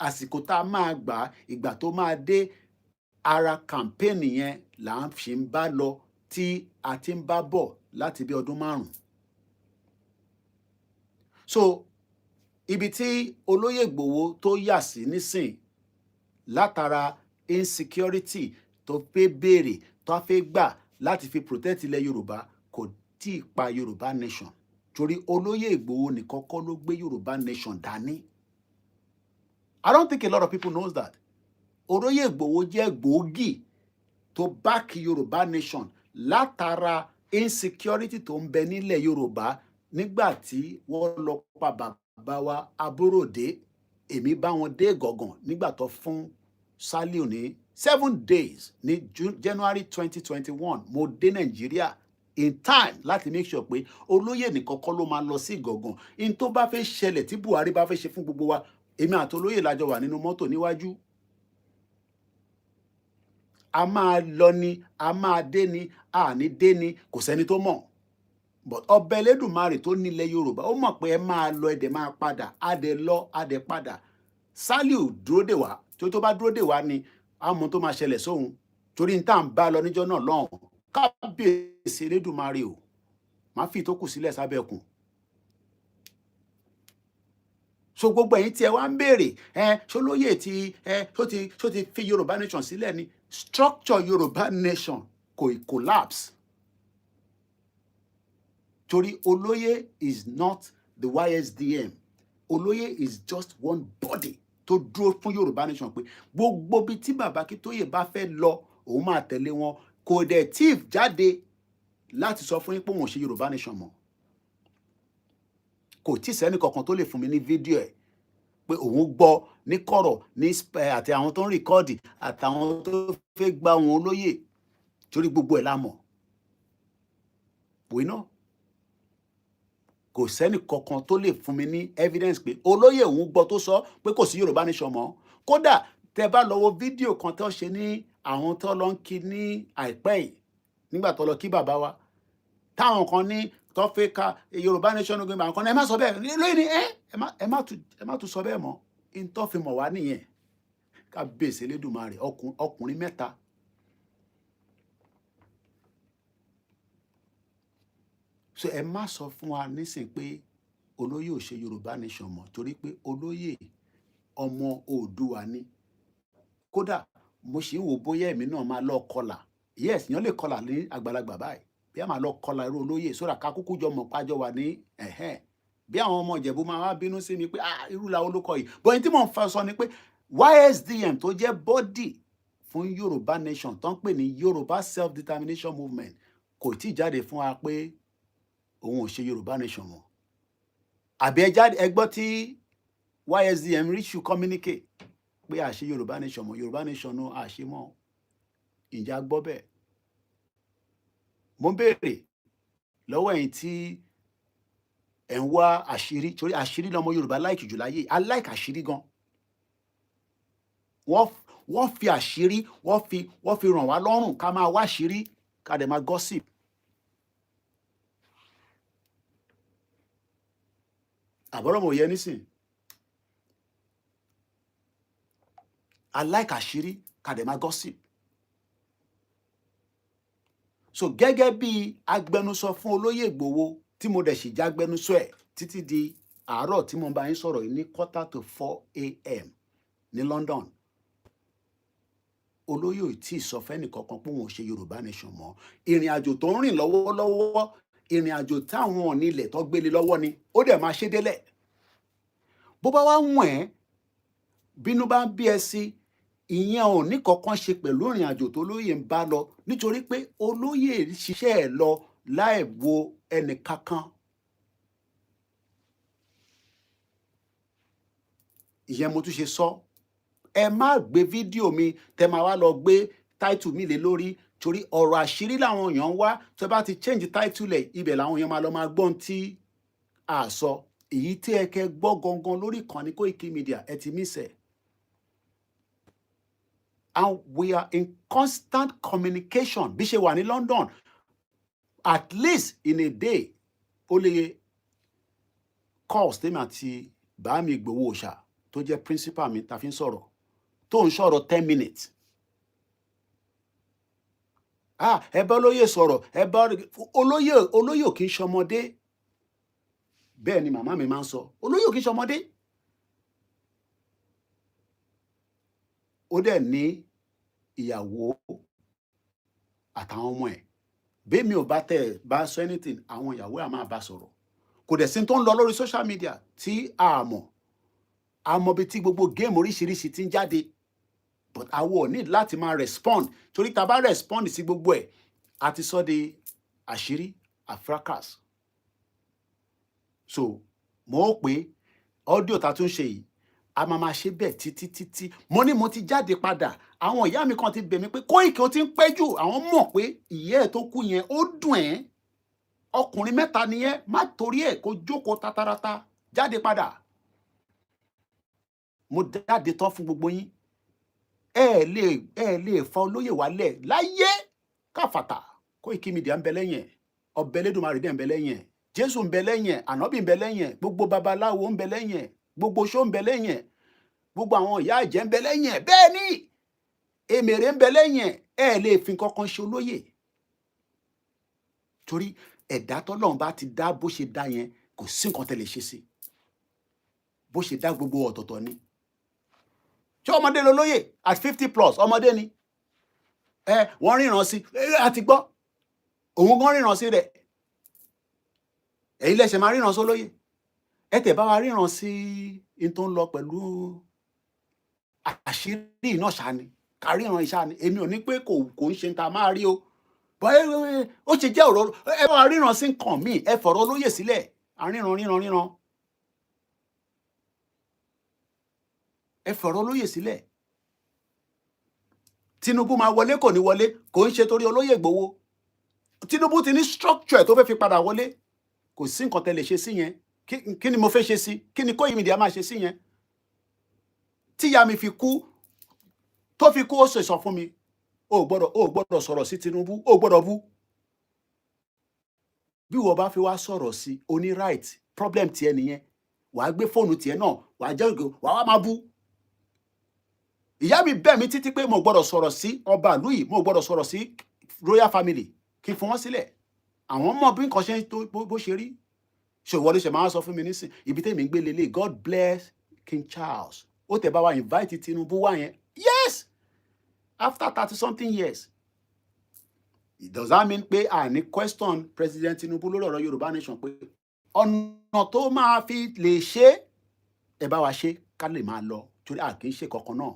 Speaker 1: Àsìkò tá a máa gbà, ìgbà tó máa dé, ara campaign yẹn là ń ṣì ń bá lọ tí a ti ń bá bọ̀ láti bí ọdún 5. So ibi tí olóyè Ìgbòho tó yà sí nísìn látara insecurity tó fẹ́ béèrè tó fẹ́ gbà láti fi protect ilẹ̀ Yorùbá kò tí ì pa Yorùbá nation, torí olóyè Ìgbòho nìkan kọ́ ló gbé Yorùbá nation dání. I don't think a lot of people knows that. Olóyè Ìgbòho jẹ́ gbòógì tó back Yorùbá nation látara insecurity tó ń bẹ nílẹ̀ Yorùbá nígbà tí wọ́n lọ pa bàbá wa Aborode. Èmi bá wọn dé Ìgàngàn nígbà tó fún Sàlíù ní 7 days ní January 2021. Mo dé Nàìjíríà in time láti make sure pé olóyè nìkan kọ́ ló máa lọ sí Ìgàngàn. In tó bá fẹ́ ṣẹlẹ̀ tí Buhari bá fẹ́ ṣe fún gbogbo wa, èmi àti olóyè lájọ wà nínú mọ́tò níwájú. A máa lọ ni, a máa dé ni, a ní dé ni, kò sẹ́ni tó mọ̀. But ọba Elédùmarè tó nílẹ̀ Yorùbá ó mọ̀ pé ẹ máa lọ, ẹ dẹ̀ máa padà, a dẹ̀ lọ, a dẹ̀ padà. Sàlíù dúró dè wá, tó bá dúró dè wá ni àmọ́ tó máa ṣẹlẹ̀ sóhun, torí n tá à ń bá lọ níjọ́ náà lọ́hùn. Kábíyèsí Elédùmarè o, má fi tó kù sílẹ̀ sábẹ́ ẹkùn. So gbogbo ẹ̀yin tí ẹ wá ń béèrè ṣolóyè tí ṣó ti fi Yorùbá nation sílẹ̀ ni. Structure Yorùbá nation kò collapse, torí olóyè is not the YSDM. Olóyè is just one body tó dúró fún Yorùbá nation pé gbogbo bí tí bàbá Akíntóyè bá fẹ́ lọ òun máa tẹ̀lé wọn. Kò dẹ̀ tí jáde láti sọ fún yín pé òun ò ṣe Yorùbá nation mọ́. Kò tí sẹ́ni kankan tó lè fún mi ní fídíò ẹ̀ pé òun gbọ́ ní kọ̀rọ̀ ní àti àwọn tó ń rìkọ́ọ̀dì àtàwọn tó fẹ́ gba òun olóyè, torí gbogbo ẹ̀ la mọ̀. We know. Kò sẹ́ni kankan tó lè fún mi ní evidence pé olóyè òun gbọ́ tó sọ pé kò sí Yorùbá nation mọ́. Kódà tẹ bá lọ wo fídíò kan tó ṣe ní àwọn tó lọ ń kí ní àìpẹ́ yìí nígbà tó lọ kí bàbá wa, táwọn kan ní tó fẹ́ ka Yorùbá nation ní gbẹ̀mọ̀, àwọn kan ní ẹ má sọ bẹ́ẹ̀ lóyè ni ẹ má tún sọ bẹ́ẹ̀ mọ́. In tó fi mọ̀ wá nìyẹn. Kábíyèsí Elédùmarè, ọkùnrin 3. So ẹ má sọ fún wa nísìn pé olóyè ò ṣe Yorùbá nation mọ́, torí pé olóyè ọmọ Oòduà ni. Kódà mo ṣì ń wò bóyá èmi náà máa lọ kọlà. Yes, èèyàn lè kọlà ní àgbàlagbà báyìí. Bí a máa lọ kọlà irú olóyè sódà ká kúkú jọ mọ̀ pájọ wà ní bí àwọn ọmọ Ìjẹ̀bú máa wá bínú sí mi pé irú la olókọ yìí. But ẹni tí mò ń fa sọ ni pé YSDM tó jẹ́ body fún Yorùbá nation tó ń pè ní Yorùbá self determination movement kò tí jáde fún wa pé òun ò ṣe Yorùbá nation mọ́. Àbí ẹ gbọ́ tí YSDM issue communique pé a ṣe Yorùbá nation mọ́, Yorùbá nation náà a ṣe mọ́. Ìjà gbọ́ bẹ́ẹ̀. Mo ń béèrè lọ́wọ́ ẹ̀yin tí ẹ̀ ń wá àṣírí, torí àṣírí lọmọ Yorùbá láìkì jù láyé. A láìkì àṣírí gan. Wọ́n fi àṣírí, wọ́n fi ràn wá lọ́rùn ká máa wá àṣírí ká dẹ̀ máa gossip. Àbọ̀rọ̀ mo yẹ nísìn. I like àṣírí ká dẹ̀ máa gossip. So gẹ́gẹ́ bí agbẹnusọ fún olóyè Ìgbòho tí mo dẹ̀ sì já agbẹnusọ ẹ̀ títí di àárọ̀ tí mo bá yín sọ̀rọ̀ yìí ní 3:45 AM ní London. Olóyè ò tí ì sọ fẹ́ni kankan pé òun ò ṣe Yorùbá nation mọ́. Ìrìn àjò tó ń rìn lọ́wọ́lọ́wọ́, ìrìn àjò táwọn onílẹ̀ tó gbélé lọ́wọ́ ni, ó dẹ̀ máa ṣe délẹ̀. Bó bá wá wọ̀n ẹ́, bínú bá ń bí ẹ sí, ìyẹn ò ní kankan ṣe pẹ̀lú ìrìn àjò tó lóyè ń bá lọ, nítorí pé olóyè ṣiṣẹ́ ẹ̀ lọ láì wo ẹnì kankan. Ìyẹn mo tún ṣe sọ. Ẹ má gbé fídíò mi tẹ máa wá lọ gbé táìtù mi lé lórí, torí ọ̀rọ̀ àṣírí làwọn èèyàn ń wá. Tó bá ti change táìtù lẹ̀, ibẹ̀ làwọn èèyàn máa lọ máa gbọ́n tí a sọ. Èyí tí ẹ kẹ́ gbọ́ gangan lórí ìkànnì Koikimedia ẹ ti miss ẹ̀. and we are in constant communication. Bí ṣe wà ní London, at least in a day, ó lè calls tèmi àti Bàámi Ìgbòho Òòṣà tó jẹ́ principal mi ta fi ń sọ̀rọ̀, tó ń sọ̀rọ̀ 10 minutes. Ẹ bá olóyè sọ̀rọ̀, ẹ bá olóyè ò kì í ṣọmọdé. Bẹ́ẹ̀ ni màmá mi máa ń sọ, olóyè ò kì í ṣọmọdé. Ó dẹ̀ ní ìyàwó àtàwọn ọmọ ẹ̀. Bẹ́ẹ̀mi ò bá sọ anything, àwọn ìyàwó ẹ̀ á máa bá sọ̀rọ̀. Kò dẹ̀ sí tó ń lọ lórí social media tí a mọ̀. A mọ̀ bí tí gbogbo géèmù oríṣiríṣi ti ń jáde. But àwọn ò ní láti máa respond. Torí tá bá respond sí gbogbo ẹ̀, a ti sọ di àṣírí, fracas. So, mo ó pé audio ta tún ṣe yìí, a máa ṣe bẹ́ẹ̀ títí. Mo ní mo ti jáde padà. Àwọn ìyá mi kan ti bẹ̀ mí pé Koiki ó ti ń pẹ́ jù. Àwọn mọ̀ pé ìyá ẹ̀ tó kú yẹn ó dùn ẹ́. Ọkùnrin mẹ́ta nìyẹn, má torí ẹ̀ kó jókòó tatarata. Jáde padà. Mo jáde tán fún gbogbo yín. Ẹ lè fa olóyè wálẹ̀ láyé káfàtà. Koikimedia ń bẹ lẹ́yìn ẹ̀. Ọbẹ̀ Elédùmarè dẹ̀ ń bẹ lẹ́yìn ẹ̀. Jésù ń bẹ lẹ́yìn ẹ̀. Ànábì ń bẹ lẹ́yìn ẹ̀. Gbogbo babaláwo ń bẹ lẹ́yìn ẹ̀. Gbogbo ṣó ń bẹ lẹ́yìn ẹ̀. Gbogbo àwọn ìyá ìjẹ́ ń bẹ lẹ́yìn ẹ̀. Bẹ́ẹ̀ ni èmèrè ń bẹ lẹ́yìn ẹ̀. Ẹ lè fi kankan ṣe olóyè. Torí ẹ̀dá tọ́lọ́run bá ti dá bó ṣe dá yẹn, kò sí nǹkan tẹ́ lè ṣe sí. Bó ṣe dá gbogbo ọ̀tọ̀ọ̀tọ̀ ni. Ṣé ọmọdé lolóyè at 50+ ọmọdé ni? Wọ́n ríran sí, àti gbọ́. Òun gan ríran sí rẹ̀. Ẹ̀yin lẹ́sẹ̀ máa ríran sí olóyè. Ẹ tẹ̀ bá wa ríran sí in tó ń lọ pẹ̀lú àṣírí náà ṣá ni. Ká ríran ìṣá ni. Èmi ò ní pé kò ń ṣe ta máa rí o. Ó ṣe jẹ́ ọ̀rọ̀, ẹ bá wa ríran sí nǹkan míì, ẹ fọ̀rọ̀ olóyè sílẹ̀. Ríran. Ẹ fọ̀rọ̀ olóyè sílẹ̀. Tinubu máa wọlé kò ní wọlé, kò ń ṣe torí olóyè Ìgbòho. Tinubu ti ní structure tó fẹ́ fi padà wọlé. Kò sí nǹkan tẹ́ lè ṣe sí yẹn. Kí ni mo fẹ́ ṣe sí? Kí ni Koikimedia máa ṣe sí yẹn? Tí ìyá mi fi kú, tó fi kú ó sọ fún mi. O gbọ́dọ̀ sọ̀rọ̀ sí Tinubu, o gbọ́dọ̀ bú. Bí wọ́n bá fi wá sọ̀rọ̀ sí, o ní right, problem tiẹ̀ nìyẹn. Wàá gbé fóònù tiẹ̀ náà, wàá jẹ́ ògò, wàá wá máa bú. Ìyá mi bẹ̀ mí títí pé mo gbọ́dọ̀ sọ̀rọ̀ sí ọba ìlú yìí, mo gbọ́dọ̀ sọ̀rọ̀ sí royal family, kí n fún wọn sílẹ̀. Àwọn mọ̀ bí nǹkan ṣe bó ṣe rí. Ṣé ìwọ ló ṣe máa sọ fún mi nísìn? Ibi tèmi ń gbé lélẹ̀, God bless King Charles. Ó tẹ̀ bá wa invite Tinubu wá yẹn. Yes! After 30-something years. Does that mean pé a ní question President Tinubu lórí ọ̀rọ̀ Yorùbá nation pé ọ̀nà tó máa fi lè ṣe ẹ bá wa ṣe ká lè máa lọ torí a kì í ṣe kankan náà.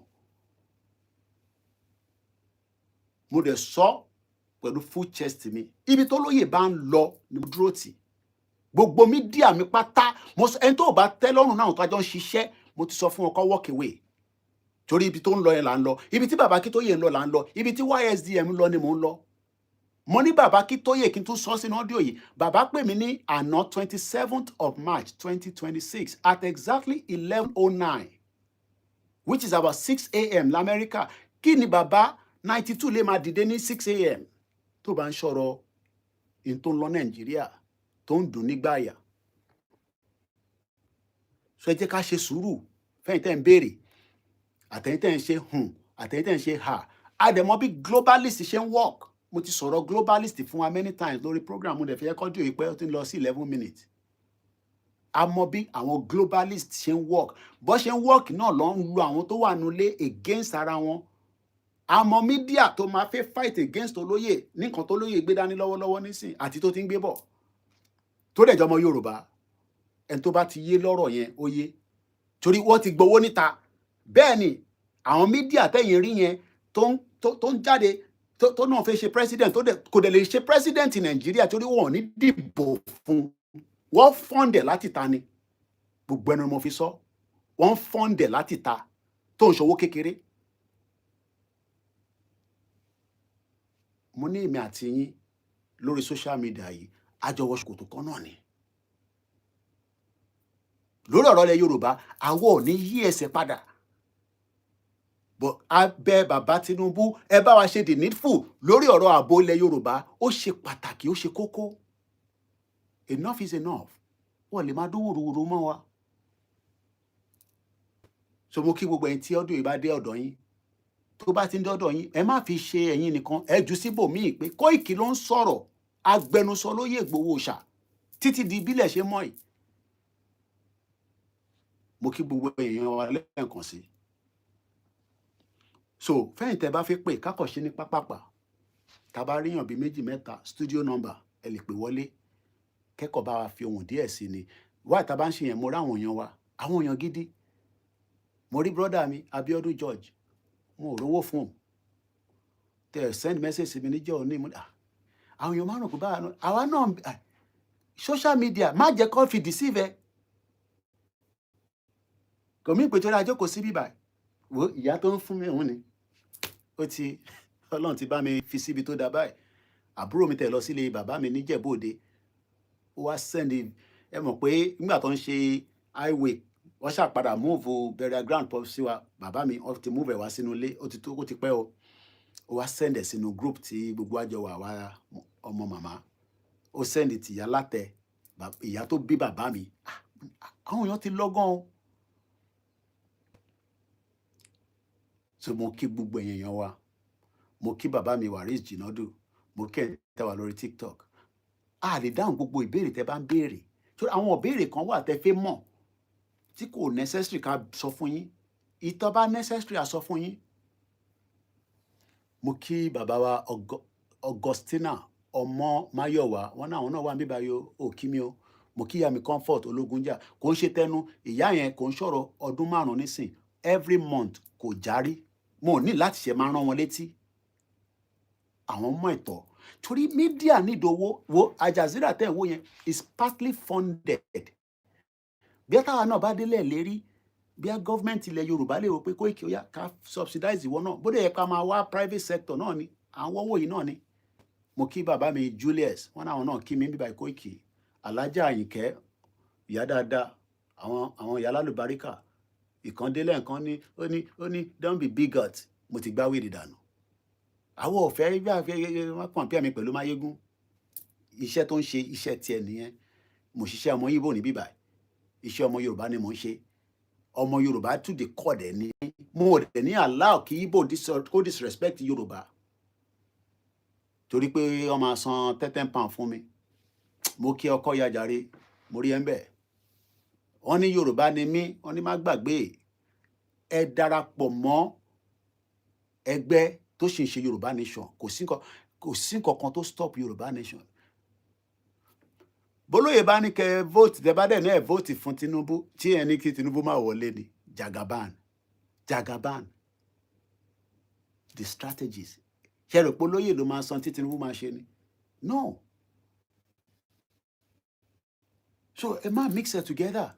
Speaker 1: Mo dẹ̀ sọ pẹ̀lú full chest mi. Ibi tó lóyè bá ń lọ ni mo dúró tì. Gbogbo mídíà mi pátá, ẹni tó bá tẹ́ lọ́rùn náà tó àjọ ń ṣiṣẹ́, mo ti sọ fún wọn kó walk away. Torí ibi tó ń lọ yẹn là ń lọ. Ibi tí bàbá Akíntóyè ń lọ là ń lọ. Ibi tí YSDM ń lọ ni mò ń lọ. Mo ní bàbá Akíntóyè kí n tún sọ sínú ọ́díò yìí. Bàbá pè mí ní àná 27th of March 2026 at exactly 11:09, which is about 6 a.m. l'Amẹ́ríkà. Kí ni bàbá 92 lè máa dìde ní 6 a.m. tó bá ń sọ̀rọ̀ in tó ń lọ Nàìjíríà tó ń dùn nígbà àyà. So ẹ jẹ́ ká ṣe sùúrù fẹ́yìn tẹ́ ń béèrè. Àtẹ̀yìn tẹ́ ń ṣe àtẹ̀yìn tẹ́ ń ṣe hà. Àdẹ̀mọ́ bí globalist ṣe ń work. Mo ti sọ̀rọ̀ globalist fún wa many times lórí program mo dẹ̀ fi ẹkọ́ dìò ìpẹ́ ó ti ń lọ sí 11 minutes. A mọ bí àwọn globalist ṣe ń work. Bó ṣe ń work náà ló ń lo àwọn tó wà nulẹ̀ against ara wọn. A mọ media tó máa fẹ́ fight against olóyè nǹkan tó lóyè gbé dání lọ́wọ́lọ́wọ́ nísìn àti tó ti ń gbé bọ̀. Tó dẹ̀ jọmọ Yorùbá. Ẹni tó bá ti yé lọ́rọ̀ yẹn ó yé. Torí wọ́n ti gbowó níta. Bẹ́ẹ̀ ni àwọn media tẹ́yìn rí yẹn tó ń jáde tó náà fẹ́ ṣe president kò dẹ̀ lè ṣe president Nàìjíríà torí wọn ò ní dìbò fún. Wọ́n fọ́ndẹ̀ láti ta ni. Gbogbo ẹnu mo fi sọ. Wọ́n fọ́ndẹ̀ láti ta tó ń ṣòwò kékeré. Mo ní èmi àti yín lórí social media yìí àjọwọ́ ṣòkòtò kan náà ni. Lórí ọ̀rọ̀ ilẹ̀ Yorùbá àwọn ò ní yí ẹsẹ̀ padà. but abẹ́ bàbá Tinubu ẹ bá wa ṣe the needful lórí ọ̀rọ̀ ààbò ilẹ̀ Yorùbá ó ṣe pàtàkì ó ṣe kókó. Enough is enough. Wọ́n lè máa dún wùrúwùrú mọ́ wa. So mo kí gbogbo ẹ̀yin tí ọdún yìí bá dé ọ̀dọ̀ yín, tó bá ti ń dọ́dọ̀ yín, ẹ má fi ṣe ẹ̀yin nìkan, ẹ jù síbòmíì pé Koiki ló ń sọ̀rọ̀, agbẹnusọ lóyè Ìgbòho Òòṣà títí di bílẹ̀ ṣe mọ́ yìí. Mo kí gbogbo èèyàn wa lẹ́ẹ̀kan sí. So fẹ́yìn tẹ́ bá fi pè kákọ̀ṣe ní pápápá, tá a bá ríyàn bíi méjì mẹ́ta studio number ẹ lè pè wọlé kẹ́kọ̀ọ́ bá wa fi ohùn díẹ̀ sí ni. Wá tá a bá ń ṣe yẹn mo rí àwọn èèyàn wa, àwọn èèyàn gidi. Mo rí brọ́dà mi Abiodun George, mo ò rówó fún un. Tẹ send message sí mi níjọ́ òní mo àwọn èèyàn márùn-ún kò bá àwa náà social media má jẹ́ kó fi deceive ẹ. Kò mí pé torí ajókòó sí bíbà wo ìyá tó ń fún mi òun ni. Ó ti Ọlọ́run ti bá mi fi síbi tó dá báyìí. Àbúrò mi tẹ̀ lọ sílé bàbá mi níjẹ̀bú Òde. Ó wá send ẹ mọ̀ pé nígbà tó ń ṣe highway wọ́n ṣàpadà move burial ground pọ̀ sí wa. Bàbá mi ó ti move ẹ̀ wá sínú ilé ó ti pẹ́ o. Ó wá send ẹ̀ sínú group tí gbogbo àjọ wà wá ọmọ màmá. Ó send ti ìyá látẹ̀ ìyá tó bí bàbá mi. Àwọn èèyàn ti lọ́gán o. So mo kí gbogbo èèyàn wa. Mo kí bàbá mi Waris Jinadu. Mo kí ẹ̀ tẹ́ wà lórí TikTok. A lè dáhùn gbogbo ìbéèrè tẹ́ bá ń béèrè. So àwọn ìbéèrè kan wà tẹ́ fẹ́ mọ̀ tí kò necessary ká sọ fún yín. Ìtọ́ bá necessary a sọ fún yín. Mo kí bàbá wa Augustina ọmọ Máyọ̀wá wọn náà wà níbí báyìí ó kí mi o. Mo kí ìyá mi Comfort Ológunjà kò ń ṣe tẹnu ìyá yẹn kò ń sọ̀rọ̀ ọdún 5 nísìn every month kò járí. Mo ní láti ṣe máa rán wọn létí. Àwọn ọmọ ẹ̀tọ́ torí media nídòwó wo Al Jazeera tẹ̀ wó yẹn is partly funded. Bí táwa náà bá délẹ̀ lérí bí a government ilẹ̀ Yorùbá lè rò pé Koiki ó yá ká subsidize ìwọ náà bóde yẹ ká máa wá private sector náà ni àwọn owó yìí náà ni. Mo kí bàbá mi Julius wọn náà kí mi bíbá Koiki Alájà Àyìnkẹ́ ìyá dáadáa àwọn ìyá lálùbáríkà ìkàndélẹ̀ nǹkan ó ní don't be bigot mo ti gbá wèrè dànù. Àwọn ọ̀fẹ́ bí wọ́n kàn pí àmì pẹ̀lú Máyégún iṣẹ́ tó ń ṣe iṣẹ́ tiẹ̀ nìyẹn. Mo ṣiṣẹ́ ọmọ Yíbò ní bíbá iṣẹ́ ọmọ Yorùbá ni mo ń ṣe. Ọmọ Yorùbá to the core dẹ̀ ni mo dẹ̀ ní allow kí Yíbò kó disrespect Yorùbá torí pé wọ́n máa san £10 fún mi. Mo kí ọkọ ya jàre mo rí ẹ ń bẹ̀. Wọ́n ní Yorùbá ni mí wọ́n ní má gbàgbé ẹ darapọ̀ mọ́ ẹgbẹ́ tó sì ń ṣe Yorùbá nation kò sí nǹkan kan tó stop Yorùbá nation. Bólóyè bá ní kẹ́ vote tẹ́ bá dẹ̀ náà vote fún Tinubu tí ẹ ní kí Tinubu máa wọlé ni Jagaban the strategies ṣe rò pé olóyè ló máa san tí Tinubu máa ṣe ni no. So ẹ má mix it together.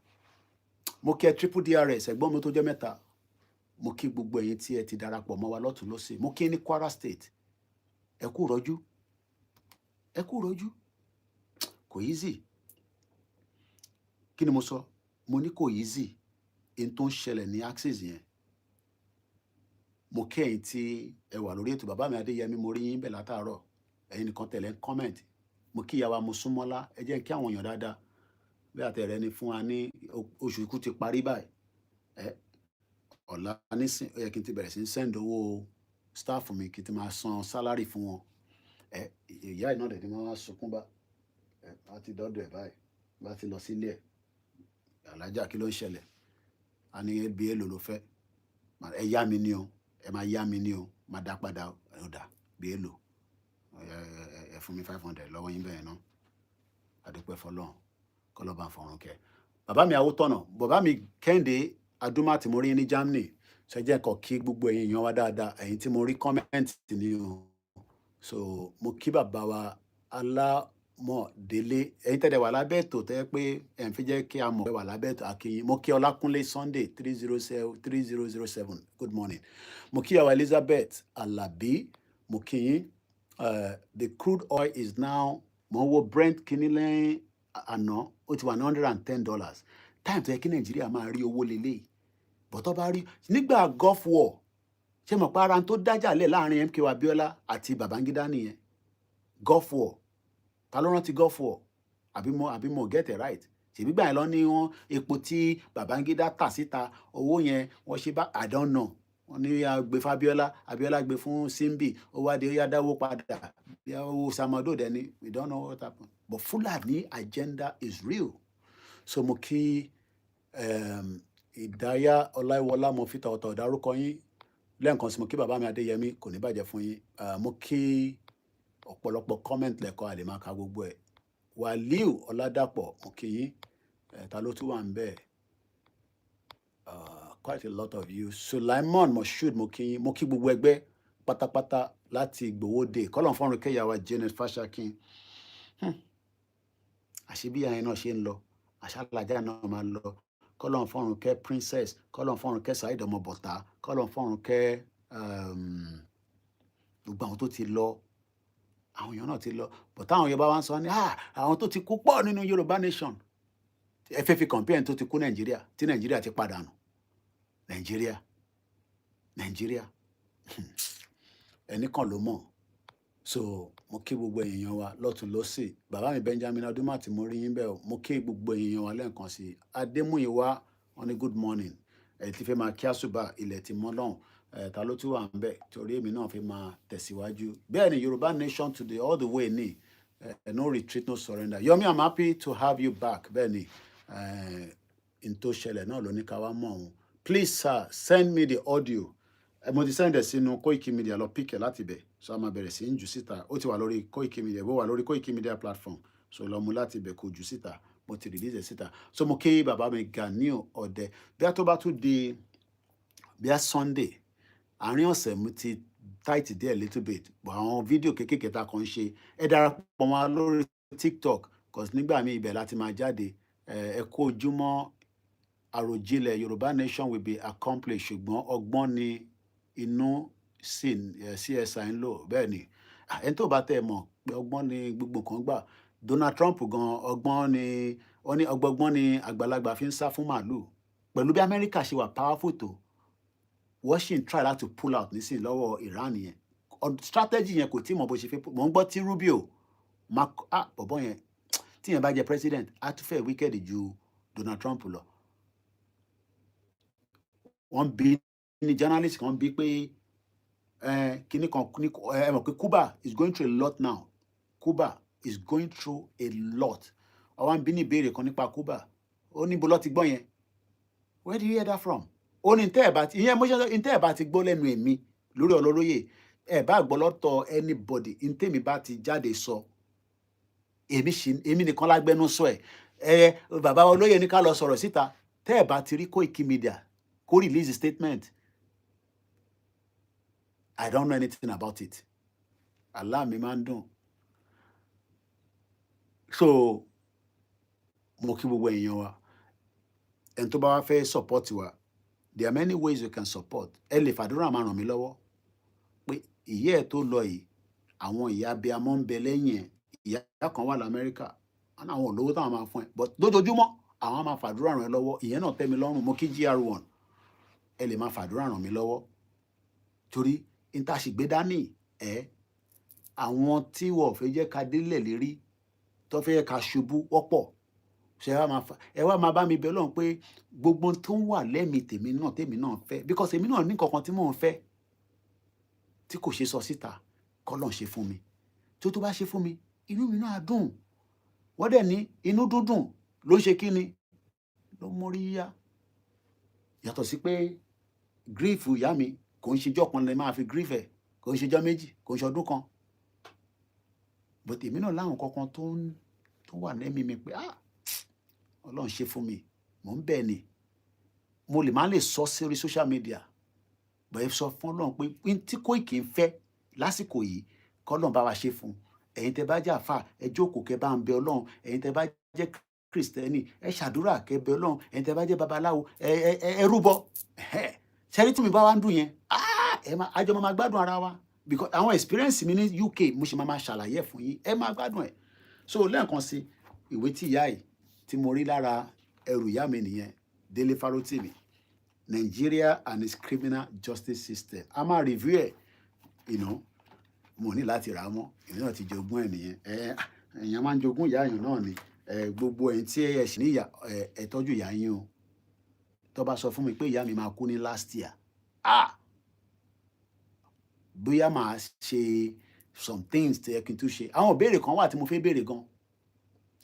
Speaker 1: Mo kí ẹ triple DRS ẹ̀gbọ́n mi tó jẹ́ mẹ́ta. Mo kí gbogbo ẹ̀yin tí ẹ ti darapọ̀ mọ́ wa lọ́tùn lósì. Mo kí ní Kwara State ẹ kú rọ́jú kò easy. Kí ni mo sọ? Mo ní kò easy in tó ń ṣẹlẹ̀ ní axis yẹn. Mo kí ẹ̀yin tí ẹ wà lórí ètò bàbá mi Adéyẹmí mo rí yín bẹ̀ látàárọ̀ ẹ̀yin nìkan tẹ̀lé ń comment. Mo kí ìyá wa Mosúnmọ́lá ẹ jẹ́ kí àwọn èèyàn dáadáa bí àtẹ̀rẹ́ ni fún wa ní oṣù ikú ti parí báyìí. Ọ̀la nísìn ó yẹ kí n ti bẹ̀rẹ̀ sí send owó staff mi kí n ti máa san salary fún wọn. Ìyá iná dẹ̀ ni wọ́n wá sunkún bá wá ti dọ́dọ̀ ẹ̀ báyìí bá ti lọ sílé ẹ̀. Alájà kí ló ń ṣẹlẹ̀? A ní ẹbí èlò ló fẹ́. Ẹ yá mi ní o ẹ máa yá mi ní o máa dá padà ọ̀dà bí èlò ẹ fún mi 500 lọ́wọ́ yín bẹ́ẹ̀ náà. Adúpẹ́ fọlọ́run kọ́lọ́ba fọ̀run kẹ́. Bàbá mi Awótọ́nà bàbá mi Kẹ́hìndé Adúmá tí mo rí ní Germany ṣe jẹ́ nǹkan kí gbogbo ẹ̀yin èèyàn wa dáadáa ẹ̀yin tí mo rí comment ní o. So mo kí bàbá wa Alámọ̀délé ẹ̀yin tẹ́lẹ̀ wà lábẹ́ ètò tẹ́ pé ẹ̀ ń fi jẹ́ kí a mọ̀ pé wà lábẹ́ ètò akínyìn. Mo kí Ọlákúnlé Sunday 3007 good morning. Mo kí àwa Elizabeth Alabi mo kí yín. The crude oil is now mo wo Brent kíní lẹ́yìn àná ó ti wà ní $110. Time tó yẹ kí Nàìjíríà máa rí owó lélẹ̀ bọ́tọ́ bá rí nígbà Gulf War ṣé mọ̀ pé ara tó dájà lẹ̀ láàrin MKO Abiola àti Babangida nìyẹn Gulf War ta ló rántí Gulf War àbí mo get it right ṣèbí gbà yẹn lọ ní wọn epo tí Babangida tà síta owó yẹn wọ́n ṣe bá I don't know wọ́n ní gbé fún Abiola gbé fún Simbi ó wá dé ó yá dáwó padà owó Samado dẹni we don't know what happened but Fulani agenda is real so mo kí Ìdáyà Ọláìwọlá mo fi tọ̀ọ̀tọ̀ dárúkọ yín lẹ́ẹ̀kan sí mo kí bàbá mi Adéyẹmí kò ní bàjẹ́ fún yín mo kí ọ̀pọ̀lọpọ̀ comment lẹ́kọ̀ọ́ àlè máa ka gbogbo ẹ̀ Wàlíù Ọládàpọ̀ mo kí yín ta ló tún wà ń bẹ́ẹ̀ quite a lot of you Sulaiman Moshood mo kí gbogbo ẹgbẹ́ pátápátá láti Ìgbòho-dé kọ́lọ̀ fọ́nrún kẹ́yàwó Janet Fashakin àṣebí àyẹn náà ṣe ń lọ àṣàlàjà náà máa lọ kọ́lọ̀ fọ́nrún kẹ́ Princess kọ́lọ̀ fọ́nrún kẹ́ Saheed Ọmọbọ̀tá kọ́lọ̀ fọ́nrún kẹ́ gbogbo àwọn tó ti lọ àwọn èèyàn náà ti lọ but àwọn Yorùbá wa ń sọ ní àwọn tó ti kú pọ̀ nínú Yorùbá nation ẹ fẹ́ fi compare tó ti kú Nàìjíríà tí Nàìjíríà ti pàdánù Nàìjíríà ẹnì kan ló mọ̀ so mo kí gbogbo èèyàn wa lọ́tún lọ́sì bàbá mi Benjamin Adúmàtì mo rí yín bẹ́ẹ̀ mo kí gbogbo èèyàn wa lẹ́ẹ̀kan sí Adémúyìwá wọn ní good morning ẹ̀ ti fẹ́ máa kí àṣùbà ilẹ̀ ti mọ́ lọ́hùn ta ló tún wà ń bẹ̀ torí èmi náà fi máa tẹ̀síwájú bẹ́ẹ̀ ni Yorùbá nation today all the way ní no retreat no surrender Yomi I'm happy to have you back bẹ́ẹ̀ ni n tó ṣẹlẹ̀ náà ló ní ká wá mọ̀ ọ́n please sir send me the audio mo ti send ẹ̀ sínú Koikimedia lọ pick ẹ̀ láti bẹ̀ so a máa bẹ̀rẹ̀ sí ń jù síta ó ti wà lórí Koikimedia bó wà lórí Koikimedia platform so lọ mú láti bẹ̀ kó jù síta mo ti release ẹ̀ síta so mo kí bàbá mi Ganiu Ọdẹ bí a tó bá tún di bí a Sunday àárín ọ̀sẹ̀ mo ti tight díẹ̀ little bit but àwọn fídíò kéékèèké tá a kàn ń ṣe ẹ darapọ̀ mọ́ lórí TikTok cause nígbà míì ibẹ̀ láti máa jáde ẹ kó ojúmọ́ àròjinlẹ̀ Yorùbá nation will be accomplished ṣùgbọ́n ọgbọ́n ni inú CSI ń lò bẹ́ẹ̀ ni ẹni tó bá tẹ̀ mọ̀ pé ọgbọ́n ni gbogbo nǹkan gbà Donald Trump gan ọgbọ́n ni wọ́n ní ọgbọ́n ni àgbàlagbà fi ń sá fún màálù pẹ̀lú bí Amẹ́ríkà ṣe wà powerful tó Washington try láti pull out nísìnyí lọ́wọ́ Iran yẹn strategy yẹn kò tí mọ̀ bó ṣe fẹ́ mọ̀ ń gbọ́ tí Rubio bọ̀bọ̀ yẹn tí yẹn bá jẹ president á tún fẹ́ wicked ju Donald Trump lọ wọ́n bí ní journalist kan bí pé kíní kan ẹ mọ̀ pé Cuba is going through a lot now Cuba is going through a lot àwọn bí ní ìbéèrè kan nípa Cuba ó ní bó lọ́ ti gbọ́ yẹn where do you hear that from ó ní ntẹ́ ẹ̀ bá ti gbọ́ lẹ́nu èmi lórí Ọlọ́lóyè ẹ̀ bá gbọ́ lọ́tọ̀ anybody ntẹ́mi bá ti jáde sọ èmi nìkan lágbẹ́nu sọ ẹ̀ bàbá Olóyè ní ká lọ sọ̀rọ̀ síta tẹ́ ẹ̀ bá ti rí Koikimedia kó release a statement I don't know anything about it Allah mi máa ń dùn so mo kí gbogbo èèyàn wa ẹni tó bá wá fẹ́ support wa there are many ways you can support ẹ lè fàdúrà máa ràn mí lọ́wọ́ pé ìyá ẹ̀ tó lọ yìí àwọn ìyá abiyamọ ń bẹ lẹ́yìn ẹ̀ ìyá kan wà lamẹ́ríkà wọn àwọn olówó táwọn máa fún ẹ but lójoojúmọ́ àwọn máa fàdúrà ràn ẹ́ lọ́wọ́ ìyẹn náà tẹ́ mi lọ́rùn mo kí GR1 ẹ lè máa fàdúrà ràn mí lọ́wọ́ torí níta sì gbé dání àwọn tí wọ́n fẹ́ jẹ́ ká délẹ̀ lérí tó fẹ́ ká ṣubú wọ́pọ̀ ṣe ẹ wá máa bá mi bẹ̀ lọ́hùn pé gbogbo tó ń wà lẹ́mìí tèmi náà fẹ́ because èmi náà ní kankan tí mò ń fẹ́ tí kò ṣe sọ síta kọ́lọ́n ṣe fún mi tó bá ṣe fún mi inú mi náà dùn wọ́n dẹ̀ ní inú dúndùn ló ń ṣe kí ni ló mórí yá yàtọ̀ sí pé grief ìyá mi kò ń ṣejọ́ kan lè máa fi grief ẹ̀ kò ń ṣejọ́ méjì kò ń ṣọdún kan but èmi náà láwọn kankan tó wà lẹ́mìí mi pé Ọlọ́run ṣe fún mi mò ń bẹ̀ ni mo lè má lè sọ sórí social media bẹ́ẹ̀ sọ fún Ọlọ́run pé tí Koiki ń fẹ́ lásìkò yìí kọ́lọ́n bá wa ṣe fún ẹ̀yin tẹ́ bá jẹ́ àfà ẹ jókòó kẹ́ bá ń bẹ Ọlọ́run ẹ̀yin tẹ́ bá jẹ́ Kristẹni ẹ ṣàdúrà kẹ́ bẹ Ọlọ́run ẹ̀yin tẹ́ bá jẹ́ babaláwo ẹ rúbọ ṣẹ́rí tí mi bá wá ń dùn yẹn àjọ máa gbádùn ara wa because àwọn experience mi ní UK mo ṣe máa ṣàlàyé fún yín ẹ máa gbádùn ẹ̀ so lẹ́ẹ̀kan sí ìwé tí ìyá yìí tí mo rí lára ẹrù ìyá mi nìyẹn Délé Fárótìmí Nigeria and its criminal justice system. A máa review ẹ̀, you know, mo ní láti rà á mọ́, èmi náà ti jogún ẹ̀ nìyẹn. Èèyàn máa ń jogún ìyá èèyàn náà ni. Gbogbo ẹ̀yin tí ẹ sì ní ìyá, ẹ tọ́jú ìyá yín o. Tó bá sọ fún mi pé ìyá mi máa kú ní last year, bóyá màá ṣe some things tí ẹ kí n tún ṣe. Àwọn ìbéèrè kan wà tí mo fẹ́ béèrè gan.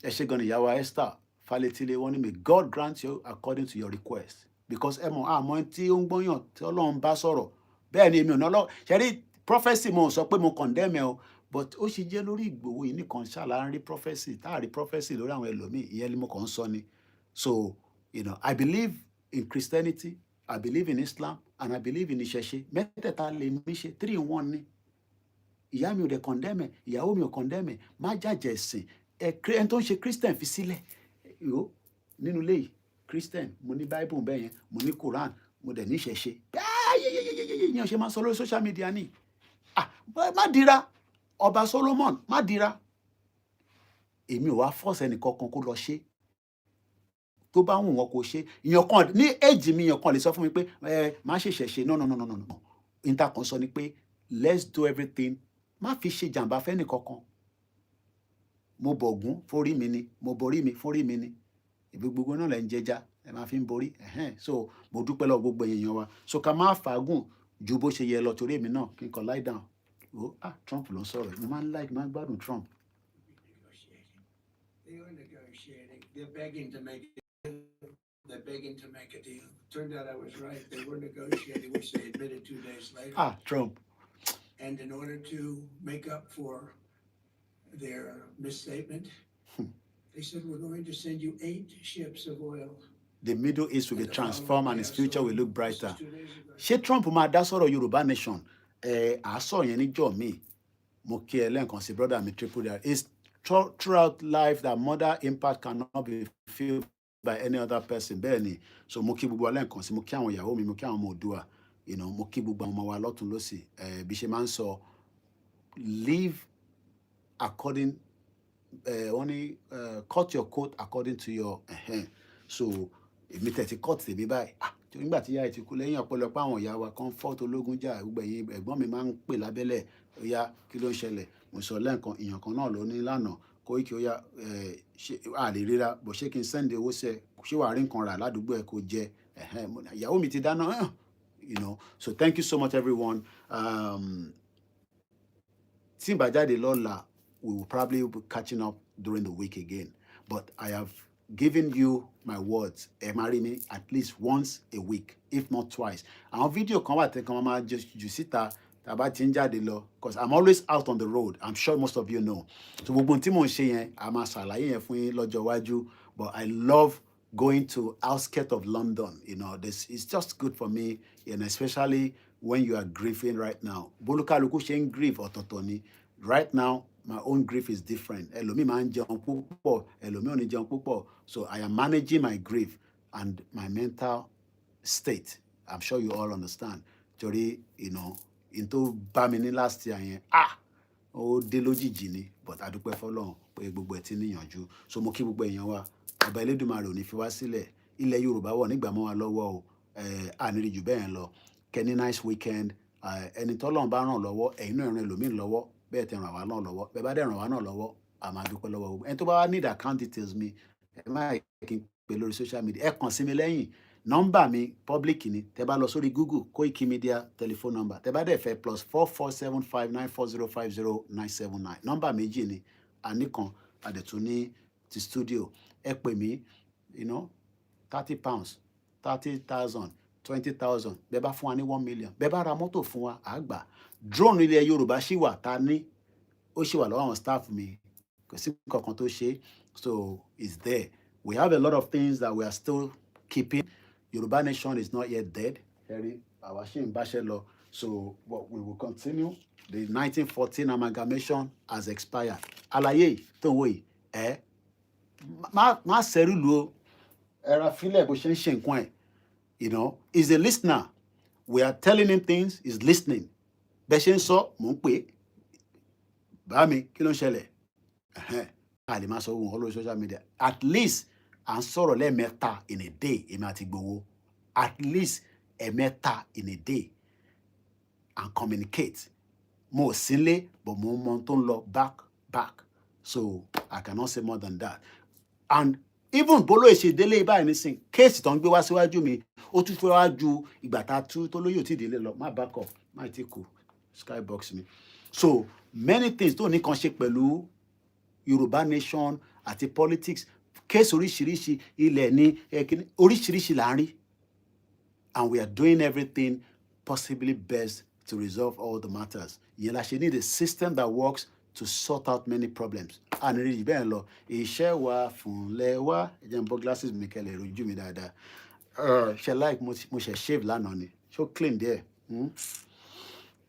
Speaker 1: Ẹ ṣé gan ni ìyá wa Esther Faletile, wọ́n ní may God grant you according to your request. Because ẹ mọ̀ àmọ́ tí ó ń gbọ́yàn tí Ọlọ́run bá sọ̀rọ̀. Bẹ́ẹ̀ ni èmi ò ná lọ. Ṣé rí prophecy mo sọ pé mo condemn ẹ o, but ó sì jẹ́ lórí Ìgbòho yìí nìkan ṣáàlà ń rí prophecy, tá a rí prophecy lórí àwọn ẹlòmíì, ìyẹn ni mo kàn ń sọ ni. So, you know, I believe in Christianity, I believe in Islam, and I believe in ìṣẹ̀ṣe. Mẹ́tẹ̀ẹ̀ta lè mí ṣe 3 in 1 ni. Ìyá mi ò dẹ̀ condemn ẹ, ìyàwó mi ò condemn ẹ, má jàjẹ̀ ẹ̀sìn. Ẹni tó ń ṣe Christian fi sílẹ̀. Nínú ilé yìí, Christian, mo ní Bible bẹ́ẹ̀ yẹn, mo ní Quran, mo dẹ̀ ní ìṣẹ̀ṣe. Yẹn ṣe máa sọ lórí social media ni. Má dira, Ọba Solomon, má dira. Èmi ò wá force ẹnì kankan kó lọ ṣe. Tó bá wù wọ́n kó ṣe. Ìyàn kan ní age mi, ìyàn kan lè sọ fún mi pé má ṣe ṣẹ̀ṣe. No. Inter kan sọ ni pé let's do everything. Má fi ṣe jàǹbá fẹ́nì kankan. Mo bọ̀gún fórí mi ni, mo borí mi fórí mi ni. Ibi gbogbo náà lẹ ń jẹja, ẹ máa fi ń borí. So mo dúpẹ́ lọ́wọ́ gbogbo èèyàn wa. So ká má fàágùn ju bó ṣe yẹ lọ torí èmi náà kí n kàn lie down. Trump ló ń sọ̀rọ̀. Mo máa ń gbádùn Trump.
Speaker 5: They were negotiating. They're begging to make a deal. Turned out I was right. They were negotiating, which they admitted 2 days later.
Speaker 1: Trump.
Speaker 5: And in order to make up for their misstatement, they said, we're going to send you 8 ships of oil.
Speaker 1: The Middle East will be transformed and its future will look brighter. Ṣé Trump máa dá sọ̀rọ̀ Yorùbá nation? Àásọ̀ yẹn níjọ́ mi. Mo kí ẹ lẹ́ẹ̀kan sí brother mi triple there. It's throughout life that mother impact cannot be filled by any other person. Bẹ́ẹ̀ ni. So mo kí gbogbo lẹ́ẹ̀kan sí, mo kí àwọn ìyàwó mi, mo kí àwọn ọmọ Oòduà. You know, mo kí gbogbo àwọn ọmọ wa lọ́tùn lósì. Bí ṣe máa ń sọ, live according, wọ́n ní cut your coat according to your. So èmi tẹ̀tí cut tèmi báyìí. Nígbà tí ìyá ẹ̀ ti kú lẹ́yìn ọ̀pọ̀lọpọ̀ àwọn ìyá wa comfort ológun jà, gbogbo ẹ̀yin ẹ̀gbọ́n mi máa ń pè lábẹ́lẹ̀, ó yá kí ló ń ṣẹlẹ̀? Mo sọ lẹ́ẹ̀kan, èèyàn kan náà ló ní lánàá, Koiki ó yá, a lè ríra, bó ṣé kí n send owó sí ẹ, ṣé wàá rí nǹkan rà ládùúgbò ẹ kó jẹ? Ìyàwó mi ti dáná, you know. So thank you so much everyone. Tí n bá jáde lọ́la, we will probably be catching up during the week again. But I have given you my words. Ẹ máa rí mi at least once a week, if not twice. Àwọn fídíò kan wà tẹ́kan máa jù síta tàbá tí ń jáde lọ, because I'm always out on the road. I'm sure most of you know. So gbogbo tí mò ń ṣe yẹn, a máa ṣàlàyé yẹn fún yín lọ́jọ́ iwájú. But I love going to outskirts of London. You know, it's just good for me, and especially when you are grieving right now. Bólúkálukú ṣe ń grieve ọ̀tọ̀ọ̀tọ̀ ni. Right now, my own grief is different. Ẹlòmíì máa ń jẹun púpọ̀, ẹlòmíì ò ní jẹun púpọ̀. So I am managing my grief and my mental state. I'm sure you all understand. Torí, you know, in tó bá mi ní last year yẹn, ó dé lójijì ni, but a dúpẹ́ f'Ọlọ́run pé gbogbo ẹ̀ ti níyànjú. So mo kí gbogbo èèyàn wa, Ọba Elédùmarè ò ní fi wá sílẹ̀. Ilẹ̀ Yorùbá wọ̀ nígbà mọ́ wa lọ́wọ́ o. Àníri jù bẹ́ẹ̀ yẹn lọ. Kẹ́ni nice weekend. Ẹni tọ́lọ́run bá ràn lọ́wọ́, ẹ̀yin náà ràn ẹlòmíì lọ́wọ́. Bẹ́ẹ̀ tẹ ràn wá náà lọ́wọ́. Bẹ́ẹ̀ bá dẹ̀ ràn wá náà lọ́wọ́, a máa dúpẹ́ lọ́wọ́ gbogbo. Ẹni tó bá wá need account details mi, ẹ má kí n pè lórí social media. Ẹ kàn sí mi lẹ́yìn. Nọ́mbà mi public ni. Tẹ bá lọ sórí Google, Koikimedia telephone number. Tẹ bá dẹ̀ fẹ́ +447594050979. Nọ́mbà méjì ni. Àníkan àdẹ̀tún ní ti studio. Ẹ pè mí, you know, £30, 30,000, 20,000. Bẹ́ẹ̀ bá fún wa ní 1 million. Bẹ́ẹ̀ bá ra mọ́tò fún wa, à gbà. Drone ilẹ̀ Yorùbá ṣì wà ta ní. Ó ṣì wà lọ́wọ́ àwọn staff mi. Kò sí kankan tó ṣe. So it's there. We have a lot of things that we are still keeping. Yoruba nation is not yet dead. Harry, àwa ṣì ń báṣẹ́ lọ. So but we will continue. The 1914 amalgamation has expired. Àlàyé tó ń wò yìí, má ṣẹ́rù lù ó. Ẹra fílẹ̀ bó ṣe ń ṣe nǹkan ẹ̀. You know, he's a listener. We are telling him things, he's listening. Bẹ́ẹ̀ ṣe ń sọ, mò ń pè. Bá mi, kí ló ń ṣẹlẹ̀? A lè máa sọ ohun lórí social media. At least, à ń sọ̀rọ̀ lẹ́ẹ̀mẹ́ta in a day, èmi àti Igboho. At least, ẹ̀mẹ́ta in a day and communicate. Mo sílé, but mo mọ tó ń lọ back. So I cannot say more than that. And even bolo ṣe délé báyìí nísìn, case tó ń gbé wá síwájú mi, ó tún fẹ́ wá ju ìgbà tá tú tó lóyè ò tí délé lọ, má back up, má tí kù, skybox mi. So many things tó ní kan ṣe pẹ̀lú Yorùbá nation àti politics, case oríṣiríṣi ilẹ̀ ní oríṣiríṣi là ń rí. And we are doing everything possibly best to resolve all the matters. Yẹn la ṣe need a system that works to sort out many problems. And really bẹ́ẹ̀ lọ, iṣẹ́ wa fúnlẹ̀ wa, ẹ jẹ́ n bọ́ glasses mi kẹ́lẹ̀ rojú mi dáadáa. Ṣe like mo ṣe shave lánàá ni, ṣó clean there.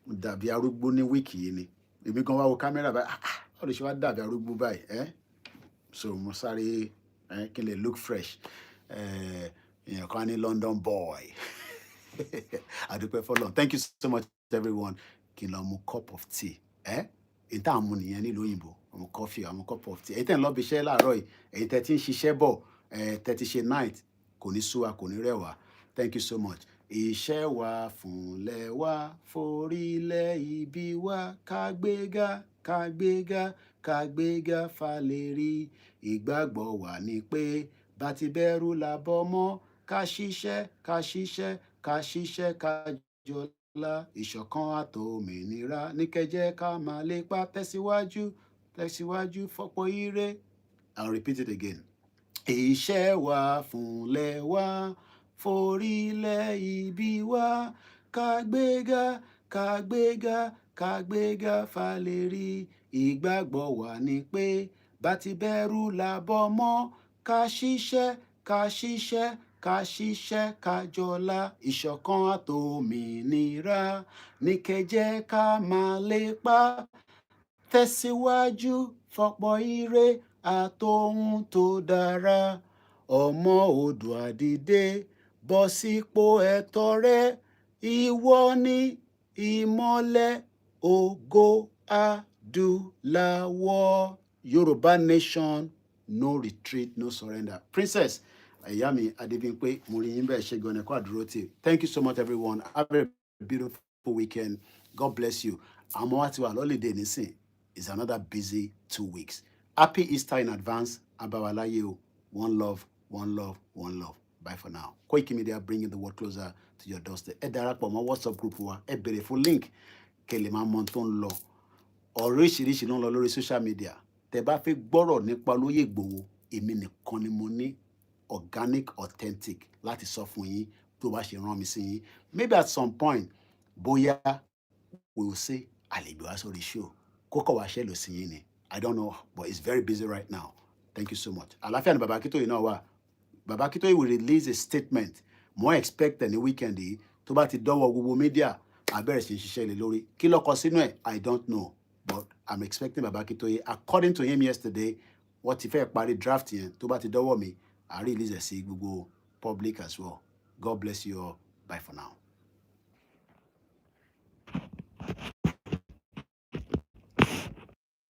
Speaker 1: Dàbí arúgbó ní wíìkì yìí ni. Èmi gan wá wo kámẹ́rà báyìí, ó lè ṣe wá dàbí arúgbó báyìí. So mo sáré kí n lè look fresh. Èèyàn kan ní London boy. Adúpẹ́ fọ́lọ́run. Thank you so much everyone. Kí n lọ mu cup of tea. Ìta àmú nìyẹn nílùú òyìnbó. Àmú coffee, àmú cup of tea. Èyí tẹ́ ń lọ bí iṣẹ́ láàárọ̀ yìí, èyí tẹ́ ti ń ṣiṣẹ́ bọ̀, tẹ́ ti ṣe night, kò ní sú wa, kò ní rẹ̀ wá. Thank you so much. Iṣẹ́ wa fúnlẹ̀ wa, forílẹ̀ ibi wa, kágbéga, kágbéga, kágbéga falérí. Ìgbàgbọ́ wa ni pé bá ti bẹ̀rù làbọ̀ mọ́, ká ṣiṣẹ́, ká ṣiṣẹ́, ká ṣiṣẹ́, ká jọlá. Ìṣọ̀kan àtòmìnira ní kẹ́jẹ́ ká máa lépa tẹ̀síwájú, tẹ̀síwájú fọ́pọ̀ ire. I'll repeat it again. Iṣẹ́ wa fúnlẹ̀ wa, forílẹ̀ ibi wa, kágbéga, kágbéga, kágbéga falérí. Ìgbàgbọ́ wa ni pé bá ti bẹ̀rù làbọ̀ mọ́, ká ṣiṣẹ́, ká ṣiṣẹ́, ká ṣiṣẹ́, ká jọlá. Ìṣọ̀kan àtòmìnira ní kẹ́jẹ́ ká máa lépa tẹ̀síwájú fọ́pọ̀ ire àtòhun tó dára. Ọmọ Oòduà dìde, bọ́ sípò ẹ̀tọ́ rẹ. Ìwọ ni ìmọ́lẹ̀ ògo adúláwọ̀. Yoruba nation, no retreat, no surrender. Princess Ayami Adebimpe, mo rí yín bẹ́ẹ̀ ṣe gan-an, ẹ kú àdúró tì. Thank you so much everyone. Have a beautiful weekend. God bless you. Àmọ́ wá ti wà lọ́lídé nísìn. It's another busy 2 weeks. Happy Easter in advance. Abawalaye o. One love, one love, one love. Bye for now. Koikimedia bringing the world closer to your doorstep. Ẹ darapọ̀ mọ́ WhatsApp group wa. Ẹ bèrè fún link. Kẹ́ lè máa mọ tó ń lọ. Oríṣiríṣi ló ń lọ lórí social media. Tẹ́ bá fẹ́ gbọ́rọ̀ nípa Olóyè Ìgbòho, èmi nìkan ni mo ní organic, authentic láti sọ fún yín tó bá ṣe rán mi sí yín. Maybe at some point, bóyá we will say, àlejò wá sórí show. Kókò wá ṣẹ́ lò sí yín ni. I don't know, but it's very busy right now. Thank you so much. Àlàáfíà ni Baba Akintoye náà wà. Baba Akintoye will release a statement. More expect ní weekend yìí tó bá ti dọ́wọ́ gbogbo media, àbẹ̀rẹ̀ sí ṣiṣẹ́ lé lórí. Kí ló kọ sínú ẹ̀? I don't know. But I'm expecting Baba Akintoye, according to him yesterday, wọ́n ti fẹ́ parí draft yẹn tó bá ti dọ́wọ́ mi, I release ẹ̀ sí gbogbo public as well. God bless you all. Bye for now.